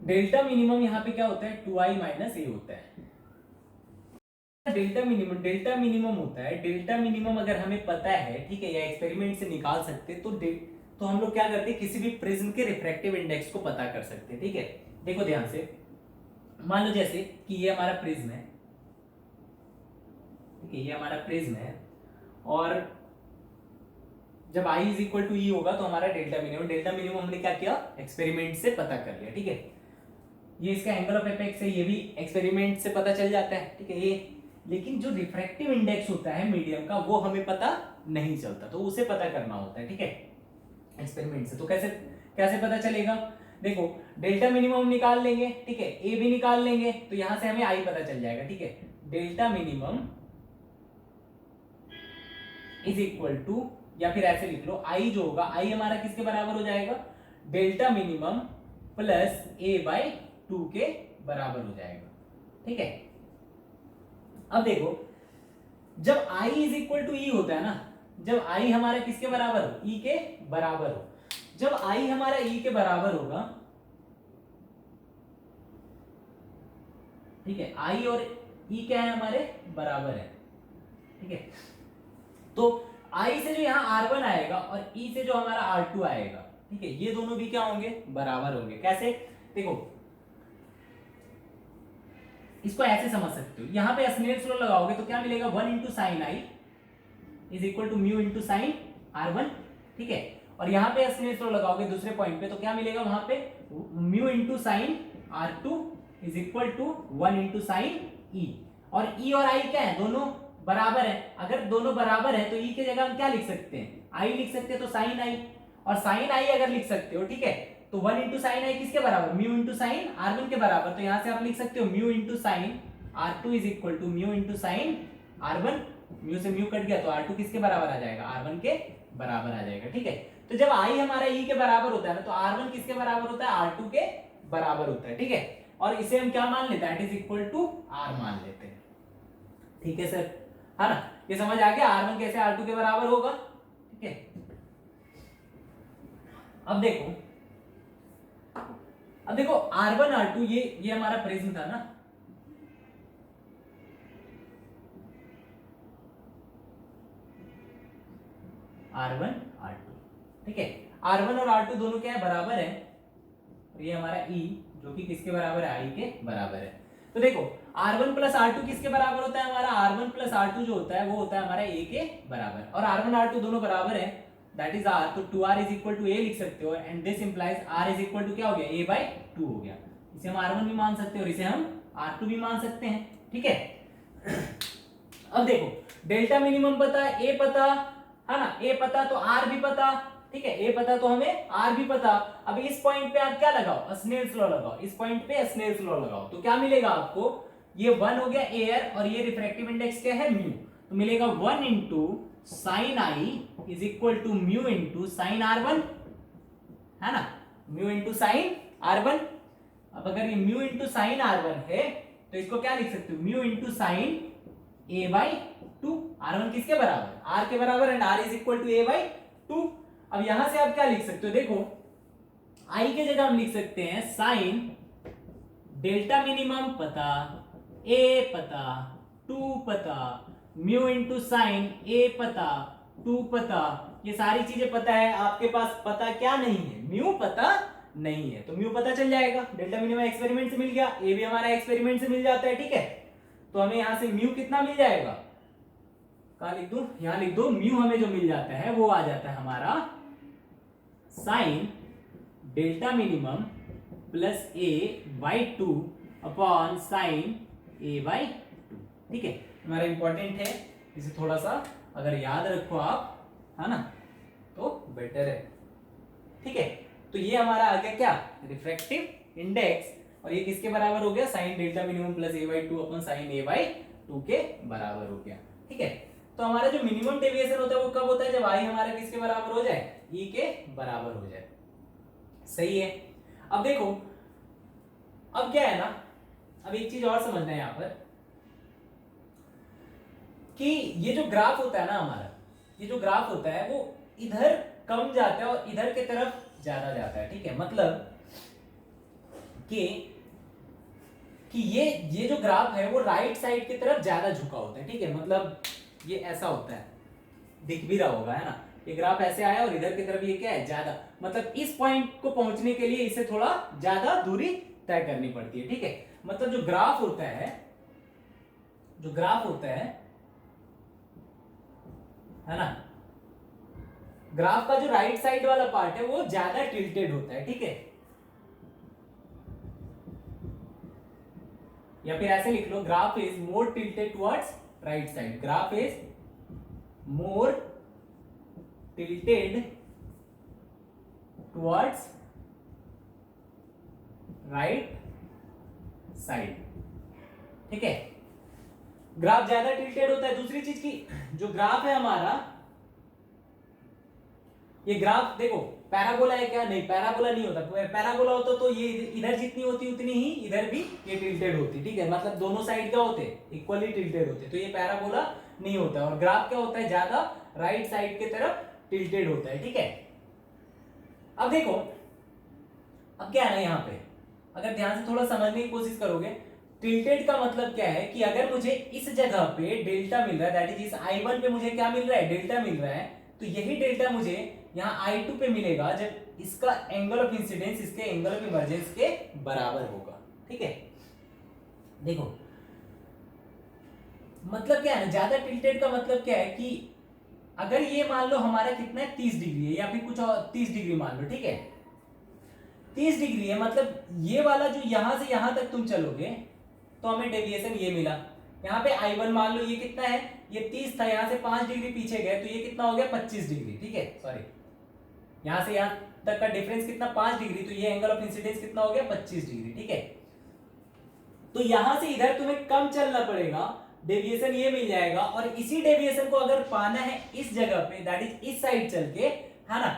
डेल्टा मिनिमम यहाँ पे क्या होता है, 2i माइनस ए होता है। डेल्टा मिनिमम होता है। डेल्टा मिनिमम अगर हमें पता है, ठीक है, या एक्सपेरिमेंट से निकाल सकते, तो हम लोग क्या करते हैं, किसी भी प्रिज्म के रिफ्रैक्टिव इंडेक्स को पता कर सकते हैं, ठीक है। देखो ध्यान से, मान लो जैसे कि ये हमारा प्रिज्म है, ठीक है, ये हमारा प्रिज्म है, और जब i इज इक्वल टू ई होगा तो हमारा डेल्टा मिनिमम हमने क्या किया, एक्सपेरिमेंट से पता कर लिया, ठीक है। ये इसका एंगल ऑफ एपेक्स है, ये भी एक्सपेरिमेंट से पता चल जाता है, ठीक है, ये। लेकिन जो रिफ्रैक्टिव इंडेक्स होता है मीडियम का, वो हमें पता नहीं चलता, तो उसे पता करना होता है, ठीक है, एक्सपेरिमेंट से। तो कैसे कैसे पता चलेगा, देखो डेल्टा मिनिमम निकाल लेंगे, ठीक है, ए भी निकाल लेंगे, तो यहां से हमें आई पता चल जाएगा, ठीक है। Delta minimum is equal to, या फिर ऐसे लिख लो, आई जो होगा, आई हमारा किसके बराबर हो जाएगा, delta minimum plus A by 2 के बराबर हो जाएगा, ठीक है। अब देखो, जब i इज इक्वल टू ई होता है ना, जब i हमारा किसके बराबर हो, e के बराबर हो, जब i हमारा e के बराबर होगा, ठीक है, i और e क्या है, हमारे बराबर है, ठीक है। तो i से जो यहाँ R1 आएगा और e से जो हमारा R2 आएगा, ठीक है, ये दोनों भी क्या होंगे, बराबर होंगे। कैसे, देखो इसको ऐसे समझ सकते हो, यहां पे स्नेल्स लॉ लगाओगे तो क्या मिलेगा, 1 into sine I is equal to mu into sine R1, ठीक है। और यहां पे स्नेल्स लॉ लगाओगे दूसरे पॉइंट पे, तो क्या मिलेगा वहां पे, mu into sine R2 is equal to 1 into sine E। और E और I क्या है, दोनों बराबर है। अगर दोनों बराबर है तो E की जगह हम क्या लिख सकते हैं, I लिख सकते हैं, तो साइन I, और साइन I अगर लिख सकते हो, ठीक है, तो 1 इंटू साइन आई किसके बराबर, म्यू इंटू साइन R1 के बराबर। तो यहां से आप लिख सकते हो mu into sine R2 is equal to mu into sine R1, mu से म्यू कट गया तो R2 किसके बराबर आ जाएगा, R1 के बराबर आ जाएगा, ठीक है। तो जब I हमारा E के बराबर होता है ना, तो R1 किसके बराबर होता है, R2 के बराबर होता है, ठीक है। और इसे हम क्या मान लेते हैं, that is equal to R मान लेते हैं, ठीक है सर, है ना। ये समझ आ गया, R1 कैसे R2 के बराबर होगा, ठीक है। अब देखो, अब देखो R1 R2 ये हमारा प्रिज्म था ना, R1 R2, ठीक है। R1 और R2 दोनों क्या है, बराबर है, और ये हमारा E जो कि किसके बराबर है, I के बराबर है। तो देखो R1 प्लस R2 किसके बराबर होता है, हमारा R1 प्लस R2 जो होता है वो होता है हमारा A के बराबर, और R1 R2 दोनों बराबर है, दैट इज R, तो 2R is equal to A लिख सकते हो, and this implies R is equal to क्या हो गया, A बाई 2 हो गया। इसे हम R1 भी मान सकते हैं और इसे हम R2 भी मान सकते हैं, ठीक है। अब देखो डेल्टा मिनिमम पता है, A पता है ना, A पता तो R भी पता, ठीक है, A पता तो हमें R भी पता। अब इस पॉइंट पे आप क्या लगाओ, स्नेल्स लॉ लगाओ, इस पॉइंट पे स्नेल्स लॉ लगाओ, तो क्या मिलेगा आपको, ये 1 हो गया एयर, और ये रिफ्रैक्टिव इंडेक्स क्या है, म्यू, तो मिलेगा 1 into sine I is equal to mu into sine R1, है ना, म्यू इंटू साइन R1। अब अगर ये म्यू इंटू साइन R1 है तो इसको क्या लिख सकते हो, mu into sine A by 2, R1 किसके बराबर, R के बराबर, and R is equal to A by 2। अब यहां से आप क्या लिख सकते हो, देखो I के जगह हम लिख सकते हैं साइन डेल्टा मिनिमम पता, A पता, 2 पता, म्यू इंटू साइन A पता, 2 पता, ये सारी चीजें पता है, आपके पास पता क्या नहीं है, म्यू पता नहीं है, तो म्यू पता चल जाएगा, डेल्टा मिनिमम एक्सपेरिमेंट से मिल गया, A भी हमारा एक्सपेरिमेंट से मिल जाता है, ठीक है। तो हमें यहां से म्यू कितना मिल जाएगा, कहां लिख दूं, यहां लिख दो, म्यू हमें जो मिल जाता है वो आ जाता है हमारा sign delta minimum plus A by 2 upon sine A by 2, ठीक है। हमारा इंपॉर्टेंट है, इसे थोड़ा सा अगर याद रखो आप, है ना, तो बेटर है, ठीक है। तो ये हमारा आ गया क्या, रिफ्रैक्टिव इंडेक्स, और ये किसके बराबर हो गया, sign delta minimum plus A by 2 upon sine A by 2 के बराबर हो गया, ठीक है। तो हमारा जो मिनिमम डेविएशन होता है वो कब होता है, जब I हमारा किसके बराबर हो जाए, E के बराबर हो जाए, सही है। अब देखो अब क्या है ना, अब एक चीज और समझना है यहां पर, कि ये जो ग्राफ होता है ना हमारा, ये जो ग्राफ होता है वो इधर कम जाता है और इधर की तरफ ज्यादा जाता है, ठीक है। मतलब कि ये जो ग्राफ है वो राइट साइड की तरफ ज्यादा झुका होता है, ठीक है। मतलब ये ऐसा होता है, दिख भी रहा होगा, है ना, ये ग्राफ ऐसे आया और इधर की तरफ ये क्या है, ज्यादा, मतलब इस पॉइंट को पहुंचने के लिए इसे थोड़ा ज्यादा दूरी तय करनी पड़ती है, ठीक है। मतलब जो ग्राफ होता है, जो ग्राफ होता है ना, ग्राफ का जो राइट साइड वाला पार्ट है वो ज्यादा टिल्टेड होता है, ठीक है। या फिर ऐसे लिख लो, graph is more tilted towards right side, graph is more tilted towards right side, ठीक है। ग्राफ ज्यादा टिल्टेड होता है। दूसरी चीज की, जो ग्राफ है हमारा, ये ग्राफ देखो पैराबोला है क्या, नहीं पैराबोला नहीं होता, पैराबोला होता तो ये इधर जितनी होती उतनी ही इधर भी ये टिल्टेड होती, ठीक है। मतलब दोनों साइड क्या होते, इक्वली टिल्टेड होते, तो ये पैराबोला नहीं होता। और ग्राफ क्या होता है, ज्यादा राइट साइड की तरफ टिल्टेड होता है, ठीक है। अब देखो अब क्या है ना, यहाँ पे अगर ध्यान से थोड़ा समझने की कोशिश करोगे, टिल्टेड का मतलब क्या है कि अगर मुझे इस जगह पे डेल्टा मिल रहा है, दैट इज इस I1 पे मुझे क्या मिल रहा है, डेल्टा मिल रहा है, तो यही डेल्टा मुझे यहाँ I2 पे मिलेगा जब इसका एंगल ऑफ इंसिडेंस इसके एंगल ऑफ इमर्जेंस के बराबर होगा, ठीक है। देखो मतलब क्या है ना, ज्यादा टिल्टेड का मतलब क्या है कि अगर ये मान लो हमारा कितना है, 30 डिग्री है, या फिर कुछ और 30 डिग्री मान लो, ठीक है, 30 डिग्री है, मतलब ये वाला जो यहां से यहां तक तुम चलोगे तो हमें डेविएशन ये मिला। यहाँ पे I1 मान लो ये कितना है, ये 30 था, यहाँ से 5 डिग्री पीछे गए तो ये कितना हो गया, 25 डिग्री, ठीक है। सॉरी, यहाँ से यहाँ तक का डिफरेंस कितना, 5 डिग्री, तो ये एंगल ऑफ इंसिडेंस कितना हो गया, 25 डिग्री, ठीक है। तो यहां से इधर तुम्हें कम चलना पड़ेगा, डेविएशन ये मिल जाएगा, और इसी डेविएशन को अगर पाना है इस जगह पे, दैट इज इस साइड चल के, है ना,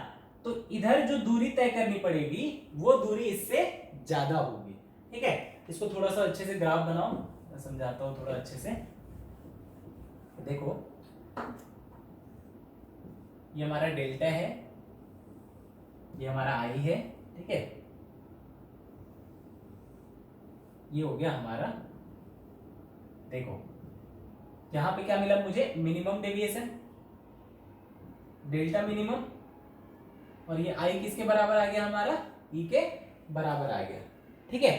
तो इधर जो दूरी तय करनी पड़ेगी वो दूरी इससे ज्यादा होगी, ठीक है। इसको थोड़ा सा अच्छे से ग्राफ बनाओ, मैं समझाता हूं थोड़ा अच्छे से। देखो ये हमारा डेल्टा है, ये हमारा I है, ठीक है, ये हो गया हमारा, देखो यहां पे क्या मिला मुझे, मिनिमम डेविएशन डेल्टा मिनिमम, और ये आई किसके बराबर आ गया हमारा, ई के बराबर आ गया, ठीक है।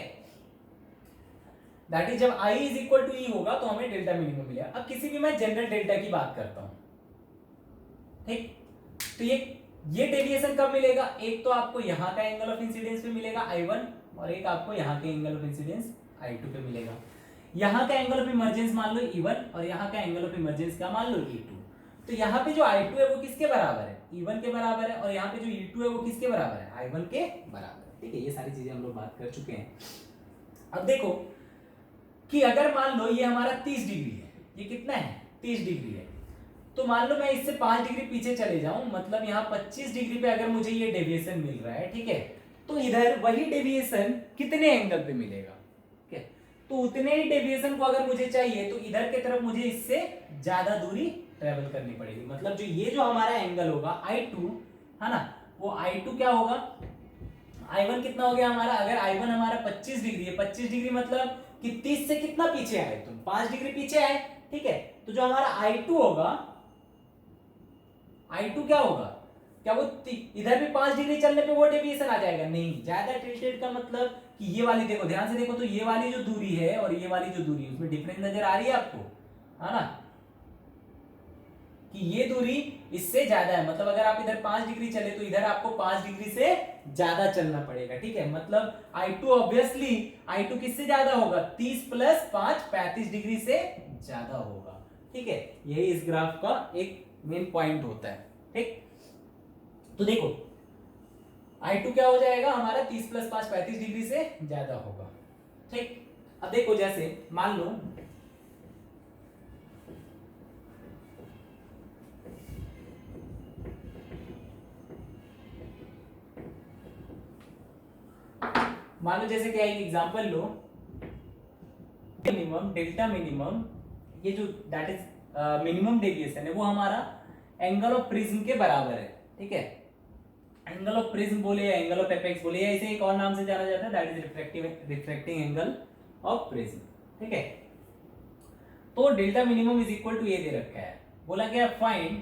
दैट इज जब आई इज इक्वल टू ई होगा तो हमें डेल्टा मिनिमम मिलेगा। अब किसी भी मैं जनरल डेल्टा की बात करता हूं, ठीक, तो ये डेविएशन कब मिलेगा, एक तो आपको यहां का एंगल ऑफ इंसिडेंस पे मिलेगा I1, और एक आपको यहां के एंगल ऑफ इंसिडेंस I2 पे मिलेगा। यहां का एंगल ऑफ इमर्जेंस मान लो E1 और यहां का एंगल ऑफ इमर्जेंस क्या मान लो E2। तो यहाँ पे जो I2 है वो किसके बराबर है, E1 के बराबर है, और यहाँ पे जो E2 है वो किसके बराबर है, I1 के बराबर है, ठीक है। ये सारी चीजें हम लोग बात कर चुके हैं। अब देखो कि अगर मान लो ये हमारा 30 डिग्री है, ये कितना है 30 डिग्री है, तो मान लो मैं इससे 5 डिग्री पीछे चले जाऊं, मतलब यहाँ 25 डिग्री पे अगर मुझे ये डेविएशन मिल रहा है, ठीक है, तो इधर वही डेविएशन कितने एंगल पे मिलेगा, ठीक है। तो उतने ही डेविएशन को अगर मुझे चाहिए तो इधर की तरफ मुझे इससे ज्यादा दूरी ट्रेवल करनी पड़ेगी। मतलब जो ये जो हमारा एंगल होगा I2 है ना, वो I2 क्या होगा, I1 कितना हो गया हमारा, अगर I1 हमारा 25 डिग्री है, 25 डिग्री मतलब कि 30 से कितना पीछे आए तुम, 5 डिग्री पीछे आए, ठीक है। तो जो हमारा I2 होगा, I2 क्या होगा, क्या वो इधर भी 5 डिग्री चलने पे वो डेविएशन आ जाएगा, नहीं, ज्यादा टिल्टेड का मतलब कि ये वाली, देखो ध्यान से देखो, तो ये वाली जो दूरी है और ये वाली जो दूरी है उसमें डिफरेंस नजर आ रही है आपको, है ना, कि ये दूरी इससे ज्यादा है, मतलब अगर आप इधर 5 डिग्री चले तो इधर आपको 5 डिग्री से ज्यादा चलना पड़ेगा, ठीक है। मतलब I2 ऑब्वियसली I2 किससे ज्यादा होगा, 30 + 5 35 डिग्री से ज्यादा होगा, ठीक है। यही इस ग्राफ का एक मेन पॉइंट होता है, ठीक। तो देखो I2 क्या हो जाएगा हमारा, 30 + 5 35 डिग्री से ज्यादा होगा, ठीक। अब देखो जैसे मान लो जैसे क्या एक एग्जांपल लो, मिनिमम डेल्टा मिनिमम, ये जो दैट इज मिनिमम डेविएशन है वो हमारा एंगल ऑफ प्रिज्म के बराबर है, ठीक है। एंगल ऑफ प्रिज्म बोले या एंगल ऑफ एपेक्स बोले या इसे एक और नाम से जाना जाता है, that is refracting angle of prism, ठीक है। तो delta minimum is equal to ये दे रखा है, बोला गया फाइंड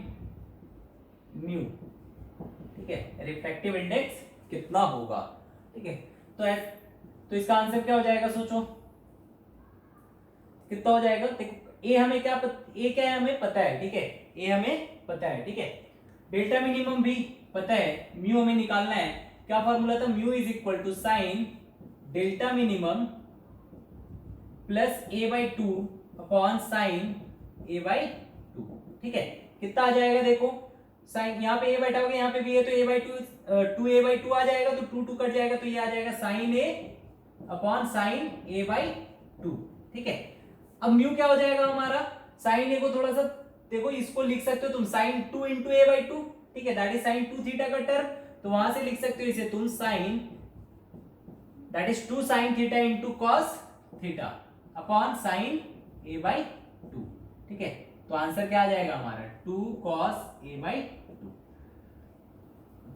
म्यू, ठीक है, रिफ्रैक्टिव इंडेक्स कितना होगा, ठीक है। तो इसका आंसर क्या हो जाएगा, सोचो कितना हो जाएगा। देखो ए हमें क्या ए क्या है हमें पता है, ठीक है, ए हमें पता है, ठीक है। डेल्टा मिनिमम भी पता है, म्यू हमें निकालना है, क्या फॉर्मूला था, mu is equal to sine delta minimum plus a/2 upon sine a/2, ठीक है। कितना आ जाएगा, देखो साइन यहाँ पे a बैठा होगा, यहाँ पे भी है तो a/2 2a/2 आ जाएगा, तो 2 2 कट जाएगा, तो ये आ जाएगा sign a upon sine a/2, ठीक है। अब म्यू क्या हो जाएगा हमारा, साइन a को थोड़ा सा देखो, इसको लिख सकते हो तुम साइन 2 × a/2, ठीक है, दैट इज साइन 2 थीटा का टर्म, तो वहां से लिख सकते हो इसे तुम sine that is 2 sin theta × cos theta upon sine a/2, ठीक है। तो आंसर क्या आ जाएगा हमारा 2 cos a/2,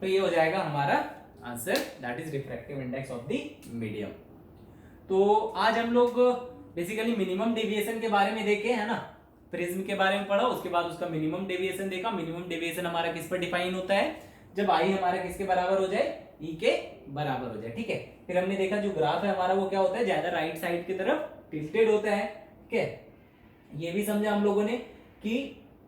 तो ये हो जाएगा हमारा answer, that is refractive index of the medium. तो आज हम लोग बेसिकली मिनिमम डेविएशन के बारे में देखे, है ना, प्रिज्म के बारे में पढ़ा, उसके बाद उसका मिनिमम डेविएशन देखा। मिनिमम डेविएशन हमारा किस पर डिफाइन होता है, जब आई हमारा किसके बराबर हो जाए, ई के बराबर हो जाए, ठीक है। फिर हमने देखा जो ग्राफ है हमारा वो क्या होता है, ज्यादा राइट साइड की तरफ टिल्टेड होता है, ठीक है। ये भी समझा हम लोगों ने कि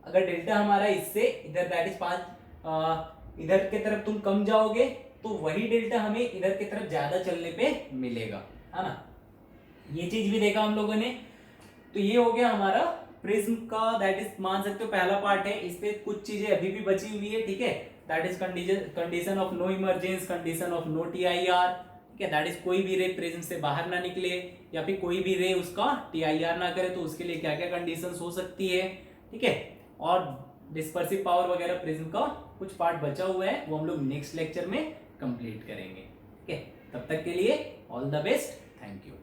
अगर डेल्टा हमारा इससे इधर दैट इज 5 इधर की तरफ तुम कम जाओगे तो वही डेल्टा हमें इधर की तरफ ज्यादा चलने पे मिलेगा, है ना। ये चीज भी देखा हम लोगों ने। तो ये हो गया हमारा प्रिज्म का, दैट इज मान सकते हो पहला पार्ट है। इस पे कुछ चीजें अभी भी बची हुई है, ठीक है, that is condition of no emergence, condition of no TIR, ठीक है, दैट इज कोई भी रे प्रिज्म से बाहर ना निकले या फिर कोई भी रे उसका TIR ना करे, तो उसके लिए क्या क्या कंडीशंस हो सकती है, ठीक है। और डिस्पर्सिव पावर वगैरह प्रिज्म का कुछ पार्ट बचा हुआ है, वो हम लोग नेक्स्ट लेक्चर में कंप्लीट करेंगे, ठीक है। तब तक के लिए all the best, thank you.